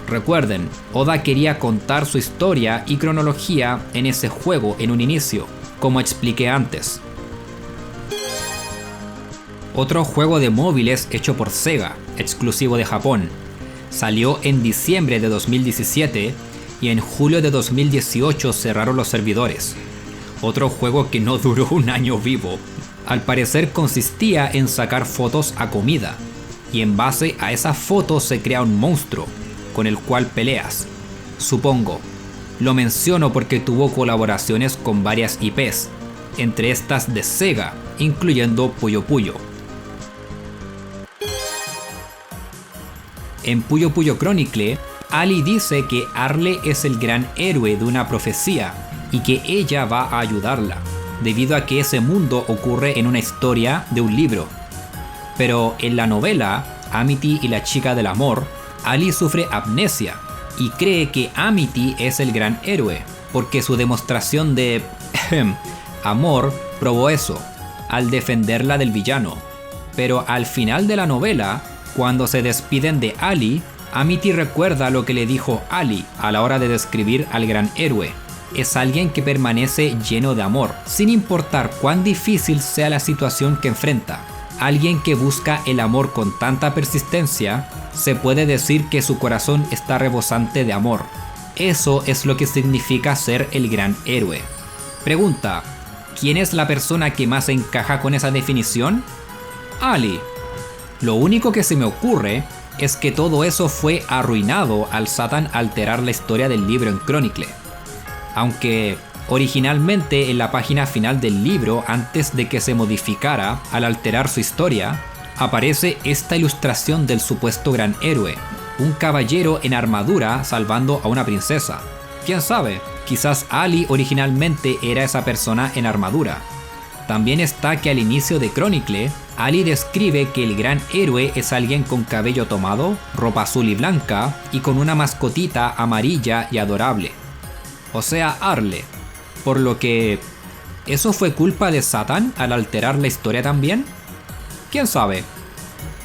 Recuerden, Oda quería contar su historia y cronología en ese juego en un inicio, como expliqué antes. Otro juego de móviles hecho por Sega, exclusivo de Japón. Salió en diciembre de 2017 y en julio de 2018 cerraron los servidores. Otro juego que no duró un año vivo. Al parecer consistía en sacar fotos a comida, y en base a esas fotos se crea un monstruo, con el cual peleas. Supongo. Lo menciono porque tuvo colaboraciones con varias IPs, entre estas de Sega, incluyendo Puyo Puyo. En Puyo Puyo Chronicle, Ali dice que Arle es el gran héroe de una profecía y que ella va a ayudarla, debido a que ese mundo ocurre en una historia de un libro. Pero en la novela, Amity y la chica del amor, Ali sufre amnesia y cree que Amity es el gran héroe, porque su demostración de amor probó eso, al defenderla del villano. Pero al final de la novela, cuando se despiden de Ali, Amity recuerda lo que le dijo Ali a la hora de describir al gran héroe. Es alguien que permanece lleno de amor, sin importar cuán difícil sea la situación que enfrenta. Alguien que busca el amor con tanta persistencia, se puede decir que su corazón está rebosante de amor. Eso es lo que significa ser el gran héroe. Pregunta: ¿quién es la persona que más encaja con esa definición? Ali. Lo único que se me ocurre es que todo eso fue arruinado al Satan alterar la historia del libro en Chronicle. Aunque originalmente en la página final del libro, antes de que se modificara al alterar su historia, aparece esta ilustración del supuesto gran héroe, un caballero en armadura salvando a una princesa. ¿Quién sabe? Quizás Ali originalmente era esa persona en armadura. También está que al inicio de Chronicle, Ali describe que el gran héroe es alguien con cabello tomado, ropa azul y blanca y con una mascotita amarilla y adorable. O sea, Arle. Por lo que... ¿eso fue culpa de Satan al alterar la historia también? ¿Quién sabe?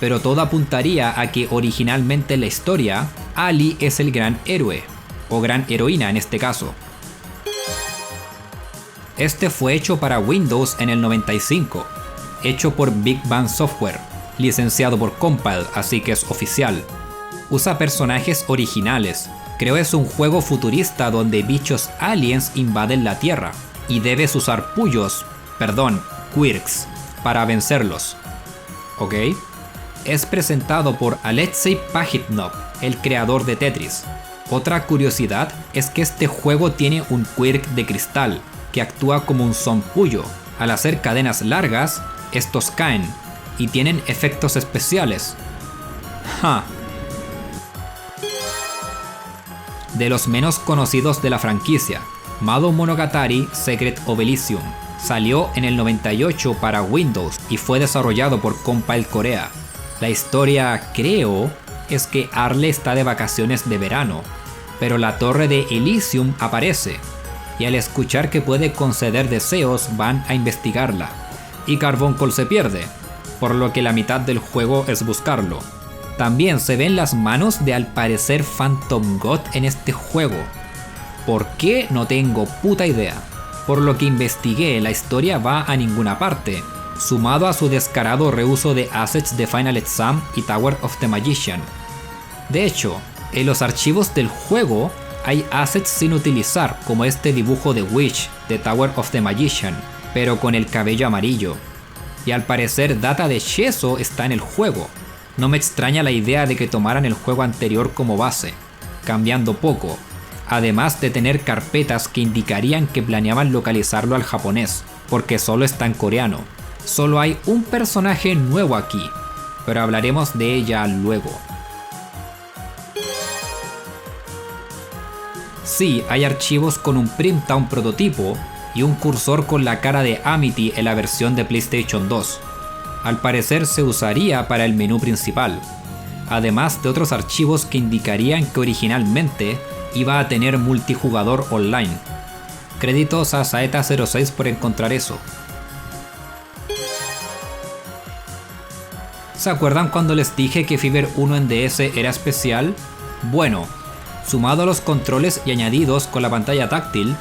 Pero todo apuntaría a que originalmente en la historia, Ali es el gran héroe, o gran heroína en este caso. Este fue hecho para Windows en el 95, hecho por Big Bang Software, licenciado por Compile, así que es oficial. Usa personajes originales. Creo es un juego futurista donde bichos aliens invaden la Tierra y debes usar quirks, para vencerlos. ¿Ok? Es presentado por Alexei Pajitnov, el creador de Tetris. Otra curiosidad es que este juego tiene un quirk de cristal, que actúa como un sonpuyo. Al hacer cadenas largas, estos caen, y tienen efectos especiales. ¡Ja! De los menos conocidos de la franquicia, Mado Monogatari Secret of Elysium salió en el 98 para Windows y fue desarrollado por Compile Korea. La historia, creo, es que Arle está de vacaciones de verano, pero la torre de Elysium aparece, y al escuchar que puede conceder deseos van a investigarla, y Carbuncle se pierde, por lo que la mitad del juego es buscarlo. También se ven las manos de al parecer Phantom God en este juego. ¿Por qué? No tengo puta idea. Por lo que investigué, la historia va a ninguna parte, sumado a su descarado reuso de assets de Final Exam y Tower of the Magician. De hecho, en los archivos del juego hay assets sin utilizar, como este dibujo de Witch de Tower of the Magician, pero con el cabello amarillo. Y al parecer Data de Sheso está en el juego. No me extraña la idea de que tomaran el juego anterior como base, cambiando poco, además de tener carpetas que indicarían que planeaban localizarlo al japonés, porque solo está en coreano. Solo hay un personaje nuevo aquí, pero hablaremos de ella luego. Sí, hay archivos con un Primtown prototipo y un cursor con la cara de Amity en la versión de PlayStation 2. Al parecer se usaría para el menú principal, además de otros archivos que indicarían que originalmente iba a tener multijugador online. Créditos a Saeta06 por encontrar eso. ¿Se acuerdan cuando les dije que Fever 1 en DS era especial? Bueno, sumado a los controles y añadidos con la pantalla táctil,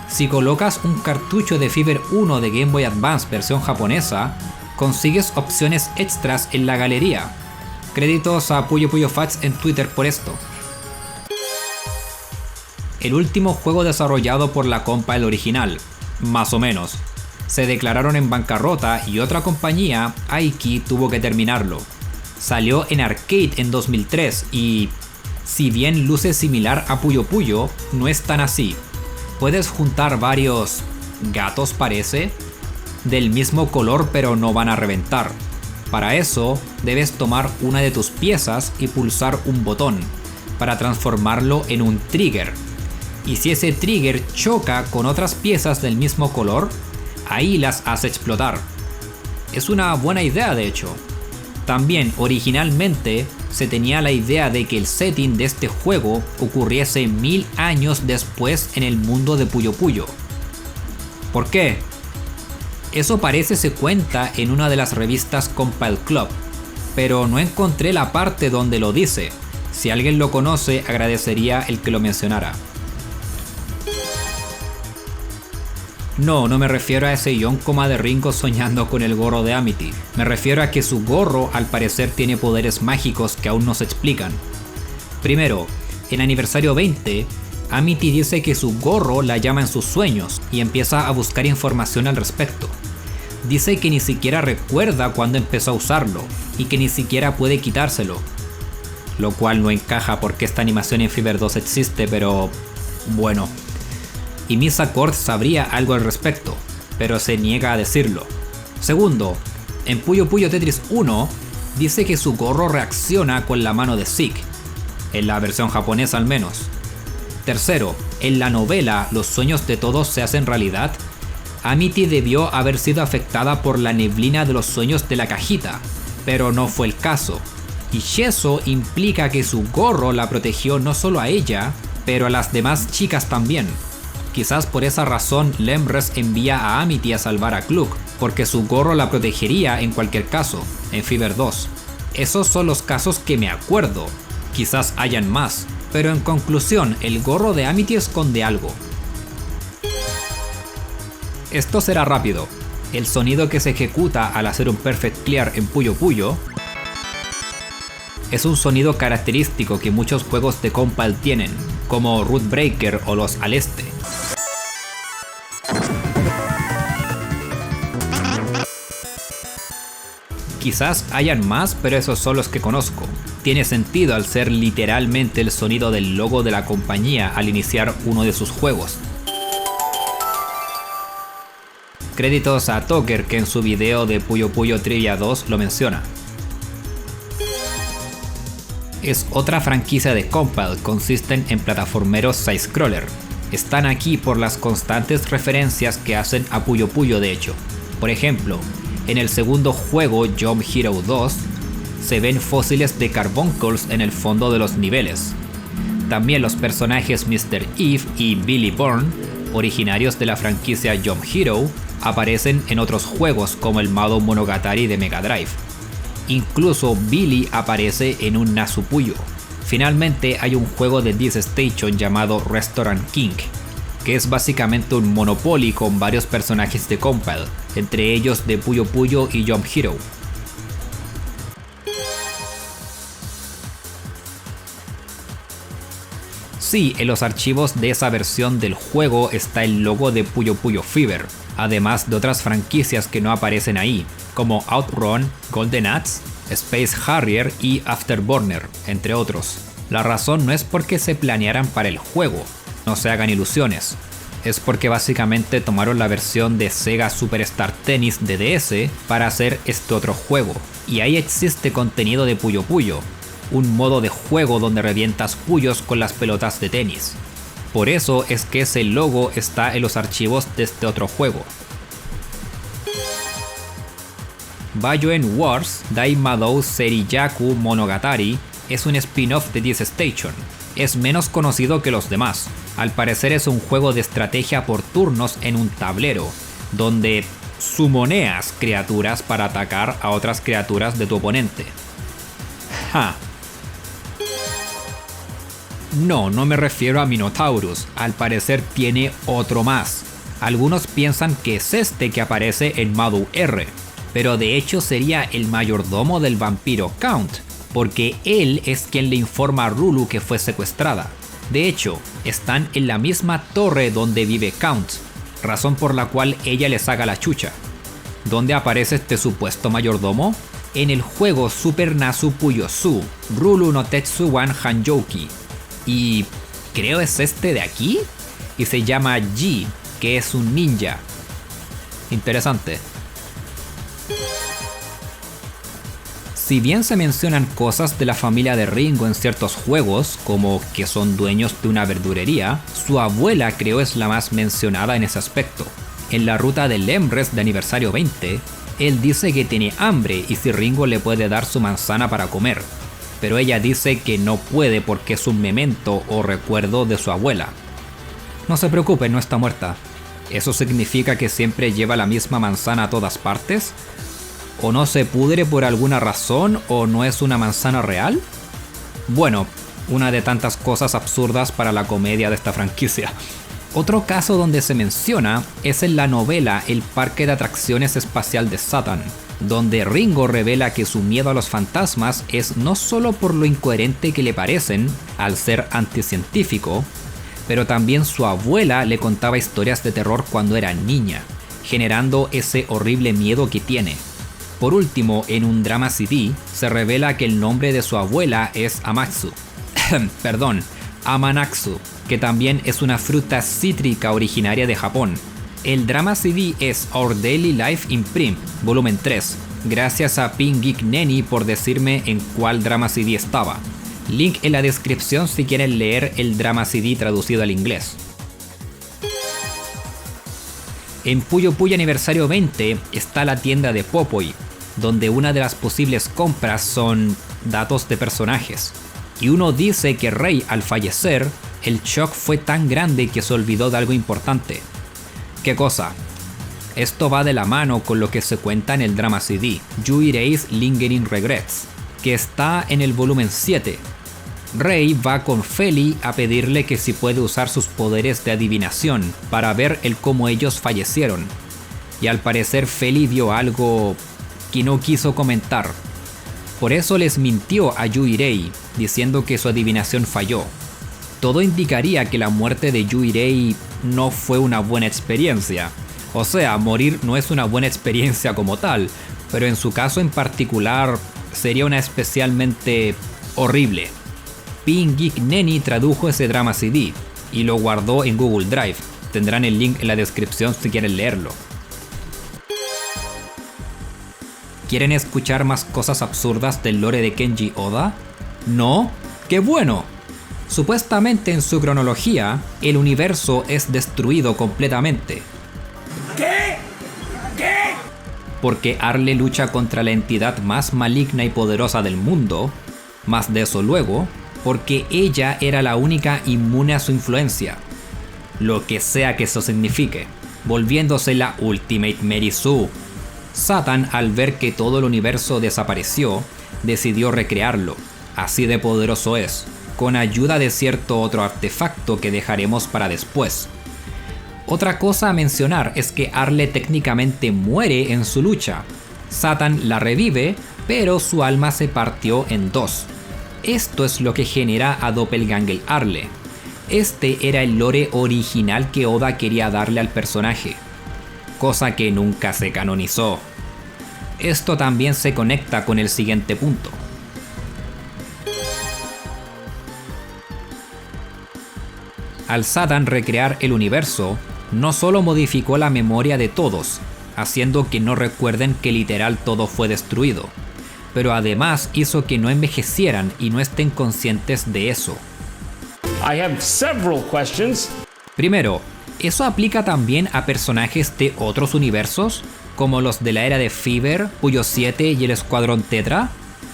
si colocas un cartucho de Fever 1 de Game Boy Advance versión japonesa, consigues opciones extras en la galería. Créditos a Puyo Puyo Fats en Twitter por esto. El último juego desarrollado por la Compile original, más o menos. Se declararon en bancarrota y otra compañía, Aiki, tuvo que terminarlo. Salió en arcade en 2003 y, si bien luce similar a Puyo Puyo, no es tan así. Puedes juntar varios gatos, parece, del mismo color pero no van a reventar. Para eso debes tomar una de tus piezas y pulsar un botón para transformarlo en un trigger. Y si ese trigger choca con otras piezas del mismo color, ahí las hace explotar. Es una buena idea, de hecho. También originalmente se tenía la idea de que el setting de este juego ocurriese 1000 años después en el mundo de Puyo Puyo. ¿Por qué? Eso parece se cuenta en una de las revistas Compile Club, pero no encontré la parte donde lo dice. Si alguien lo conoce, agradecería el que lo mencionara. No me refiero a ese Yonkoma de Ringo soñando con el gorro de Amity. Me refiero a que su gorro al parecer tiene poderes mágicos que aún no se explican. Primero, en aniversario 20, Amity dice que su gorro la llama en sus sueños y empieza a buscar información al respecto. Dice que ni siquiera recuerda cuándo empezó a usarlo y que ni siquiera puede quitárselo. Lo cual no encaja porque esta animación en Fever 2 existe, pero bueno. Y Misa Cord sabría algo al respecto, pero se niega a decirlo. Segundo, en Puyo Puyo Tetris 1 dice que su gorro reacciona con la mano de Zeke, en la versión japonesa al menos. Tercero, en la novela Los sueños de todos se hacen realidad, Amity debió haber sido afectada por la neblina de los sueños de la cajita, pero no fue el caso. Y eso implica que su gorro la protegió no solo a ella, pero a las demás chicas también. Quizás por esa razón Lemres envía a Amity a salvar a Kluk, porque su gorro la protegería en cualquier caso, en Fever 2. Esos son los casos que me acuerdo, quizás hayan más, pero en conclusión, el gorro de Amity esconde algo. Esto será rápido. El sonido que se ejecuta al hacer un Perfect Clear en Puyo Puyo es un sonido característico que muchos juegos de Compile tienen, como Root Breaker o los Aleste. Quizás hayan más, pero esos son los que conozco. Tiene sentido al ser literalmente el sonido del logo de la compañía al iniciar uno de sus juegos. Créditos a Toker, que en su video de Puyo Puyo Trivia 2 lo menciona. Es otra franquicia de Compile, consisten en plataformeros side-scroller. Están aquí por las constantes referencias que hacen a Puyo Puyo de hecho. Por ejemplo, en el segundo juego Jump Hero 2 se ven fósiles de carbuncles en el fondo de los niveles. También los personajes Mr. Eve y Billy Bourne, originarios de la franquicia Jump Hero, aparecen en otros juegos como el Mado Monogatari de Mega Drive. Incluso Billy aparece en un Nasu-Puyo. Finalmente hay un juego de This Station llamado Restaurant King, que es básicamente un Monopoly con varios personajes de Compile, entre ellos de Puyo Puyo y Jump Hero. Sí, en los archivos de esa versión del juego está el logo de Puyo Puyo Fever, además de otras franquicias que no aparecen ahí, como Outrun, Golden Axe, Space Harrier y Afterburner, entre otros. La razón no es porque se planearan para el juego, no se hagan ilusiones. Es porque básicamente tomaron la versión de Sega Superstar Tennis de DS para hacer este otro juego. Y ahí existe contenido de Puyo Puyo, un modo de juego donde revientas puyos con las pelotas de tenis. Por eso es que ese logo está en los archivos de este otro juego. Bayoen Wars Daimadou Seriyaku Monogatari es un spin-off de This Station. Es menos conocido que los demás. Al parecer es un juego de estrategia por turnos en un tablero, donde sumoneas criaturas para atacar a otras criaturas de tu oponente. ¡Ja! No me refiero a Minotaurus, al parecer tiene otro más. Algunos piensan que es este que aparece en Madu R, pero de hecho sería el mayordomo del vampiro Count, porque él es quien le informa a Rulu que fue secuestrada. De hecho, están en la misma torre donde vive Count, razón por la cual ella le saca la chucha. ¿Dónde aparece este supuesto mayordomo? En el juego Super Nasu Puyosu, Rulu no Tetsuwan Hanjouki. Y creo es este de aquí, y se llama G, que es un ninja. Interesante. Si bien se mencionan cosas de la familia de Ringo en ciertos juegos, como que son dueños de una verdurería, su abuela creo es la más mencionada en ese aspecto. En la ruta del Lemres de aniversario 20, él dice que tiene hambre y si Ringo le puede dar su manzana para comer, pero ella dice que no puede porque es un memento o recuerdo de su abuela. No se preocupe, no está muerta. ¿Eso significa que siempre lleva la misma manzana a todas partes? ¿O no se pudre por alguna razón o no es una manzana real? Bueno, una de tantas cosas absurdas para la comedia de esta franquicia. Otro caso donde se menciona es en la novela El Parque de Atracciones Espacial de Satan, donde Ringo revela que su miedo a los fantasmas es no solo por lo incoherente que le parecen, al ser anticientífico, pero también su abuela le contaba historias de terror cuando era niña, generando ese horrible miedo que tiene. Por último, en un drama CD, se revela que el nombre de su abuela es Amatsu. Amanaxu, que también es una fruta cítrica originaria de Japón. El drama CD es Our Daily Life in Print, volumen 3. Gracias a Pin Geek Neni por decirme en cuál drama CD estaba. Link en la descripción si quieren leer el drama CD traducido al inglés. En Puyo Puyo Aniversario 20 está la tienda de Popoi, donde una de las posibles compras son datos de personajes. Y uno dice que Rei al fallecer, el shock fue tan grande que se olvidó de algo importante. ¿Qué cosa? Esto va de la mano con lo que se cuenta en el drama CD, Yuirei's Lingering Regrets, que está en el volumen 7. Rei va con Feli a pedirle que si puede usar sus poderes de adivinación para ver el cómo ellos fallecieron. Y al parecer Feli vio algo que no quiso comentar. Por eso les mintió a Yuirei, diciendo que su adivinación falló. Todo indicaría que la muerte de Yuirei no fue una buena experiencia. O sea, morir no es una buena experiencia como tal, pero en su caso en particular sería una especialmente horrible. Pin Geek Neni tradujo ese drama CD y lo guardó en Google Drive. Tendrán el link en la descripción si quieren leerlo. ¿Quieren escuchar más cosas absurdas del lore de Kenji Oda? ¿No? ¡Qué bueno! Supuestamente en su cronología, el universo es destruido completamente. ¿Qué? Porque Arle lucha contra la entidad más maligna y poderosa del mundo, más de eso luego, porque ella era la única inmune a su influencia. Lo que sea que eso signifique, volviéndose la Ultimate Mary Sue. Satan, al ver que todo el universo desapareció, decidió recrearlo, así de poderoso es, con ayuda de cierto otro artefacto que dejaremos para después. Otra cosa a mencionar es que Arle técnicamente muere en su lucha. Satan la revive, pero su alma se partió en dos. Esto es lo que genera a Doppelganger Arle. Este era el lore original que Oda quería darle al personaje, cosa que nunca se canonizó. Esto también se conecta con el siguiente punto. Al Satan recrear el universo, no solo modificó la memoria de todos, haciendo que no recuerden que literal todo fue destruido, pero además hizo que no envejecieran y no estén conscientes de eso. I have several questions. Primero, ¿eso aplica también a personajes de otros universos, como los de la era de Fever, Puyo 7 y el Escuadrón Tetra?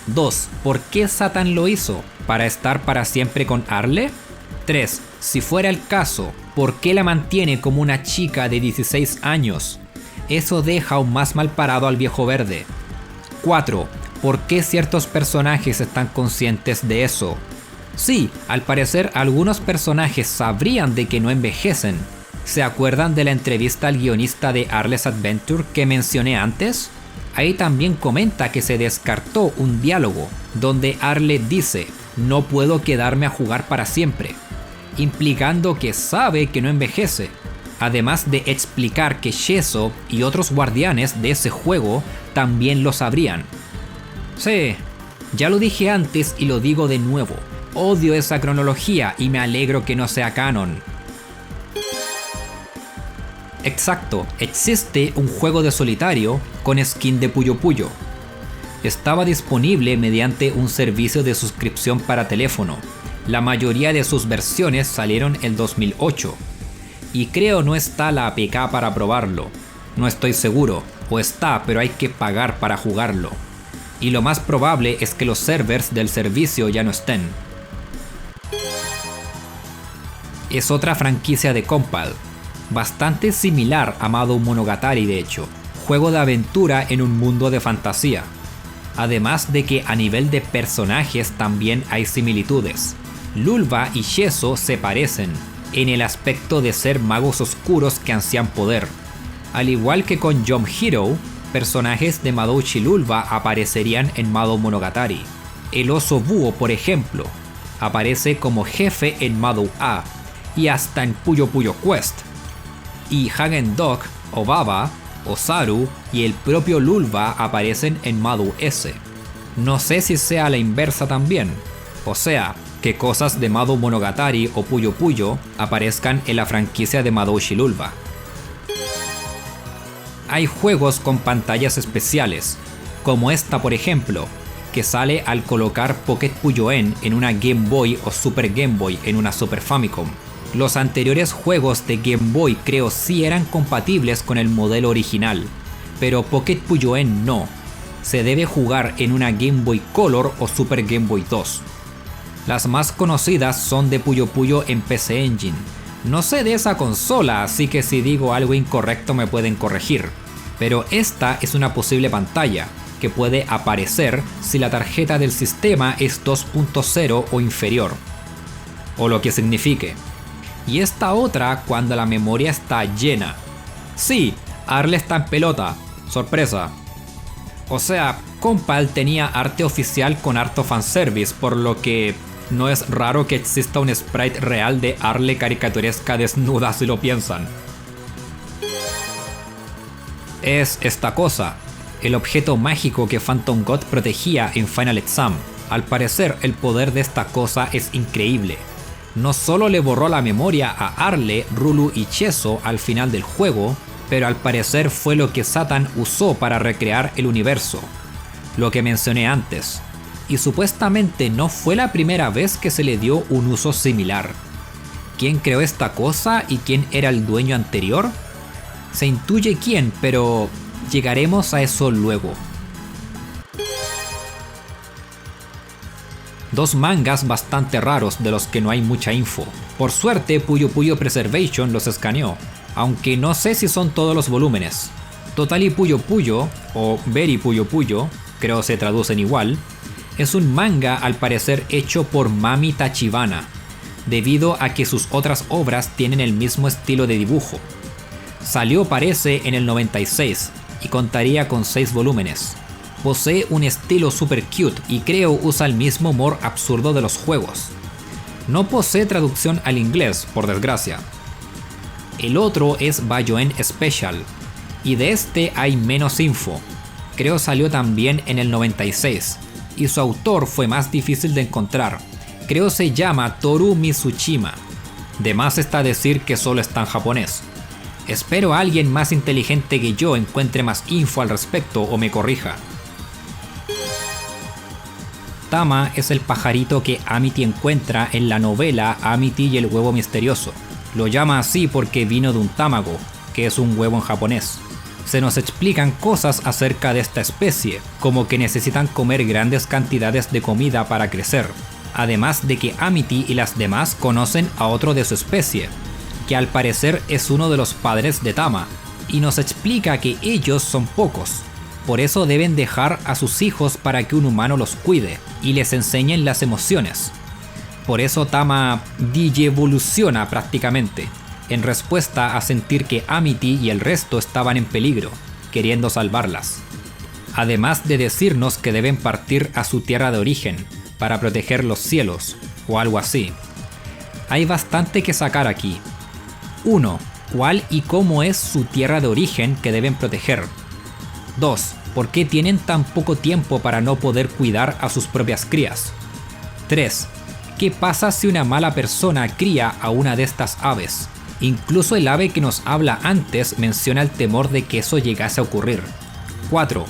2. ¿Por qué Satan lo hizo? ¿Para estar para siempre con Arle? 3. Si fuera el caso, ¿por qué la mantiene como una chica de 16 años? Eso deja aún más mal parado al viejo verde. 4. ¿Por qué ciertos personajes están conscientes de eso? Sí, al parecer algunos personajes sabrían de que no envejecen. ¿Se acuerdan de la entrevista al guionista de Arle's Adventure que mencioné antes? Ahí también comenta que se descartó un diálogo donde Arle dice: "No puedo quedarme a jugar para siempre", implicando que sabe que no envejece, además de explicar que Sheso y otros guardianes de ese juego también lo sabrían. Sí, ya lo dije antes y lo digo de nuevo, odio esa cronología y me alegro que no sea canon. Exacto, existe un juego de solitario con skin de Puyo Puyo. Estaba disponible mediante un servicio de suscripción para teléfono. La mayoría de sus versiones salieron en 2008. Y creo no está la APK para probarlo. No estoy seguro, o está, pero hay que pagar para jugarlo. Y lo más probable es que los servers del servicio ya no estén. Es otra franquicia de Compile, bastante similar a Mado Monogatari de hecho, juego de aventura en un mundo de fantasía. Además de que a nivel de personajes también hay similitudes. Lulva y Sheso se parecen, en el aspecto de ser magos oscuros que ansían poder. Al igual que con Jump Hero, personajes de Madouchi Lulva aparecerían en Mado Monogatari. El oso búho, por ejemplo, aparece como jefe en Madou A, y hasta en Puyo Puyo Quest. Y Hagen Dog, Obaba, Osaru y el propio Lulva aparecen en Madou S. No sé si sea la inversa también, o sea, que cosas de Mado Monogatari o Puyo Puyo aparezcan en la franquicia de Madouchi Lulva. Hay juegos con pantallas especiales, como esta por ejemplo, que sale al colocar Pocket Puyo-en en una Game Boy o Super Game Boy en una Super Famicom. Los anteriores juegos de Game Boy creo sí eran compatibles con el modelo original, pero Pocket Puyo-en no. Se debe jugar en una Game Boy Color o Super Game Boy 2. Las más conocidas son de Puyo Puyo en PC Engine. No sé de esa consola, así que si digo algo incorrecto me pueden corregir. Pero esta es una posible pantalla, que puede aparecer si la tarjeta del sistema es 2.0 o inferior, o lo que signifique. Y esta otra cuando la memoria está llena. Sí, Arle está en pelota. Sorpresa. O sea, Compile tenía arte oficial con harto fanservice, por lo que no es raro que exista un sprite real de Arle caricaturesca desnuda si lo piensan. Es esta cosa. el objeto mágico que Phantom God protegía en Final Exam. Al parecer, el poder de esta cosa es increíble. No solo le borró la memoria a Arle, Rulu y Cheso al final del juego, pero al parecer fue lo que Satan usó para recrear el universo, lo que mencioné antes. Y supuestamente no fue la primera vez que se le dio un uso similar. ¿Quién creó esta cosa y quién era el dueño anterior? Se intuye quién, pero llegaremos a eso luego. Dos mangas bastante raros de los que no hay mucha info. Por suerte, Puyo Puyo Preservation los escaneó, aunque no sé si son todos los volúmenes. Totally Puyo Puyo, o Very Puyo Puyo, creo se traducen igual, es un manga al parecer hecho por Mami Tachibana, debido a que sus otras obras tienen el mismo estilo de dibujo. Salió parece en el 96 y contaría con 6 volúmenes. Posee un estilo super cute y creo usa el mismo humor absurdo de los juegos. No posee traducción al inglés, por desgracia. El otro es Bayoen Special, y de este hay menos info. Creo salió también en el 96, y su autor fue más difícil de encontrar. Creo se llama Toru Mitsushima. De más está decir que solo está en japonés. Espero a alguien más inteligente que yo encuentre más info al respecto o me corrija. Tama es el pajarito que Amity encuentra en la novela Amity y el huevo misterioso. Lo llama así porque vino de un tamago, que es un huevo en japonés. Se nos explican cosas acerca de esta especie, como que necesitan comer grandes cantidades de comida para crecer, además de que Amity y las demás conocen a otro de su especie, que al parecer es uno de los padres de Tama, y nos explica que ellos son pocos, por eso deben dejar a sus hijos para que un humano los cuide y les enseñen las emociones. Por eso Tama digievoluciona prácticamente, en respuesta a sentir que Amity y el resto estaban en peligro, queriendo salvarlas. Además de decirnos que deben partir a su tierra de origen, para proteger los cielos, o algo así. Hay bastante que sacar aquí. 1. ¿Cuál y cómo es su tierra de origen que deben proteger? 2. ¿Por qué tienen tan poco tiempo para no poder cuidar a sus propias crías? 3. ¿Qué pasa si una mala persona cría a una de estas aves? Incluso el ave que nos habla antes menciona el temor de que eso llegase a ocurrir. 4.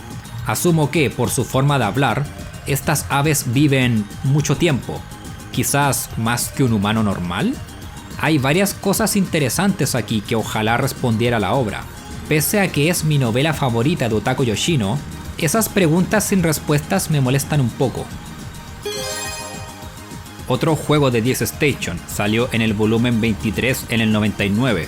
Asumo que, por su forma de hablar, estas aves viven mucho tiempo, quizás más que un humano normal. Hay varias cosas interesantes aquí que ojalá respondiera la obra. Pese a que es mi novela favorita de Otako Yoshino, esas preguntas sin respuestas me molestan un poco. Otro juego de 10 Station salió en el volumen 23 en el 99.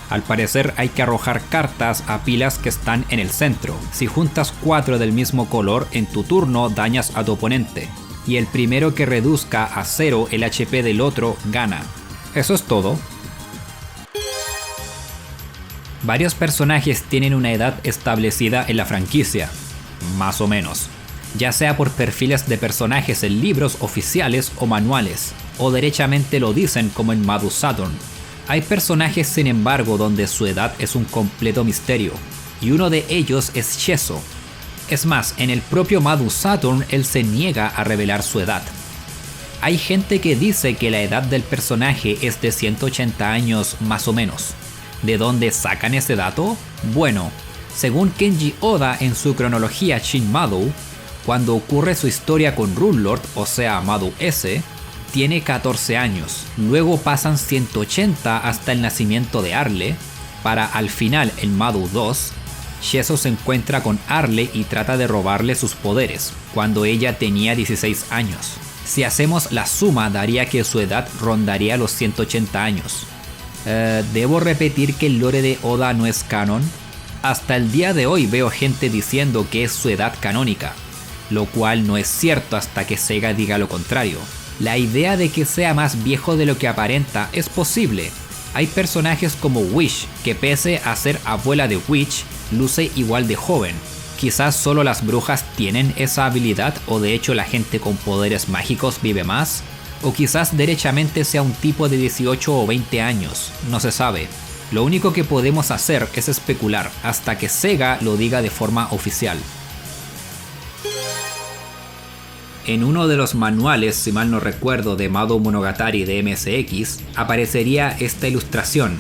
Al parecer hay que arrojar cartas a pilas que están en el centro. Si juntas 4 del mismo color, en tu turno dañas a tu oponente, y el primero que reduzca a 0 el HP del otro gana. Eso es todo. Varios personajes tienen una edad establecida en la franquicia, más o menos, ya sea por perfiles de personajes en libros oficiales o manuales, o derechamente lo dicen como en Madu Saturn. Hay personajes sin embargo donde su edad es un completo misterio, y uno de ellos es Cheso. Es más, en el propio Madu Saturn él se niega a revelar su edad. Hay gente que dice que la edad del personaje es de 180 años más o menos. ¿De dónde sacan ese dato? Bueno, según Kenji Oda en su cronología Shin Madu, cuando ocurre su historia con Runelord, o sea Madu S, tiene 14 años, luego pasan 180 hasta el nacimiento de Arle, para al final en Madu 2, Cheso se encuentra con Arle y trata de robarle sus poderes, cuando ella tenía 16 años. Si hacemos la suma daría que su edad rondaría los 180 años. ¿Debo repetir que el lore de Oda no es canon? Hasta el día de hoy veo gente diciendo que es su edad canónica, lo cual no es cierto hasta que Sega diga lo contrario. La idea de que sea más viejo de lo que aparenta es posible. Hay personajes como Wish, que pese a ser abuela de Witch, luce igual de joven. Quizás solo las brujas tienen esa habilidad o de hecho la gente con poderes mágicos vive más. O quizás derechamente sea un tipo de 18 o 20 años, no se sabe. Lo único que podemos hacer es especular hasta que Sega lo diga de forma oficial. En uno de los manuales, si mal no recuerdo, de Madou Monogatari de MSX, aparecería esta ilustración.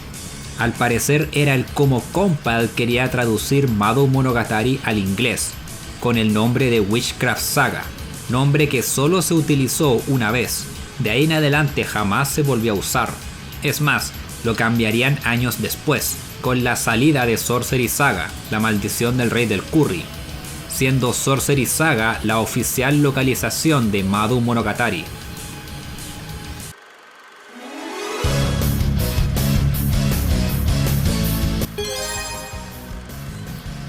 Al parecer era el cómo Compile quería traducir Madou Monogatari al inglés, con el nombre de Witchcraft Saga, nombre que solo se utilizó una vez. De ahí en adelante jamás se volvió a usar. Es más, lo cambiarían años después, con la salida de Sorcery Saga, la maldición del rey del curry, siendo Sorcery Saga la oficial localización de Madou Monogatari.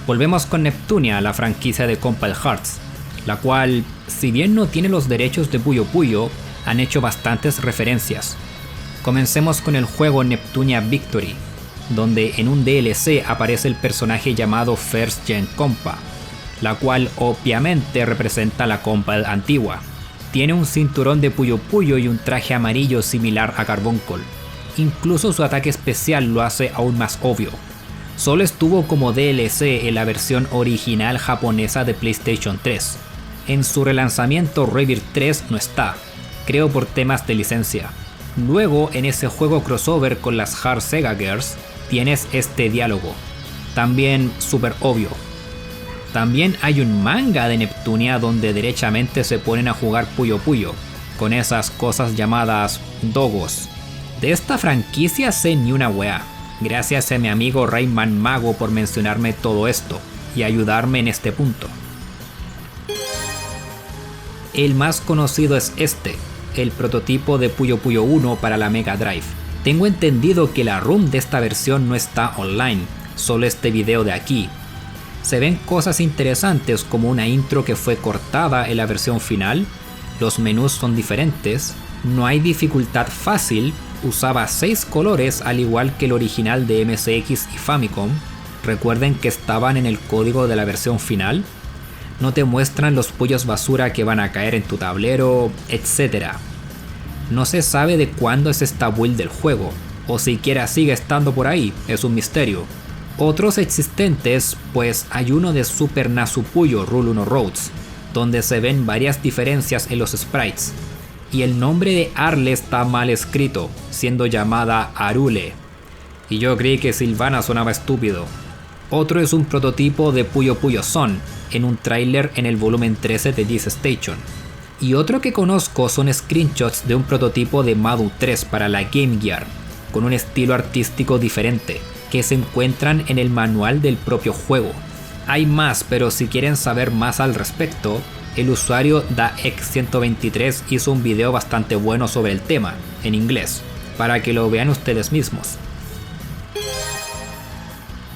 Volvemos con Neptunia, la franquicia de Compile Hearts, la cual, si bien no tiene los derechos de Puyo Puyo, han hecho bastantes referencias. Comencemos con el juego Neptunia Victory, donde en un DLC aparece el personaje llamado First Gen Compa, la cual obviamente representa la Compile antigua. Tiene un cinturón de Puyo Puyo y un traje amarillo similar a Carbuncle. Incluso su ataque especial lo hace aún más obvio. Solo estuvo como DLC en la versión original japonesa de PlayStation 3. En su relanzamiento Rebirth 3 no está, creo por temas de licencia. Luego en ese juego crossover con las Hard Sega Girls tienes este diálogo, también súper obvio. También hay un manga de Neptunia donde derechamente se ponen a jugar Puyo Puyo, con esas cosas llamadas dogos. De esta franquicia sé ni una wea, gracias a mi amigo Rayman Mago por mencionarme todo esto y ayudarme en este punto. El más conocido es este, el prototipo de Puyo Puyo 1 para la Mega Drive. Tengo entendido que la ROM de esta versión no está online, solo este video de aquí. Se ven cosas interesantes como una intro que fue cortada en la versión final, los menús son diferentes, no hay dificultad fácil, usaba 6 colores al igual que el original de MSX y Famicom, recuerden que estaban en el código de la versión final, no te muestran los pollos basura que van a caer en tu tablero, etc. No se sabe de cuándo es esta build del juego, o siquiera sigue estando por ahí, es un misterio. Otros existentes, pues hay uno de Super Nasupuyo Rule 1 Roads, donde se ven varias diferencias en los sprites, y el nombre de Arle está mal escrito, siendo llamada Arule, y yo creí que Sylvana sonaba estúpido. Otro es un prototipo de Puyo Puyo Son, en un tráiler en el volumen 13 de This Station. Y otro que conozco son screenshots de un prototipo de Madou 3 para la Game Gear, con un estilo artístico diferente, que se encuentran en el manual del propio juego. Hay más, pero si quieren saber más al respecto, el usuario DaX123 hizo un video bastante bueno sobre el tema, en inglés, para que lo vean ustedes mismos.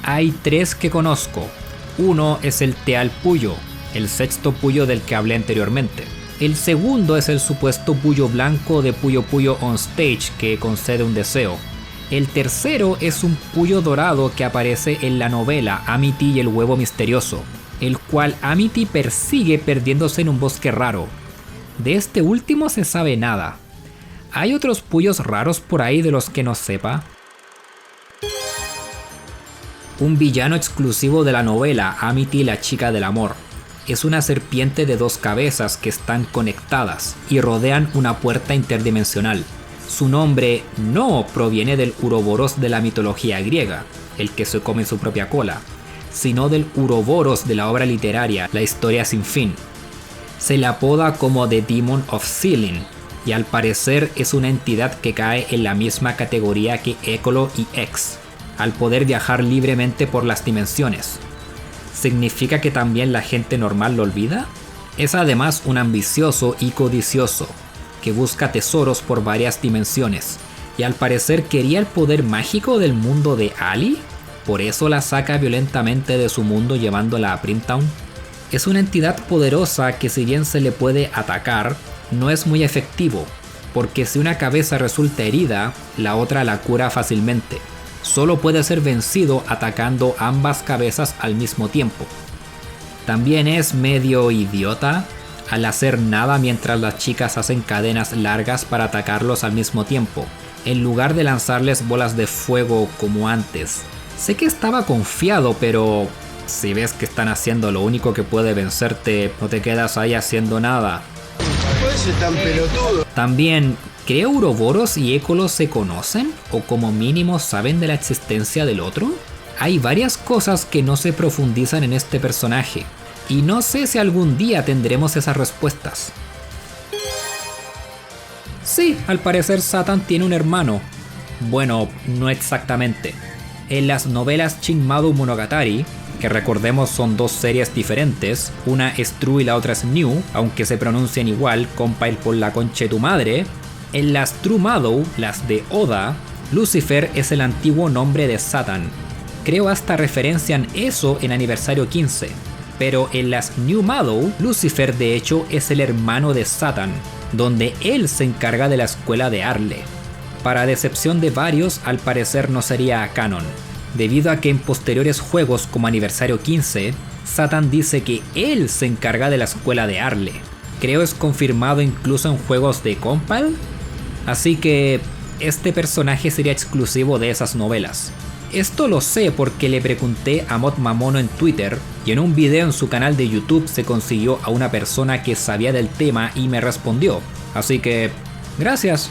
Hay 3 que conozco. Uno es el Teal Puyo, el sexto Puyo del que hablé anteriormente. El segundo es el supuesto Puyo blanco de Puyo Puyo On Stage que concede un deseo. El tercero es un Puyo dorado que aparece en la novela Amity y el huevo misterioso, el cual Amity persigue perdiéndose en un bosque raro. De este último se sabe nada. ¿Hay otros Puyos raros por ahí de los que no sepa? Un villano exclusivo de la novela Amity la chica del amor. Es una serpiente de 2 cabezas que están conectadas y rodean una puerta interdimensional. Su nombre no proviene del Uroboros de la mitología griega, el que se come su propia cola, sino del Uroboros de la obra literaria La historia sin fin. Se le apoda como The Demon of Ceiling, y al parecer es una entidad que cae en la misma categoría que Ekolo y X, al poder viajar libremente por las dimensiones. ¿Significa que también la gente normal lo olvida? Es además un ambicioso y codicioso, que busca tesoros por varias dimensiones, y al parecer quería el poder mágico del mundo de Ali, por eso la saca violentamente de su mundo llevándola a Primtown. Es una entidad poderosa que si bien se le puede atacar, no es muy efectivo, porque si una cabeza resulta herida, la otra la cura fácilmente. Solo puede ser vencido atacando ambas cabezas al mismo tiempo. También es medio idiota al hacer nada mientras las chicas hacen cadenas largas para atacarlos al mismo tiempo, en lugar de lanzarles bolas de fuego como antes. Sé que estaba confiado, pero si ves que están haciendo lo único que puede vencerte, no te quedas ahí haciendo nada. ese tan pelotudo. También, ¿creo Ouroboros y Écolos se conocen? ¿O como mínimo saben de la existencia del otro? Hay varias cosas que no se profundizan en este personaje, y no sé si algún día tendremos esas respuestas. Sí, al parecer Satan tiene un hermano. Bueno, no exactamente. En las novelas Shinmado Monogatari, que recordemos son dos series diferentes, una es True y la otra es New, aunque se pronuncian igual, compile por la concha de tu madre. En las True Mado, las de Oda, Lucifer es el antiguo nombre de Satan. Creo hasta referencian eso en Aniversario 15. Pero en las New Mado, Lucifer de hecho es el hermano de Satan, donde él se encarga de la escuela de Arle. Para decepción de varios, al parecer no sería canon, debido a que en posteriores juegos como Aniversario 15, Satan dice que él se encarga de la escuela de Arle. Creo es confirmado incluso en juegos de Compile, así que este personaje sería exclusivo de esas novelas. Esto lo sé porque le pregunté a Mod Mamono en Twitter y en un video en su canal de YouTube se consiguió a una persona que sabía del tema y me respondió. Así que, gracias.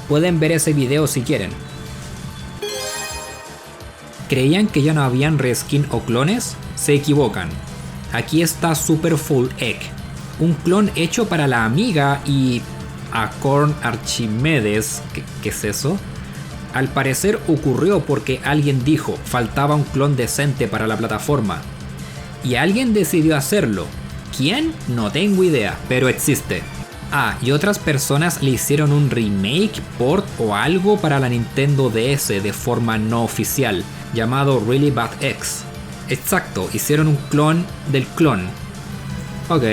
Pueden ver ese video si quieren. ¿Creían que ya no habían reskin o clones? Se equivocan. Aquí está Super Full Egg, un clon hecho para la Amiga y Acorn Archimedes. ¿Qué es eso? Al parecer ocurrió porque alguien dijo faltaba un clon decente para la plataforma. Y alguien decidió hacerlo. ¿Quién? No tengo idea, pero existe. Y otras personas le hicieron un remake, port o algo para la Nintendo DS de forma no oficial, llamado Really Bad X. Exacto, hicieron un clon del clon. Ok.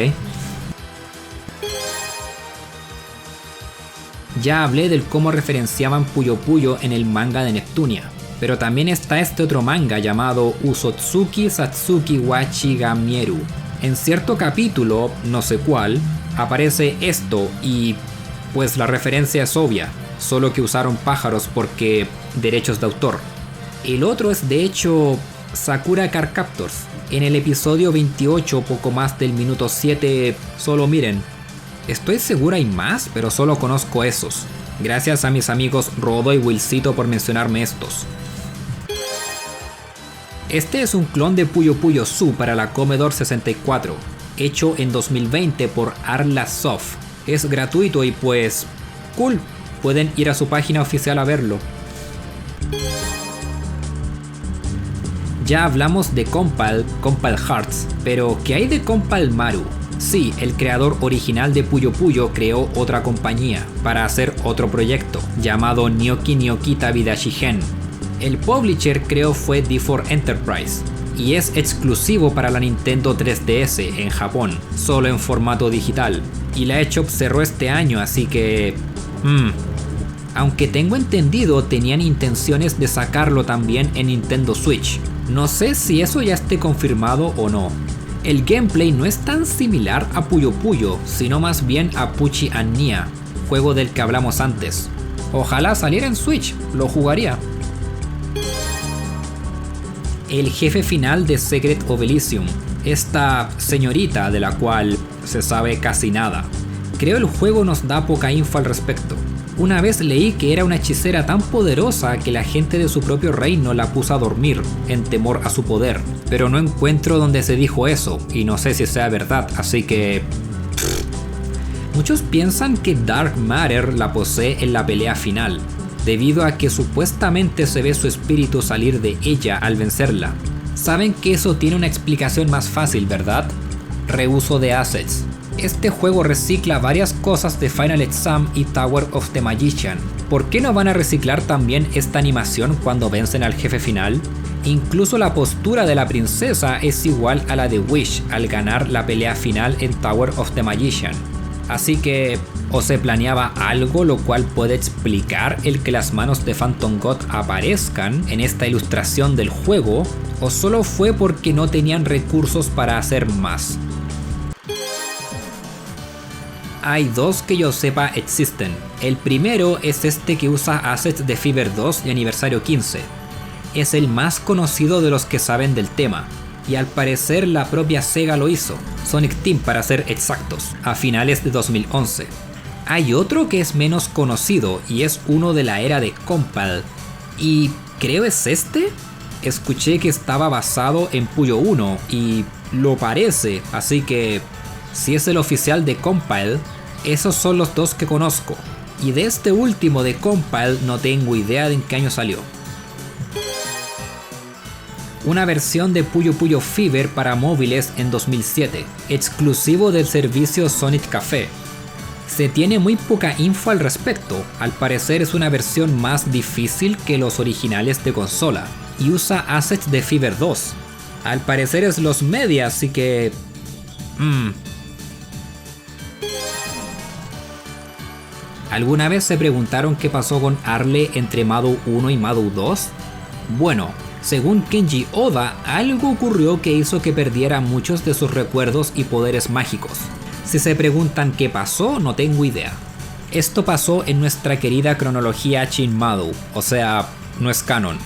Ya hablé del cómo referenciaban Puyo Puyo en el manga de Neptunia, pero también está este otro manga llamado Usotsuki Satsuki Wachi ga Mieru. En cierto capítulo, no sé cuál, aparece esto y pues la referencia es obvia, solo que usaron pájaros porque derechos de autor. El otro es de hecho Sakura Card Captors. En el episodio 28, poco más del minuto 7, solo miren. Estoy segura hay más, pero solo conozco esos. Gracias a mis amigos Rodo y Wilcito por mencionarme estos. Este es un clon de Puyo Puyo Su para la Commodore 64, hecho en 2020 por Arla Soft. Es gratuito y pues, cool, pueden ir a su página oficial a verlo. Ya hablamos de Compile Hearts, pero ¿qué hay de Compile Maru? Sí, el creador original de Puyo Puyo creó otra compañía para hacer otro proyecto, llamado Nyoki Nyoki Tabidashi Gen. El publisher creo fue D4 Enterprise, y es exclusivo para la Nintendo 3DS en Japón, solo en formato digital, y la eShop cerró este año, así que... Aunque tengo entendido tenían intenciones de sacarlo también en Nintendo Switch. No sé si eso ya esté confirmado o no. El gameplay no es tan similar a Puyo Puyo, sino más bien a Pucci and Nia, juego del que hablamos antes. Ojalá saliera en Switch, lo jugaría. El jefe final de Secret of Elysium, esta señorita de la cual se sabe casi nada. Creo el juego nos da poca info al respecto. Una vez leí que era una hechicera tan poderosa que la gente de su propio reino la puso a dormir, en temor a su poder. Pero no encuentro donde se dijo eso, y no sé si sea verdad, así que... Muchos piensan que Dark Matter la posee en la pelea final, debido a que supuestamente se ve su espíritu salir de ella al vencerla. Saben que eso tiene una explicación más fácil, ¿verdad? Reuso de assets. Este juego recicla varias cosas de Final Exam y Tower of the Magician. ¿Por qué no van a reciclar también esta animación cuando vencen al jefe final? Incluso la postura de la princesa es igual a la de Wish al ganar la pelea final en Tower of the Magician. Así que, o se planeaba algo lo cual puede explicar el que las manos de Phantom God aparezcan en esta ilustración del juego, o solo fue porque no tenían recursos para hacer más. Hay dos que yo sepa existen. El primero es este que usa assets de Fever 2 y Aniversario 15. Es el más conocido de los que saben del tema, y al parecer la propia Sega lo hizo, Sonic Team para ser exactos, a finales de 2011. Hay otro que es menos conocido y es uno de la era de Compile. Y creo es este. Escuché que estaba basado en Puyo 1 y lo parece, así que si es el oficial de Compile, esos son los dos que conozco. Y de este último de Compile no tengo idea de en qué año salió. Una versión de Puyo Puyo Fever para móviles en 2007, exclusivo del servicio Sonic Café. Se tiene muy poca info al respecto, al parecer es una versión más difícil que los originales de consola, y usa assets de Fever 2. Al parecer es los media, así que... ¿Alguna vez se preguntaron qué pasó con Arle entre Mado 1 y Mado 2? Bueno, según Kenji Oda, algo ocurrió que hizo que perdiera muchos de sus recuerdos y poderes mágicos. Si se preguntan qué pasó, no tengo idea. Esto pasó en nuestra querida cronología Shin-Mado, o sea, no es canon.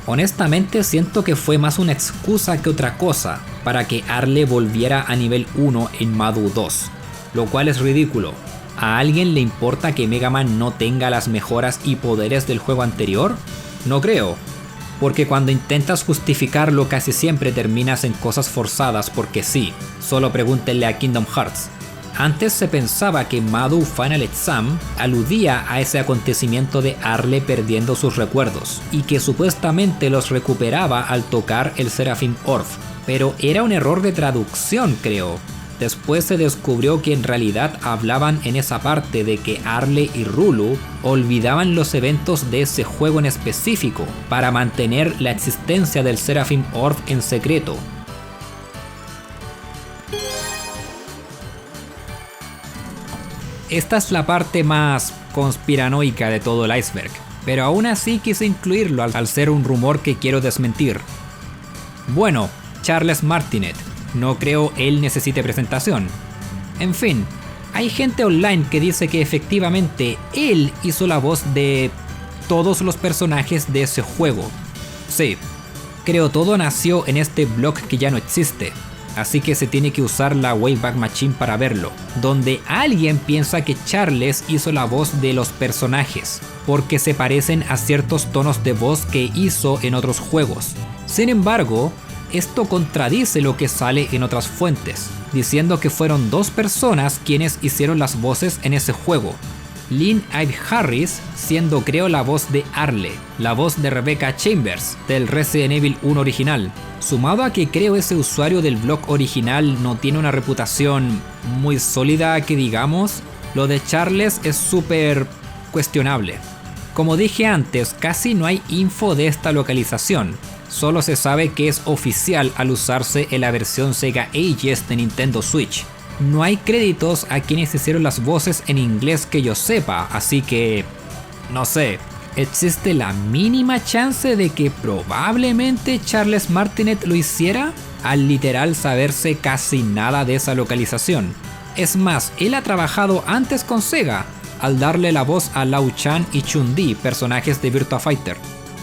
Honestamente siento que fue más una excusa que otra cosa para que Arle volviera a nivel 1 en Mado 2, lo cual es ridículo. ¿A alguien le importa que Mega Man no tenga las mejoras y poderes del juego anterior? No creo, porque cuando intentas justificarlo casi siempre terminas en cosas forzadas porque sí, solo pregúntenle a Kingdom Hearts. Antes se pensaba que Mado Final Exam aludía a ese acontecimiento de Arle perdiendo sus recuerdos, y que supuestamente los recuperaba al tocar el Seraphim Orb, pero era un error de traducción, creo. Después se descubrió que en realidad hablaban en esa parte de que Arle y Rulu olvidaban los eventos de ese juego en específico para mantener la existencia del Seraphim Orb en secreto. Esta es la parte más conspiranoica de todo el iceberg, pero aún así quise incluirlo al ser un rumor que quiero desmentir. Bueno, Charles Martinet, no creo él necesite presentación. En fin, hay gente online que dice que efectivamente él hizo la voz de todos los personajes de ese juego. Sí, creo todo nació en este blog que ya no existe. Así que se tiene que usar la Wayback Machine para verlo, donde alguien piensa que Charles hizo la voz de los personajes, porque se parecen a ciertos tonos de voz que hizo en otros juegos. Sin embargo, esto contradice lo que sale en otras fuentes, diciendo que fueron dos personas quienes hicieron las voces en ese juego. Lynn Ivy Harris siendo creo la voz de Arle, la voz de Rebecca Chambers del Resident Evil 1 original. Sumado a que creo ese usuario del blog original no tiene una reputación muy sólida que digamos, lo de Charles es súper cuestionable. Como dije antes, casi no hay info de esta localización, solo se sabe que es oficial al usarse en la versión Sega Ages de Nintendo Switch. No hay créditos a quienes hicieron las voces en inglés que yo sepa, así que... no sé. ¿Existe la mínima chance de que probablemente Charles Martinet lo hiciera? Al literal saberse casi nada de esa localización. Es más, él ha trabajado antes con Sega, al darle la voz a Liu Chan y Chun-Li, personajes de Virtua Fighter.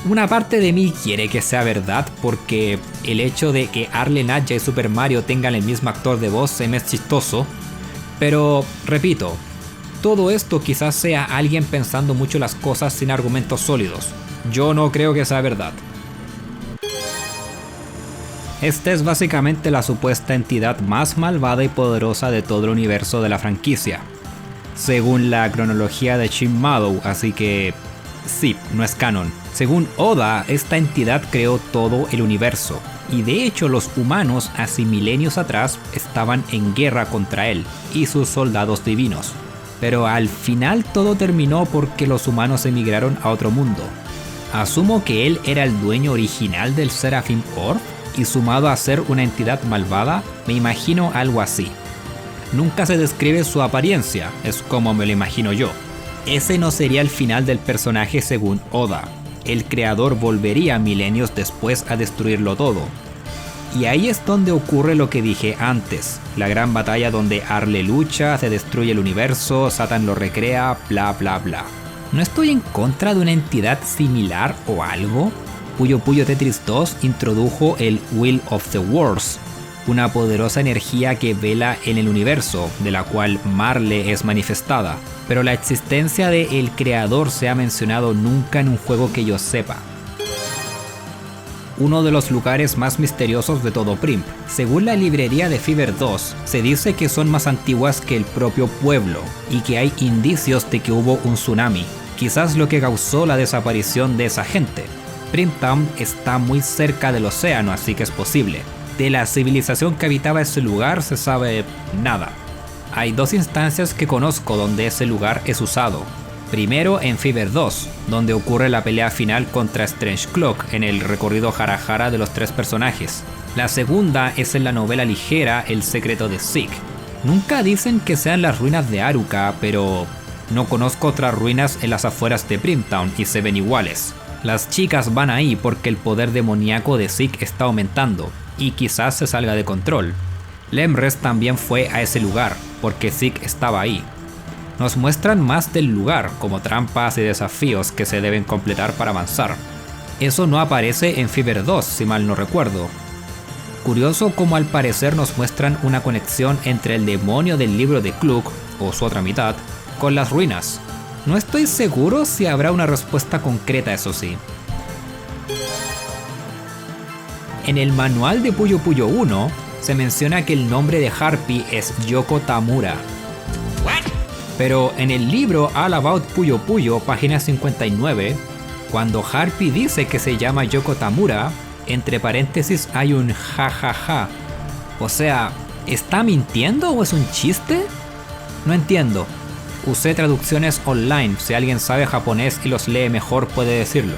Una parte de mí quiere que sea verdad porque el hecho de que Arle Nadja y Super Mario tengan el mismo actor de voz se me es chistoso. Pero, repito, todo esto quizás sea alguien pensando mucho las cosas sin argumentos sólidos. Yo no creo que sea verdad. Esta es básicamente la supuesta entidad más malvada y poderosa de todo el universo de la franquicia, según la cronología de Shin-Mado, así que sí, no es canon. Según Oda, esta entidad creó todo el universo, y de hecho los humanos hace milenios atrás estaban en guerra contra él y sus soldados divinos. Pero al final todo terminó porque los humanos emigraron a otro mundo. Asumo que él era el dueño original del Seraphim Orb, y sumado a ser una entidad malvada, me imagino algo así. Nunca se describe su apariencia, es como me lo imagino yo. Ese no sería el final del personaje según Oda. El creador volvería milenios después a destruirlo todo. Y ahí es donde ocurre lo que dije antes, la gran batalla donde Arle lucha, se destruye el universo, Satan lo recrea, bla bla bla. ¿No estoy en contra de una entidad similar o algo? Puyo Puyo Tetris 2 introdujo el Wheel of the Worlds, una poderosa energía que vela en el universo, de la cual Marle es manifestada, pero la existencia de el creador se ha mencionado nunca en un juego que yo sepa. Uno de los lugares más misteriosos de todo Primp. Según la librería de Fever 2, se dice que son más antiguas que el propio pueblo y que hay indicios de que hubo un tsunami, quizás lo que causó la desaparición de esa gente. Primp Town está muy cerca del océano, así que es posible. De la civilización que habitaba ese lugar se sabe nada. Hay 2 instancias que conozco donde ese lugar es usado. Primero en Fever 2, donde ocurre la pelea final contra Strange Cloak en el recorrido Hara Hara de los 3 personajes. La segunda es en la novela ligera El secreto de Zeke. Nunca dicen que sean las ruinas de Haruka, pero no conozco otras ruinas en las afueras de Primp Town y se ven iguales. Las chicas van ahí porque el poder demoníaco de Zeke está aumentando y quizás se salga de control. Lemres también fue a ese lugar porque Zeke estaba ahí. Nos muestran más del lugar, como trampas y desafíos que se deben completar para avanzar. Eso no aparece en Fever 2, si mal no recuerdo. Curioso como al parecer nos muestran una conexión entre el demonio del libro de Kluk, o su otra mitad, con las ruinas. No estoy seguro si habrá una respuesta concreta, eso sí. En el manual de Puyo Puyo 1, se menciona que el nombre de Harpy es Yoko Tamura. Pero en el libro All About Puyo Puyo, página 59, cuando Harpy dice que se llama Yoko Tamura, entre paréntesis hay un jajaja. O sea, ¿está mintiendo o es un chiste? No entiendo. Usé traducciones online, si alguien sabe japonés y los lee mejor puede decirlo.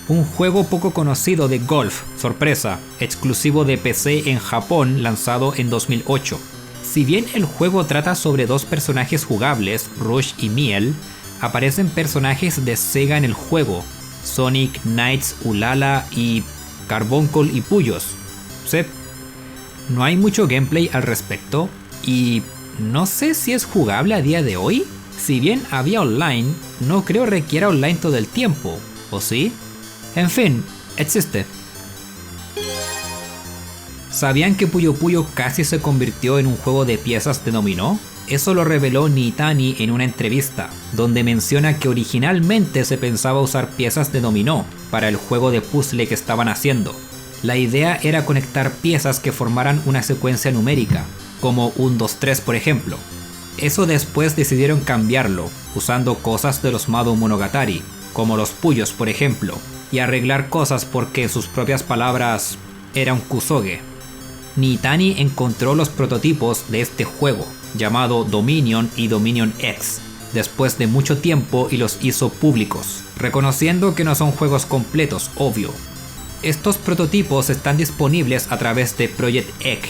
Un juego poco conocido de golf, sorpresa, exclusivo de PC en Japón, lanzado en 2008. Si bien el juego trata sobre 2 personajes jugables, Rush y Miel, aparecen personajes de Sega en el juego, Sonic, Knights, Ulala y Carbuncle y Puyos. Sí. No hay mucho gameplay al respecto y no sé si es jugable a día de hoy. Si bien había online, no creo requiera online todo el tiempo, ¿o sí? En fin, existe. ¿Sabían que Puyo Puyo casi se convirtió en un juego de piezas de dominó? Eso lo reveló Nitani en una entrevista, donde menciona que originalmente se pensaba usar piezas de dominó para el juego de puzzle que estaban haciendo. La idea era conectar piezas que formaran una secuencia numérica, como 1, 2, 3 por ejemplo. Eso después decidieron cambiarlo, usando cosas de los Mado Monogatari, como los puyos por ejemplo, y arreglar cosas porque en sus propias palabras era un kusoge. Nitani encontró los prototipos de este juego, llamado Dominion y Dominion X, después de mucho tiempo y los hizo públicos, reconociendo que no son juegos completos, obvio. Estos prototipos están disponibles a través de Project Egg,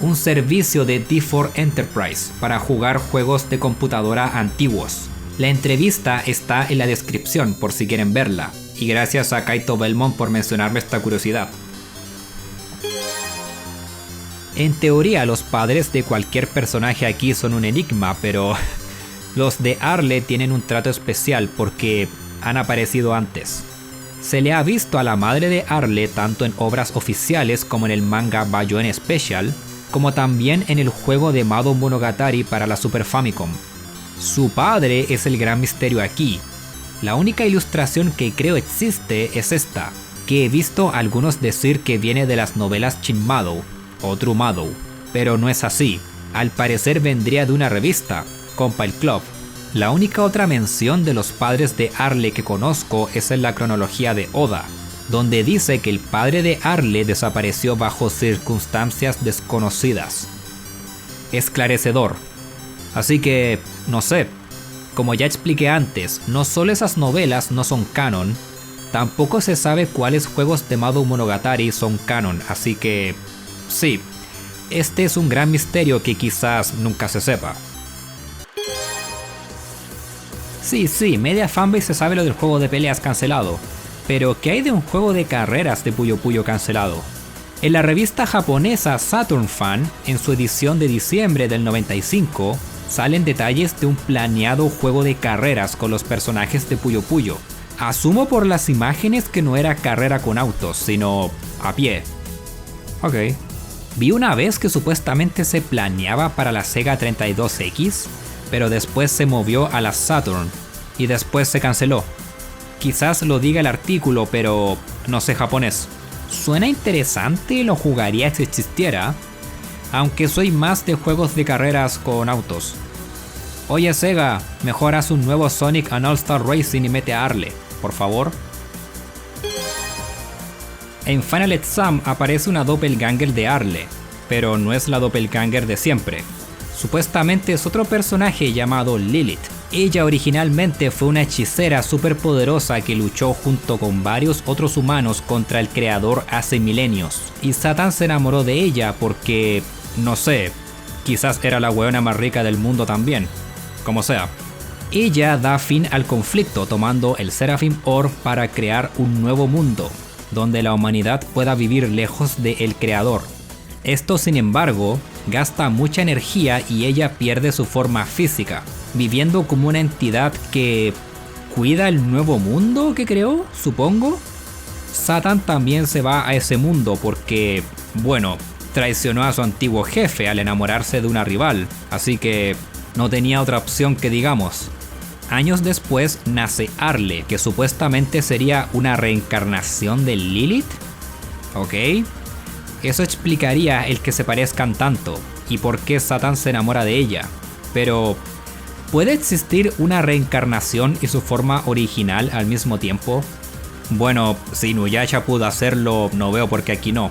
un servicio de D4 Enterprise para jugar juegos de computadora antiguos. La entrevista está en la descripción por si quieren verla, y gracias a Kaito Belmont por mencionarme esta curiosidad. En teoría los padres de cualquier personaje aquí son un enigma, pero los de Arle tienen un trato especial porque han aparecido antes. Se le ha visto a la madre de Arle tanto en obras oficiales como en el manga Bayoen Special, como también en el juego de Mado Monogatari para la Super Famicom. Su padre es el gran misterio aquí. La única ilustración que creo existe es esta, que he visto a algunos decir que viene de las novelas Chinmado o True Mado, pero no es así. Al parecer vendría de una revista, Compile Club. La única otra mención de los padres de Arle que conozco es en la cronología de Oda, donde dice que el padre de Arle desapareció bajo circunstancias desconocidas. Esclarecedor. Así que, no sé, como ya expliqué antes, no solo esas novelas no son canon, tampoco se sabe cuáles juegos de Mado Monogatari son canon, así que sí, este es un gran misterio que quizás nunca se sepa. Sí, media fanbase se sabe lo del juego de peleas cancelado, pero ¿qué hay de un juego de carreras de Puyo Puyo cancelado? En la revista japonesa Saturn Fan, en su edición de diciembre del 95, salen detalles de un planeado juego de carreras con los personajes de Puyo Puyo, Asumo por las imágenes que no era carrera con autos, sino a pie. Ok. Vi una vez que supuestamente se planeaba para la Sega 32X, pero después se movió a la Saturn y después se canceló. Quizás lo diga el artículo, pero no sé japonés. Suena interesante y lo jugaría si existiera, aunque soy más de juegos de carreras con autos. Oye Sega, mejor haz un nuevo Sonic and All-Star Racing y mete a Harley, por favor. En Final Exam aparece una doppelganger de Harley, pero no es la doppelganger de siempre. Supuestamente es otro personaje llamado Lilith. Ella originalmente fue una hechicera superpoderosa que luchó junto con varios otros humanos contra el creador hace milenios. Y Satan se enamoró de ella porque, no sé, quizás era la weona más rica del mundo también. Como sea. Ella da fin al conflicto tomando el Seraphim Orb para crear un nuevo mundo, donde la humanidad pueda vivir lejos del creador. Esto, sin embargo, gasta mucha energía y ella pierde su forma física, viviendo como una entidad que cuida el nuevo mundo que creó, supongo. Satan también se va a ese mundo porque, bueno, traicionó a su antiguo jefe al enamorarse de una rival, así que no tenía otra opción que digamos. Años después nace Harley, que supuestamente sería una reencarnación de Lilith. Ok. Eso explicaría el que se parezcan tanto y por qué Satan se enamora de ella. Pero, ¿puede existir una reencarnación y su forma original al mismo tiempo? Bueno, si Inuyasha pudo hacerlo, no veo por qué aquí no.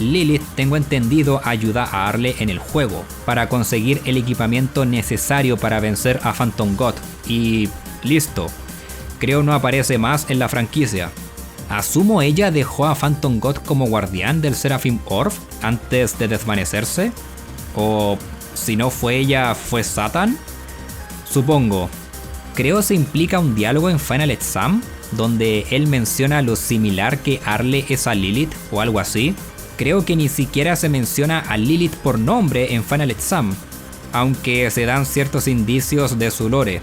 Lilith, tengo entendido, ayuda a Harley en el juego para conseguir el equipamiento necesario para vencer a Phantom God. Y listo. Creo no aparece más en la franquicia. Asumo ella dejó a Phantom God como guardián del Seraphim Orb antes de desvanecerse. O si no fue ella, fue Satan. Supongo. Creo se implica un diálogo en Final Exam donde él menciona lo similar que Harley es a Lilith o algo así. Creo que ni siquiera se menciona a Lilith por nombre en Final Exam, aunque se dan ciertos indicios de su lore.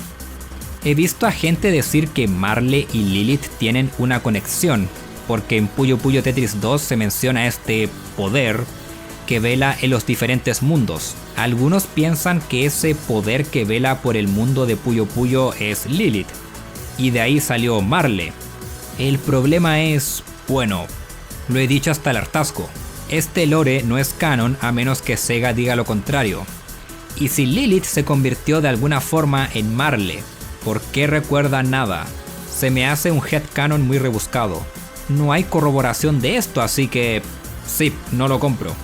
He visto a gente decir que Marle y Lilith tienen una conexión, porque en Puyo Puyo Tetris 2 se menciona este poder que vela en los diferentes mundos. Algunos piensan que ese poder que vela por el mundo de Puyo Puyo es Lilith, y de ahí salió Marle. El problema es, bueno, lo he dicho hasta el hartazgo, este lore no es canon a menos que Sega diga lo contrario. Y si Lilith se convirtió de alguna forma en Marle, ¿por qué recuerda nada? Se me hace un headcanon muy rebuscado. No hay corroboración de esto, así que sí, no lo compro.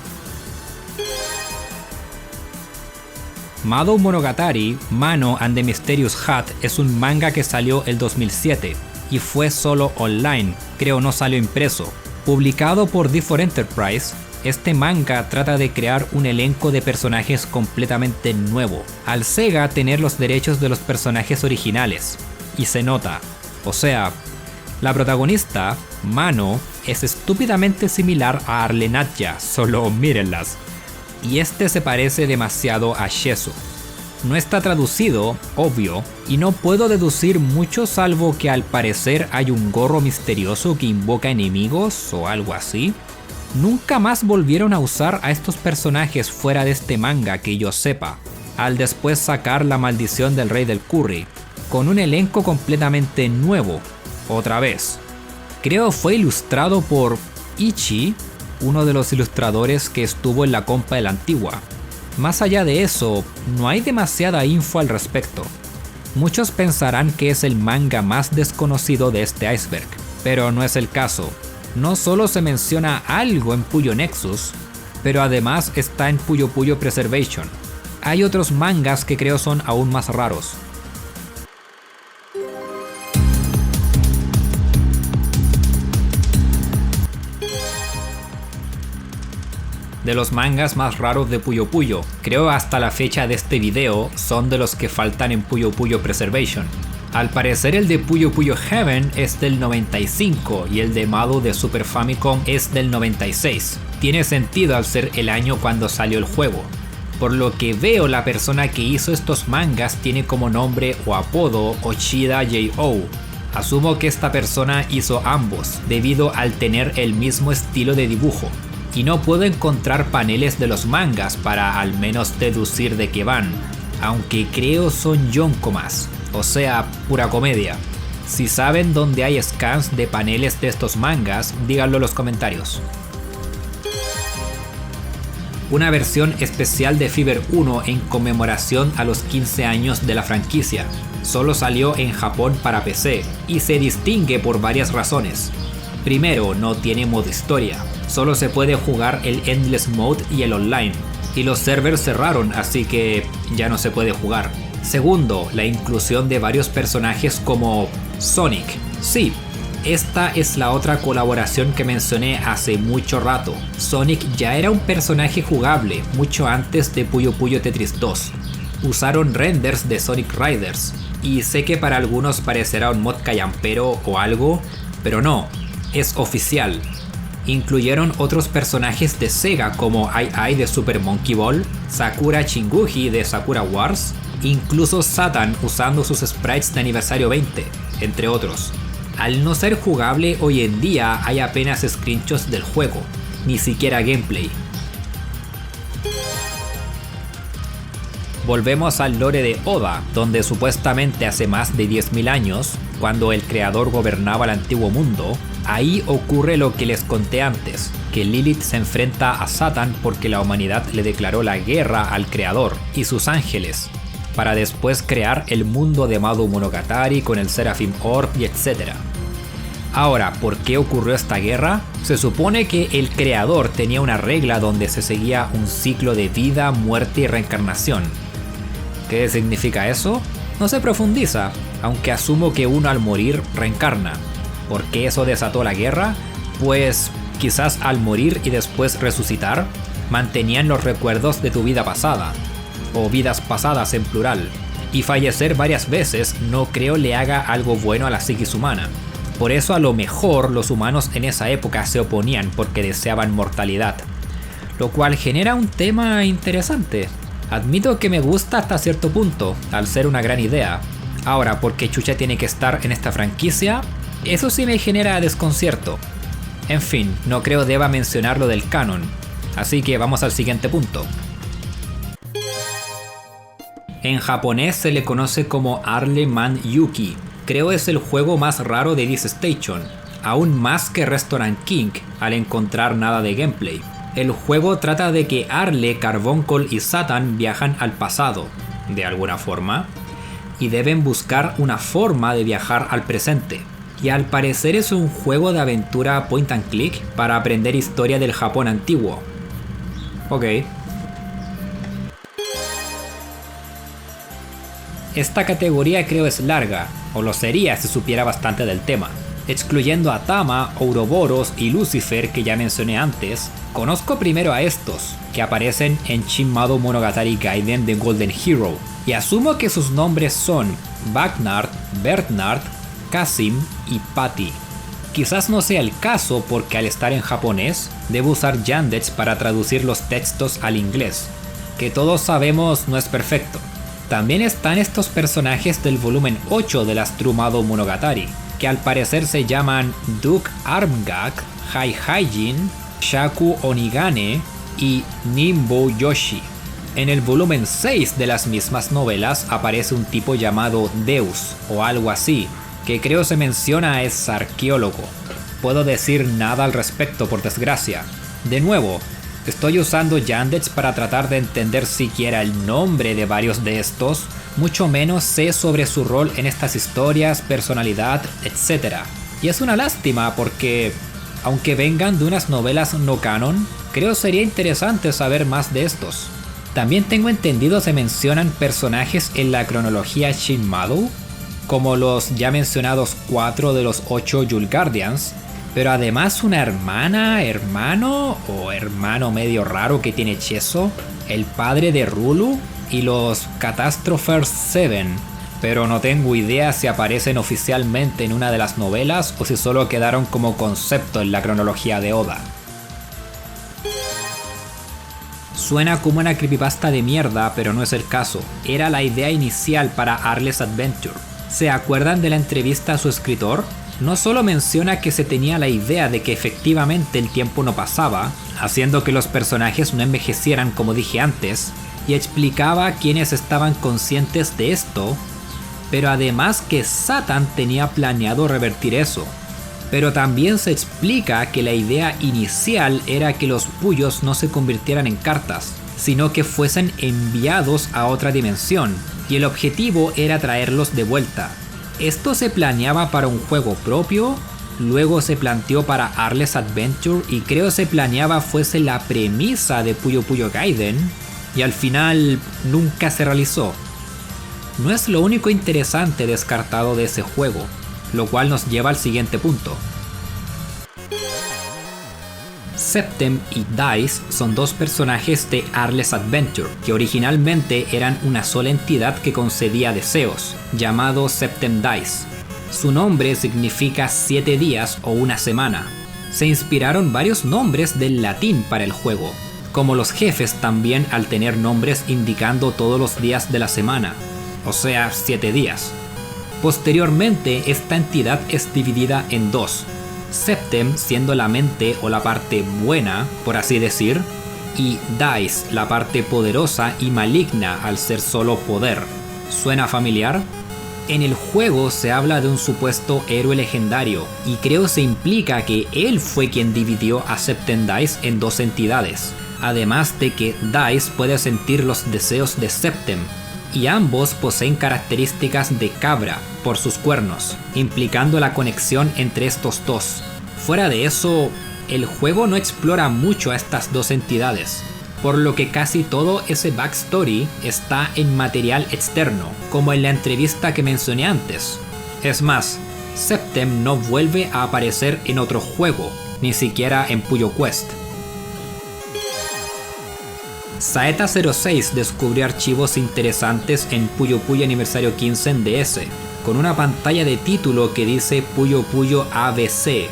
Madou Monogatari, Mano and the Mysterious Hat es un manga que salió el 2007 y fue solo online, creo no salió impreso. Publicado por D4 Enterprise, este manga trata de crear un elenco de personajes completamente nuevo, al Sega tener los derechos de los personajes originales. Y se nota, o sea, la protagonista, Mano, es estúpidamente similar a Arle Nadja, solo mírenlas. Y este se parece demasiado a Shesu. No está traducido, obvio, y no puedo deducir mucho salvo que al parecer hay un gorro misterioso que invoca enemigos o algo así. Nunca más volvieron a usar a estos personajes fuera de este manga que yo sepa, al después sacar La Maldición del Rey del Curry, con un elenco completamente nuevo, otra vez. Creo fue ilustrado por Ichi, uno de los ilustradores que estuvo en la compa de la antigua. Más allá de eso, no hay demasiada info al respecto. Muchos pensarán que es el manga más desconocido de este iceberg, pero no es el caso. No solo se menciona algo en Puyo Nexus, pero además está en Puyo Puyo Preservation. Hay otros mangas que creo son aún más raros. De los mangas más raros de Puyo Puyo, creo hasta la fecha de este video son de los que faltan en Puyo Puyo Preservation. Al parecer el de Puyo Puyo Heaven es del 95 y el de Madou de Super Famicom es del 96. Tiene sentido al ser el año cuando salió el juego. Por lo que veo, la persona que hizo estos mangas tiene como nombre o apodo Ochida J.O. Asumo que esta persona hizo ambos, debido al tener el mismo estilo de dibujo. Y no puedo encontrar paneles de los mangas para al menos deducir de qué van, aunque creo son yonkomas, o sea, pura comedia. Si saben dónde hay scans de paneles de estos mangas, díganlo en los comentarios. Una versión especial de Fever 1 en conmemoración a los 15 años de la franquicia. Solo salió en Japón para PC y se distingue por varias razones. Primero, no tiene modo historia, solo se puede jugar el Endless Mode y el online, y los servers cerraron, así que ya no se puede jugar. Segundo, la inclusión de varios personajes como Sonic. Sí, esta es la otra colaboración que mencioné hace mucho rato. Sonic ya era un personaje jugable mucho antes de Puyo Puyo Tetris 2. Usaron renders de Sonic Riders, y sé que para algunos parecerá un mod callampero o algo, pero no, es oficial. Incluyeron otros personajes de Sega como Ai de Super Monkey Ball, Sakura Chinguji de Sakura Wars, incluso Satan usando sus sprites de aniversario 20, entre otros. Al no ser jugable hoy en día hay apenas screenshots del juego, ni siquiera gameplay. Volvemos al lore de Oda, donde supuestamente hace más de 10.000 años, cuando el creador gobernaba el antiguo mundo, ahí ocurre lo que les conté antes, que Lilith se enfrenta a Satan porque la humanidad le declaró la guerra al creador y sus ángeles, para después crear el mundo de Madoum Monogatari con el Seraphim Orb y etc. Ahora, ¿por qué ocurrió esta guerra? Se supone que el creador tenía una regla donde se seguía un ciclo de vida, muerte y reencarnación. ¿Qué significa eso? No se profundiza, aunque asumo que uno al morir reencarna. ¿Por qué eso desató la guerra? Pues quizás al morir y después resucitar, mantenían los recuerdos de tu vida pasada, o vidas pasadas en plural, y fallecer varias veces no creo le haga algo bueno a la psiquis humana. Por eso a lo mejor los humanos en esa época se oponían porque deseaban mortalidad, lo cual genera un tema interesante. Admito que me gusta hasta cierto punto, al ser una gran idea. Ahora, ¿por qué chucha tiene que estar en esta franquicia? Eso sí me genera desconcierto. En fin, no creo deba mencionar lo del canon, así que vamos al siguiente punto. En japonés se le conoce como Arle Man Yuki. Creo es el juego más raro de This Station, aún más que Restaurant King, al encontrar nada de gameplay. El juego trata de que Arle, Carbuncle y Satan viajan al pasado, de alguna forma, y deben buscar una forma de viajar al presente. Y al parecer es un juego de aventura point and click para aprender historia del Japón antiguo. Ok. Esta categoría creo es larga, o lo sería si supiera bastante del tema. Excluyendo a Tama, Ouroboros y Lucifer que ya mencioné antes, conozco primero a estos, que aparecen en Shin Madoum Monogatari Gaiden de Golden Hero, y asumo que sus nombres son Bagnard, Bernard, Kasim y Patty. Quizás no sea el caso porque al estar en japonés, debo usar Yandex para traducir los textos al inglés, que todos sabemos no es perfecto. También están estos personajes del volumen 8 de las True Madoum Monogatari, que al parecer se llaman Duke Armgak, Hai Haijin, Shaku Onigane y Nimbo Yoshi. En el volumen 6 de las mismas novelas aparece un tipo llamado Deus o algo así, que creo se menciona es arqueólogo. Puedo decir nada al respecto por desgracia. De nuevo, estoy usando Yandex para tratar de entender siquiera el nombre de varios de estos, mucho menos sé sobre su rol en estas historias, personalidad, etc. Y es una lástima porque, aunque vengan de unas novelas no canon, creo sería interesante saber más de estos. También tengo entendido se mencionan personajes en la cronología Shin Madoum, como los ya mencionados 4 de los 8 Yule Guardians, pero además una hermana, hermano o hermano medio raro que tiene Cheso, el padre de Rulu y los Catastrophers 7, pero no tengo idea si aparecen oficialmente en una de las novelas o si solo quedaron como concepto en la cronología de Oda. Suena como una creepypasta de mierda, pero no es el caso. Era la idea inicial para Arle's Adventure. ¿Se acuerdan de la entrevista a su escritor? No solo menciona que se tenía la idea de que efectivamente el tiempo no pasaba, haciendo que los personajes no envejecieran como dije antes, y explicaba quiénes estaban conscientes de esto, pero además que Satan tenía planeado revertir eso. Pero también se explica que la idea inicial era que los Puyos no se convirtieran en cartas, sino que fuesen enviados a otra dimensión, y el objetivo era traerlos de vuelta. Esto se planeaba para un juego propio, luego se planteó para Arles Adventure y creo se planeaba fuese la premisa de Puyo Puyo Gaiden, y al final nunca se realizó. No es lo único interesante descartado de ese juego, lo cual nos lleva al siguiente punto. Septem y Dice son dos personajes de Arles Adventure, que originalmente eran una sola entidad que concedía deseos, llamado Septem Dice. Su nombre significa 7 días o una semana. Se inspiraron varios nombres del latín para el juego, como los jefes también al tener nombres indicando todos los días de la semana, o sea, 7 días. Posteriormente, esta entidad es dividida en dos. Septem siendo la mente o la parte buena, por así decir, y Dice, la parte poderosa y maligna al ser solo poder. ¿Suena familiar? En el juego se habla de un supuesto héroe legendario, y creo se implica que él fue quien dividió a Septem Dice en dos entidades, además de que Dice puede sentir los deseos de Septem, y ambos poseen características de cabra por sus cuernos, implicando la conexión entre estos dos. Fuera de eso, el juego no explora mucho a estas dos entidades, por lo que casi todo ese backstory está en material externo, como en la entrevista que mencioné antes. Es más, Septem no vuelve a aparecer en otro juego, ni siquiera en Puyo Quest. Saeta06 descubrió archivos interesantes en Puyo Puyo Aniversario 15 en DS, con una pantalla de título que dice Puyo Puyo ABC.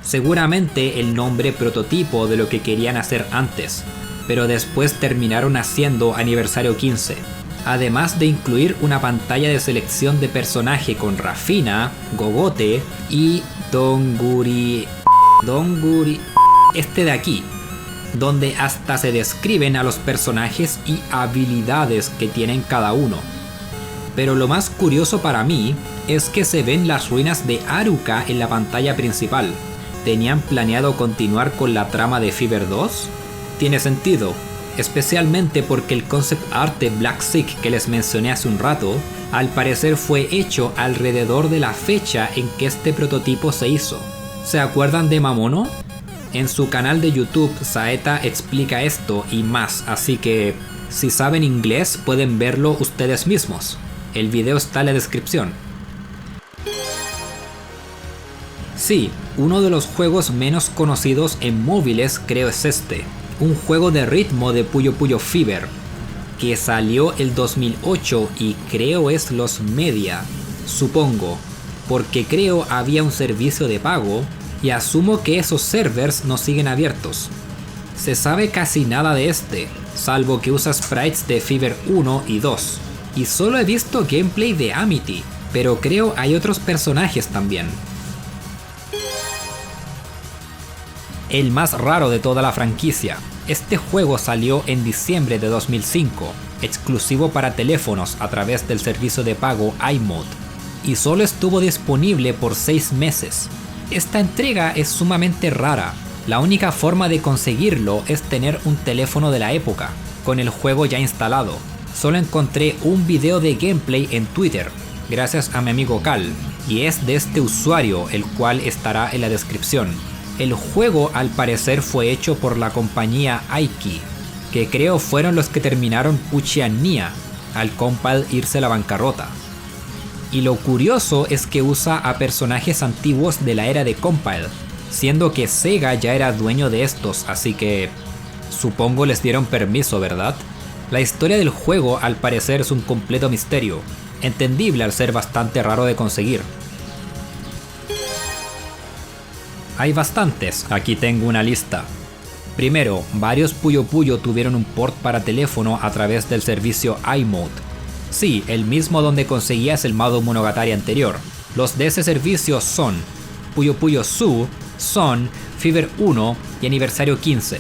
Seguramente el nombre prototipo de lo que querían hacer antes, pero después terminaron haciendo Aniversario 15. Además de incluir una pantalla de selección de personaje con Rafina, Gogote y Donguri, este de aquí, donde hasta se describen a los personajes y habilidades que tienen cada uno. Pero lo más curioso para mí es que se ven las ruinas de Haruka en la pantalla principal. ¿Tenían planeado continuar con la trama de Fever 2? Tiene sentido, especialmente porque el concept art de Black Sick que les mencioné hace un rato, al parecer fue hecho alrededor de la fecha en que este prototipo se hizo. ¿Se acuerdan de Mamono? En su canal de YouTube, Saeta explica esto y más, así que si saben inglés pueden verlo ustedes mismos. El video está en la descripción. Sí, uno de los juegos menos conocidos en móviles creo es este, un juego de ritmo de Puyo Puyo Fever, que salió el 2008 y creo es los Media, supongo, porque creo había un servicio de pago, y asumo que esos servers no siguen abiertos. Se sabe casi nada de este, salvo que usa sprites de Fever 1 y 2, y solo he visto gameplay de Amity, pero creo hay otros personajes también. El más raro de toda la franquicia, este juego salió en diciembre de 2005, exclusivo para teléfonos a través del servicio de pago iMode, y solo estuvo disponible por 6 meses. Esta entrega es sumamente rara. La única forma de conseguirlo es tener un teléfono de la época, con el juego ya instalado. Solo encontré un video de gameplay en Twitter, gracias a mi amigo Cal, y es de este usuario, el cual estará en la descripción. El juego al parecer fue hecho por la compañía Aiki, que creo fueron los que terminaron Puchiania, al Compile irse a la bancarrota. Y lo curioso es que usa a personajes antiguos de la era de Compile, siendo que Sega ya era dueño de estos, así que supongo les dieron permiso, ¿verdad? La historia del juego al parecer es un completo misterio, entendible al ser bastante raro de conseguir. Hay bastantes, aquí tengo una lista. Primero, varios Puyo Puyo tuvieron un port para teléfono a través del servicio iMode. Sí, el mismo donde conseguías el Madoum Monogatari anterior. Los de ese servicio son Puyo Puyo Su, Son, Fever 1 y Aniversario 15.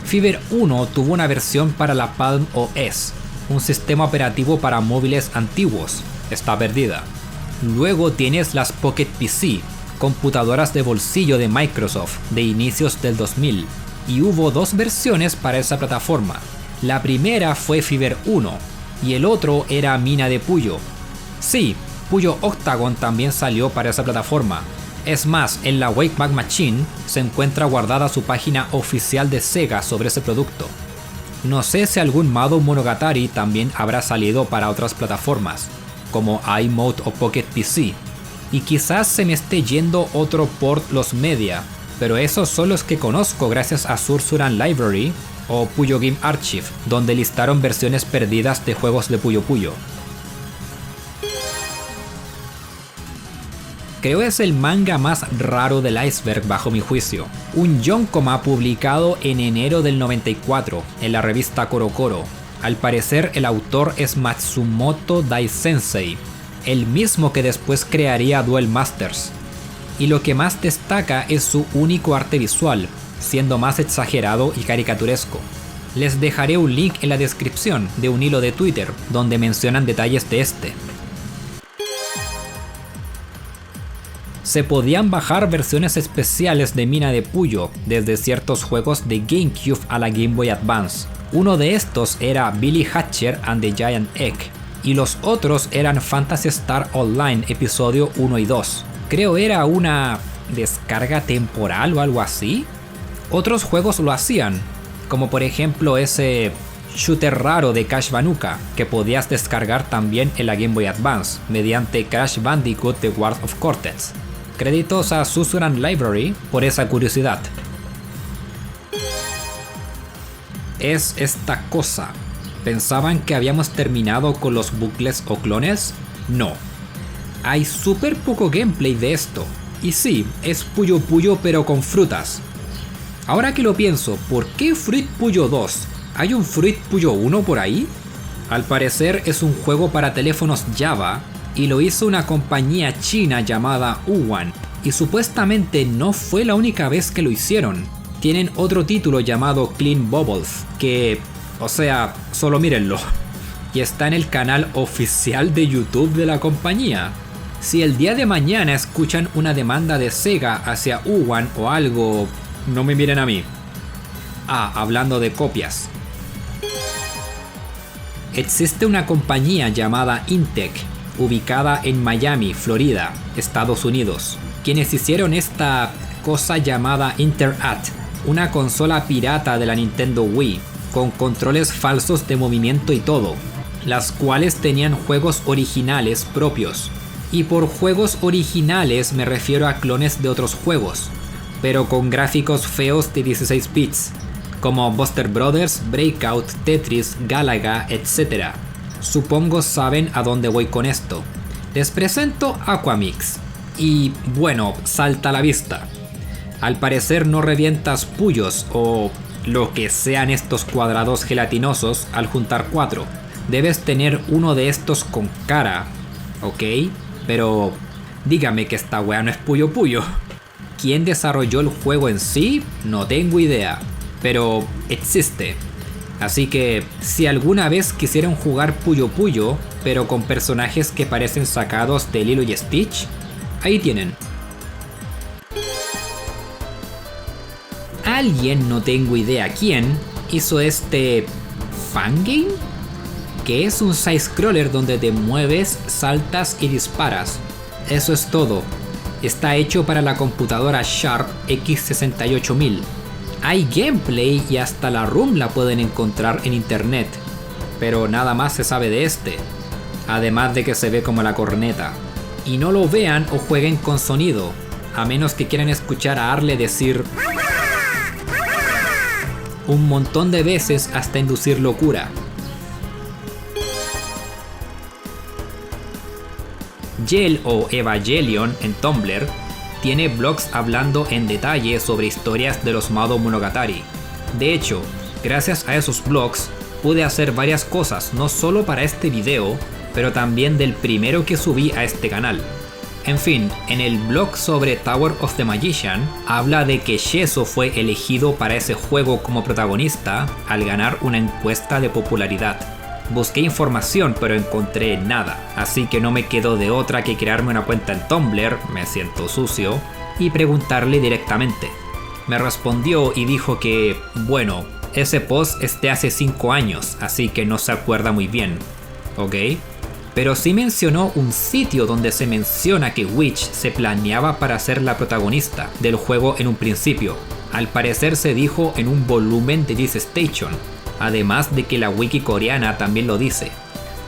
Fever 1 tuvo una versión para la Palm OS, un sistema operativo para móviles antiguos. Está perdida. Luego tienes las Pocket PC, computadoras de bolsillo de Microsoft de inicios del 2000, y hubo 2 versiones para esa plataforma. La primera fue Fever 1 y el otro era Mina de Puyo. Sí, Puyo Octagon también salió para esa plataforma. Es más, en la Wayback Machine se encuentra guardada su página oficial de Sega sobre ese producto. No sé si algún Madoum Monogatari también habrá salido para otras plataformas, como iMode o Pocket PC, y quizás se me esté yendo otro port los media, pero esos son los que conozco gracias a Sursuran Library o Puyo Game Archive, donde listaron versiones perdidas de juegos de Puyo Puyo. Creo es el manga más raro del iceberg bajo mi juicio. Un yonkoma publicado en enero del 94 en la revista CoroCoro. Al parecer el autor es Matsumoto Dai-sensei, el mismo que después crearía Duel Masters. Y lo que más destaca es su único arte visual, siendo más exagerado y caricaturesco. Les dejaré un link en la descripción de un hilo de Twitter donde mencionan detalles de este. Se podían bajar versiones especiales de Mina de Puyo desde ciertos juegos de GameCube a la Game Boy Advance. Uno de estos era Billy Hatcher and the Giant Egg, y los otros eran Phantasy Star Online episodio 1 y 2. Creo era una descarga temporal o algo así. Otros juegos lo hacían, como por ejemplo ese shooter raro de Crash Banooka, que podías descargar también en la Game Boy Advance mediante Crash Bandicoot The Wars of Cortex. Créditos a Susuran Library por esa curiosidad. Es esta cosa. ¿Pensaban que habíamos terminado con los bucles o clones? No. Hay súper poco gameplay de esto. Y sí, es Puyo Puyo pero con frutas. Ahora que lo pienso, ¿por qué Fruit Puyo 2? ¿Hay un Fruit Puyo 1 por ahí? Al parecer es un juego para teléfonos Java y lo hizo una compañía china llamada Uwan, y supuestamente no fue la única vez que lo hicieron. Tienen otro título llamado Clean Bubbles, que, o sea, solo mírenlo, y está en el canal oficial de YouTube de la compañía. Si el día de mañana escuchan una demanda de Sega hacia Uwan o algo, no me miren a mí. Ah, hablando de copias. Existe una compañía llamada Intec, ubicada en Miami, Florida, Estados Unidos, quienes hicieron esta cosa llamada Inter-At, una consola pirata de la Nintendo Wii, con controles falsos de movimiento y todo, las cuales tenían juegos originales propios. Y por juegos originales me refiero a clones de otros juegos, pero con gráficos feos de 16 bits, como Buster Brothers, Breakout, Tetris, Galaga, etc. Supongo saben a dónde voy con esto. Les presento Aquamix. Y bueno, salta a la vista. Al parecer no revientas puyos o lo que sean estos cuadrados gelatinosos al juntar 4. Debes tener uno de estos con cara, ¿ok? Pero dígame que esta wea no es Puyo Puyo. ¿Quién desarrolló el juego en sí? No tengo idea, pero existe. Así que si alguna vez quisieron jugar Puyo Puyo, pero con personajes que parecen sacados de Lilo y Stitch, ahí tienen. Alguien, no tengo idea quién, hizo este Fangame, que es un side-scroller donde te mueves, saltas y disparas. Eso es todo. Está hecho para la computadora Sharp X68000. Hay gameplay y hasta la ROM la pueden encontrar en internet, pero nada más se sabe de este, además de que se ve como la corneta. Y no lo vean o jueguen con sonido, a menos que quieran escuchar a Arle decir un montón de veces hasta inducir locura. Yel o Evangelion en Tumblr tiene blogs hablando en detalle sobre historias de los Madoum Monogatari. De hecho, gracias a esos blogs pude hacer varias cosas, no solo para este video, pero también del primero que subí a este canal. En fin, en el blog sobre Tower of the Magician habla de que Sheso fue elegido para ese juego como protagonista al ganar una encuesta de popularidad. Busqué información pero encontré nada, así que no me quedó de otra que crearme una cuenta en Tumblr, me siento sucio, y preguntarle directamente. Me respondió y dijo que, bueno, ese post es de hace 5 años, así que no se acuerda muy bien, ¿ok? Pero sí mencionó un sitio donde se menciona que Witch se planeaba para ser la protagonista del juego en un principio. Al parecer se dijo en un volumen de This Station, además de que la wiki coreana también lo dice.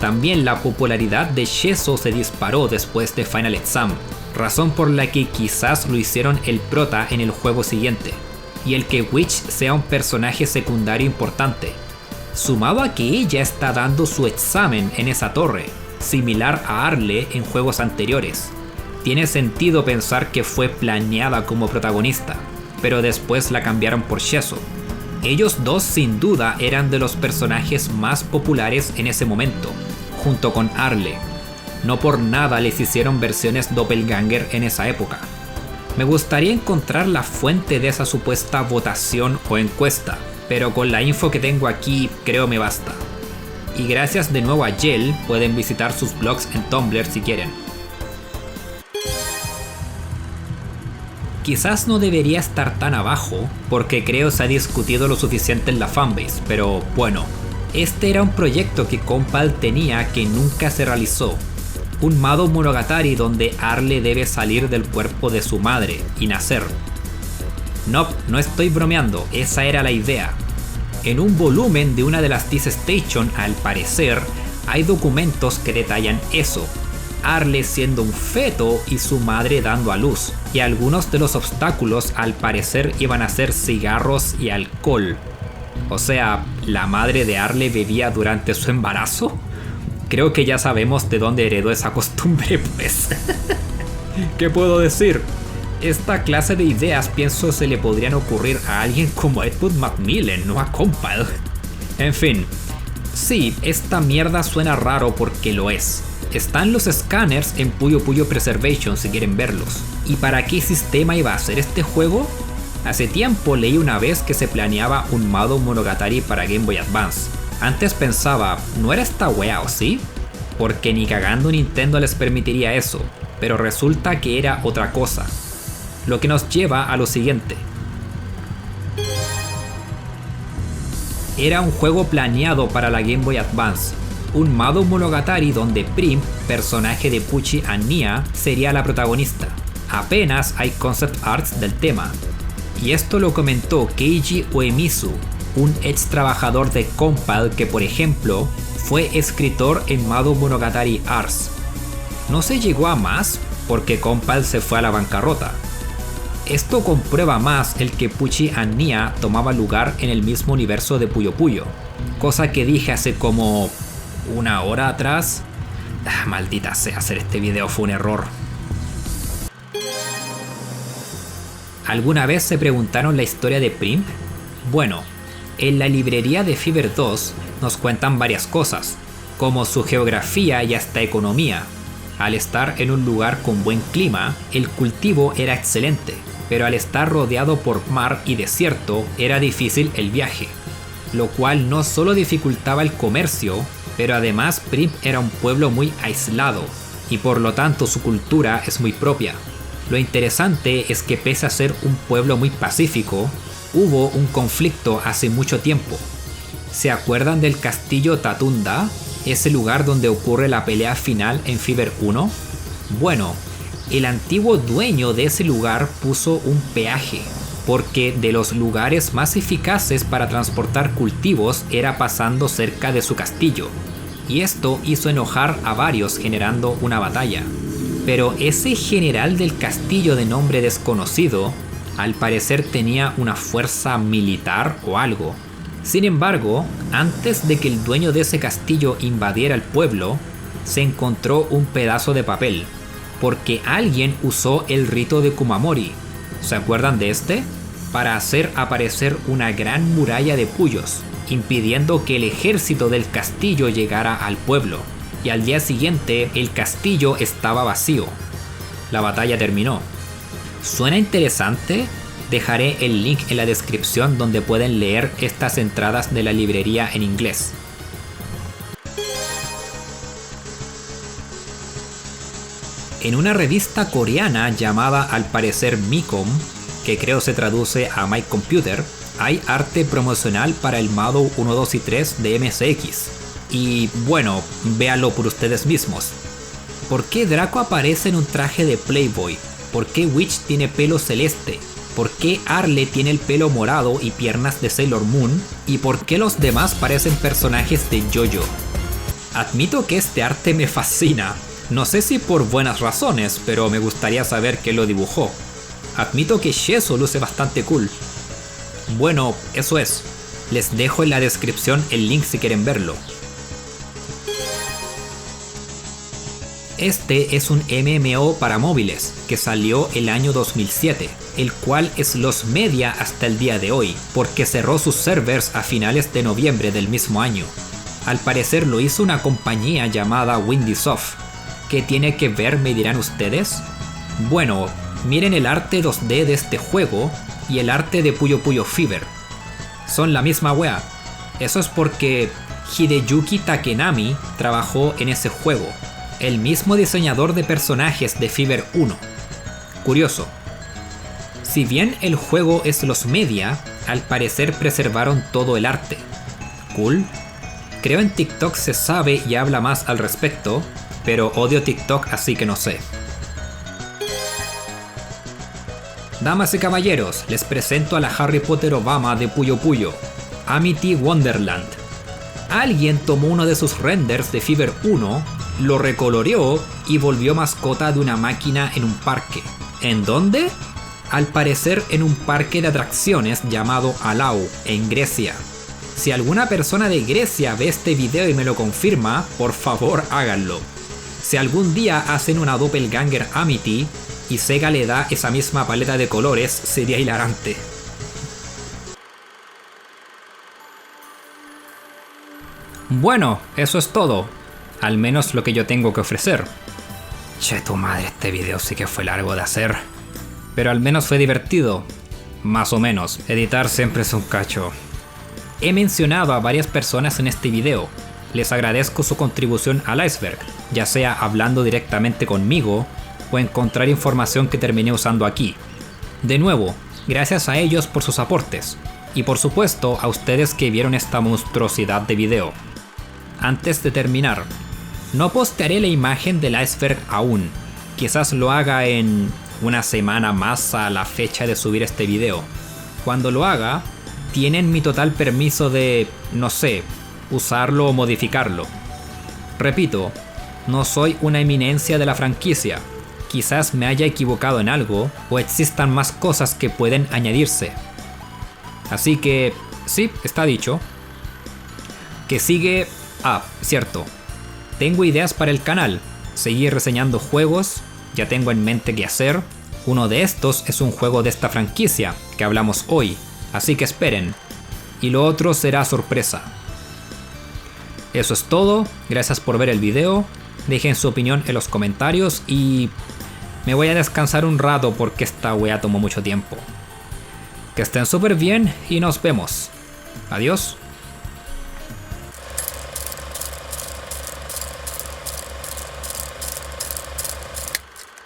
También la popularidad de Sheso se disparó después de Final Exam, razón por la que quizás lo hicieron el prota en el juego siguiente, y el que Witch sea un personaje secundario importante, sumado a que ella está dando su examen en esa torre, similar a Arle en juegos anteriores. Tiene sentido pensar que fue planeada como protagonista, pero después la cambiaron por Sheso. Ellos dos sin duda eran de los personajes más populares en ese momento, junto con Arle. No por nada les hicieron versiones doppelganger en esa época. Me gustaría encontrar la fuente de esa supuesta votación o encuesta, pero con la info que tengo aquí creo me basta. Y gracias de nuevo a Yel, pueden visitar sus blogs en Tumblr si quieren. Quizás no debería estar tan abajo, porque creo se ha discutido lo suficiente en la fanbase, pero bueno, este era un proyecto que Compal tenía que nunca se realizó. Un Mado Monogatari donde Arle debe salir del cuerpo de su madre y nacer. No estoy bromeando, esa era la idea. En un volumen de una de las This Station, al parecer, hay documentos que detallan eso. Arle siendo un feto y su madre dando a luz, y algunos de los obstáculos al parecer iban a ser cigarros y alcohol. O sea, ¿la madre de Arle bebía durante su embarazo? Creo que ya sabemos de dónde heredó esa costumbre, pues. ¿Qué puedo decir? Esta clase de ideas pienso se le podrían ocurrir a alguien como Edmund Macmillan, no a Compal. En fin, sí, esta mierda suena raro porque lo es. Están los escáneres en Puyo Puyo Preservation si quieren verlos. ¿Y para qué sistema iba a ser este juego? Hace tiempo leí una vez que se planeaba un Mado Monogatari para Game Boy Advance. Antes pensaba, ¿no era esta wea o sí? Porque ni cagando Nintendo les permitiría eso, pero resulta que era otra cosa. Lo que nos lleva a lo siguiente. Era un juego planeado para la Game Boy Advance, un Mado Monogatari donde Prim, personaje de Pucci and Nia, sería la protagonista. Apenas hay concept arts del tema. Y esto lo comentó Keiji Uemitsu, un ex trabajador de Compal que, por ejemplo, fue escritor en Mado Monogatari Ars. No se llegó a más porque Compal se fue a la bancarrota. Esto comprueba más el que Pucci and Nia tomaba lugar en el mismo universo de Puyo Puyo, cosa que dije hace como una hora atrás. Maldita sea, hacer este video fue un error. ¿Alguna vez se preguntaron la historia de Prim? Bueno, en la librería de Fever 2 nos cuentan varias cosas, como su geografía y hasta economía. Al estar en un lugar con buen clima, el cultivo era excelente, pero al estar rodeado por mar y desierto era difícil el viaje, lo cual no solo dificultaba el comercio, pero además Prim era un pueblo muy aislado, y por lo tanto su cultura es muy propia. Lo interesante es que pese a ser un pueblo muy pacífico, hubo un conflicto hace mucho tiempo. ¿Se acuerdan del castillo Tatunda? Ese lugar donde ocurre la pelea final en Fever 1. Bueno, el antiguo dueño de ese lugar puso un peaje, porque de los lugares más eficaces para transportar cultivos era pasando cerca de su castillo, y esto hizo enojar a varios generando una batalla. Pero ese general del castillo de nombre desconocido, al parecer tenía una fuerza militar o algo. Sin embargo, antes de que el dueño de ese castillo invadiera el pueblo, se encontró un pedazo de papel, porque alguien usó el rito de Kumamori, ¿se acuerdan de este? Para hacer aparecer una gran muralla de puyos, impidiendo que el ejército del castillo llegara al pueblo. y al día siguiente el castillo estaba vacío. La batalla terminó. ¿Suena interesante? Dejaré el link en la descripción donde pueden leer estas entradas de la librería en inglés. En una revista coreana llamada al parecer Micom, que creo se traduce a My Computer, hay arte promocional para el modo 1, 2 y 3 de MSX. Y bueno, véanlo por ustedes mismos. ¿Por qué Draco aparece en un traje de Playboy? ¿Por qué Witch tiene pelo celeste? ¿Por qué Arle tiene el pelo morado y piernas de Sailor Moon? ¿Y por qué los demás parecen personajes de JoJo? Admito que este arte me fascina. No sé si por buenas razones, pero me gustaría saber quién lo dibujó. Admito que Sheso luce bastante cool. Bueno, eso es. Les dejo en la descripción el link si quieren verlo. Este es un MMO para móviles que salió el año 2007, el cual es los media hasta el día de hoy, porque cerró sus servers a finales de noviembre del mismo año. Al parecer lo hizo una compañía llamada Windysoft. ¿Qué tiene que ver, me dirán ustedes? Bueno, miren el arte 2D de este juego y el arte de Puyo Puyo Fever. Son la misma wea. Eso es porque Hideyuki Takenami trabajó en ese juego, el mismo diseñador de personajes de Fever 1. Curioso. Si bien el juego es los media, al parecer preservaron todo el arte. Cool. Creo en TikTok se sabe y habla más al respecto, pero odio TikTok así que no sé. Damas y caballeros, les presento a la Harry Potter Obama de Puyo Puyo, Amity Wonderland. Alguien tomó uno de sus renders de Fever 1, lo recoloreó y volvió mascota de una máquina en un parque. ¿En dónde? Al parecer en un parque de atracciones llamado Alau, en Grecia. Si alguna persona de Grecia ve este video y me lo confirma, por favor háganlo. Si algún día hacen una doppelganger Amity y Sega le da esa misma paleta de colores, sería hilarante. Bueno, eso es todo. Al menos lo que yo tengo que ofrecer. Che tu madre, este video sí que fue largo de hacer. Pero al menos fue divertido. Más o menos, editar siempre es un cacho. He mencionado a varias personas en este video. Les agradezco su contribución al iceberg, ya sea hablando directamente conmigo o encontrar información que terminé usando aquí. De nuevo, gracias a ellos por sus aportes. Y por supuesto a ustedes que vieron esta monstruosidad de video. Antes de terminar, no postearé la imagen del iceberg aún. Quizás lo haga en una semana más a la fecha de subir este video. Cuando lo haga, tienen mi total permiso de, no sé, usarlo o modificarlo. Repito, no soy una eminencia de la franquicia. Quizás me haya equivocado en algo o existan más cosas que pueden añadirse. Así que, sí, está dicho. Que sigue... Ah, cierto. Tengo ideas para el canal. Seguir reseñando juegos. Ya tengo en mente qué hacer. Uno de estos es un juego de esta franquicia que hablamos hoy. Así que esperen. Y lo otro será sorpresa. Eso es todo. Gracias por ver el video. Dejen su opinión en los comentarios y... me voy a descansar un rato porque esta wea tomó mucho tiempo. Que estén súper bien y nos vemos. Adiós.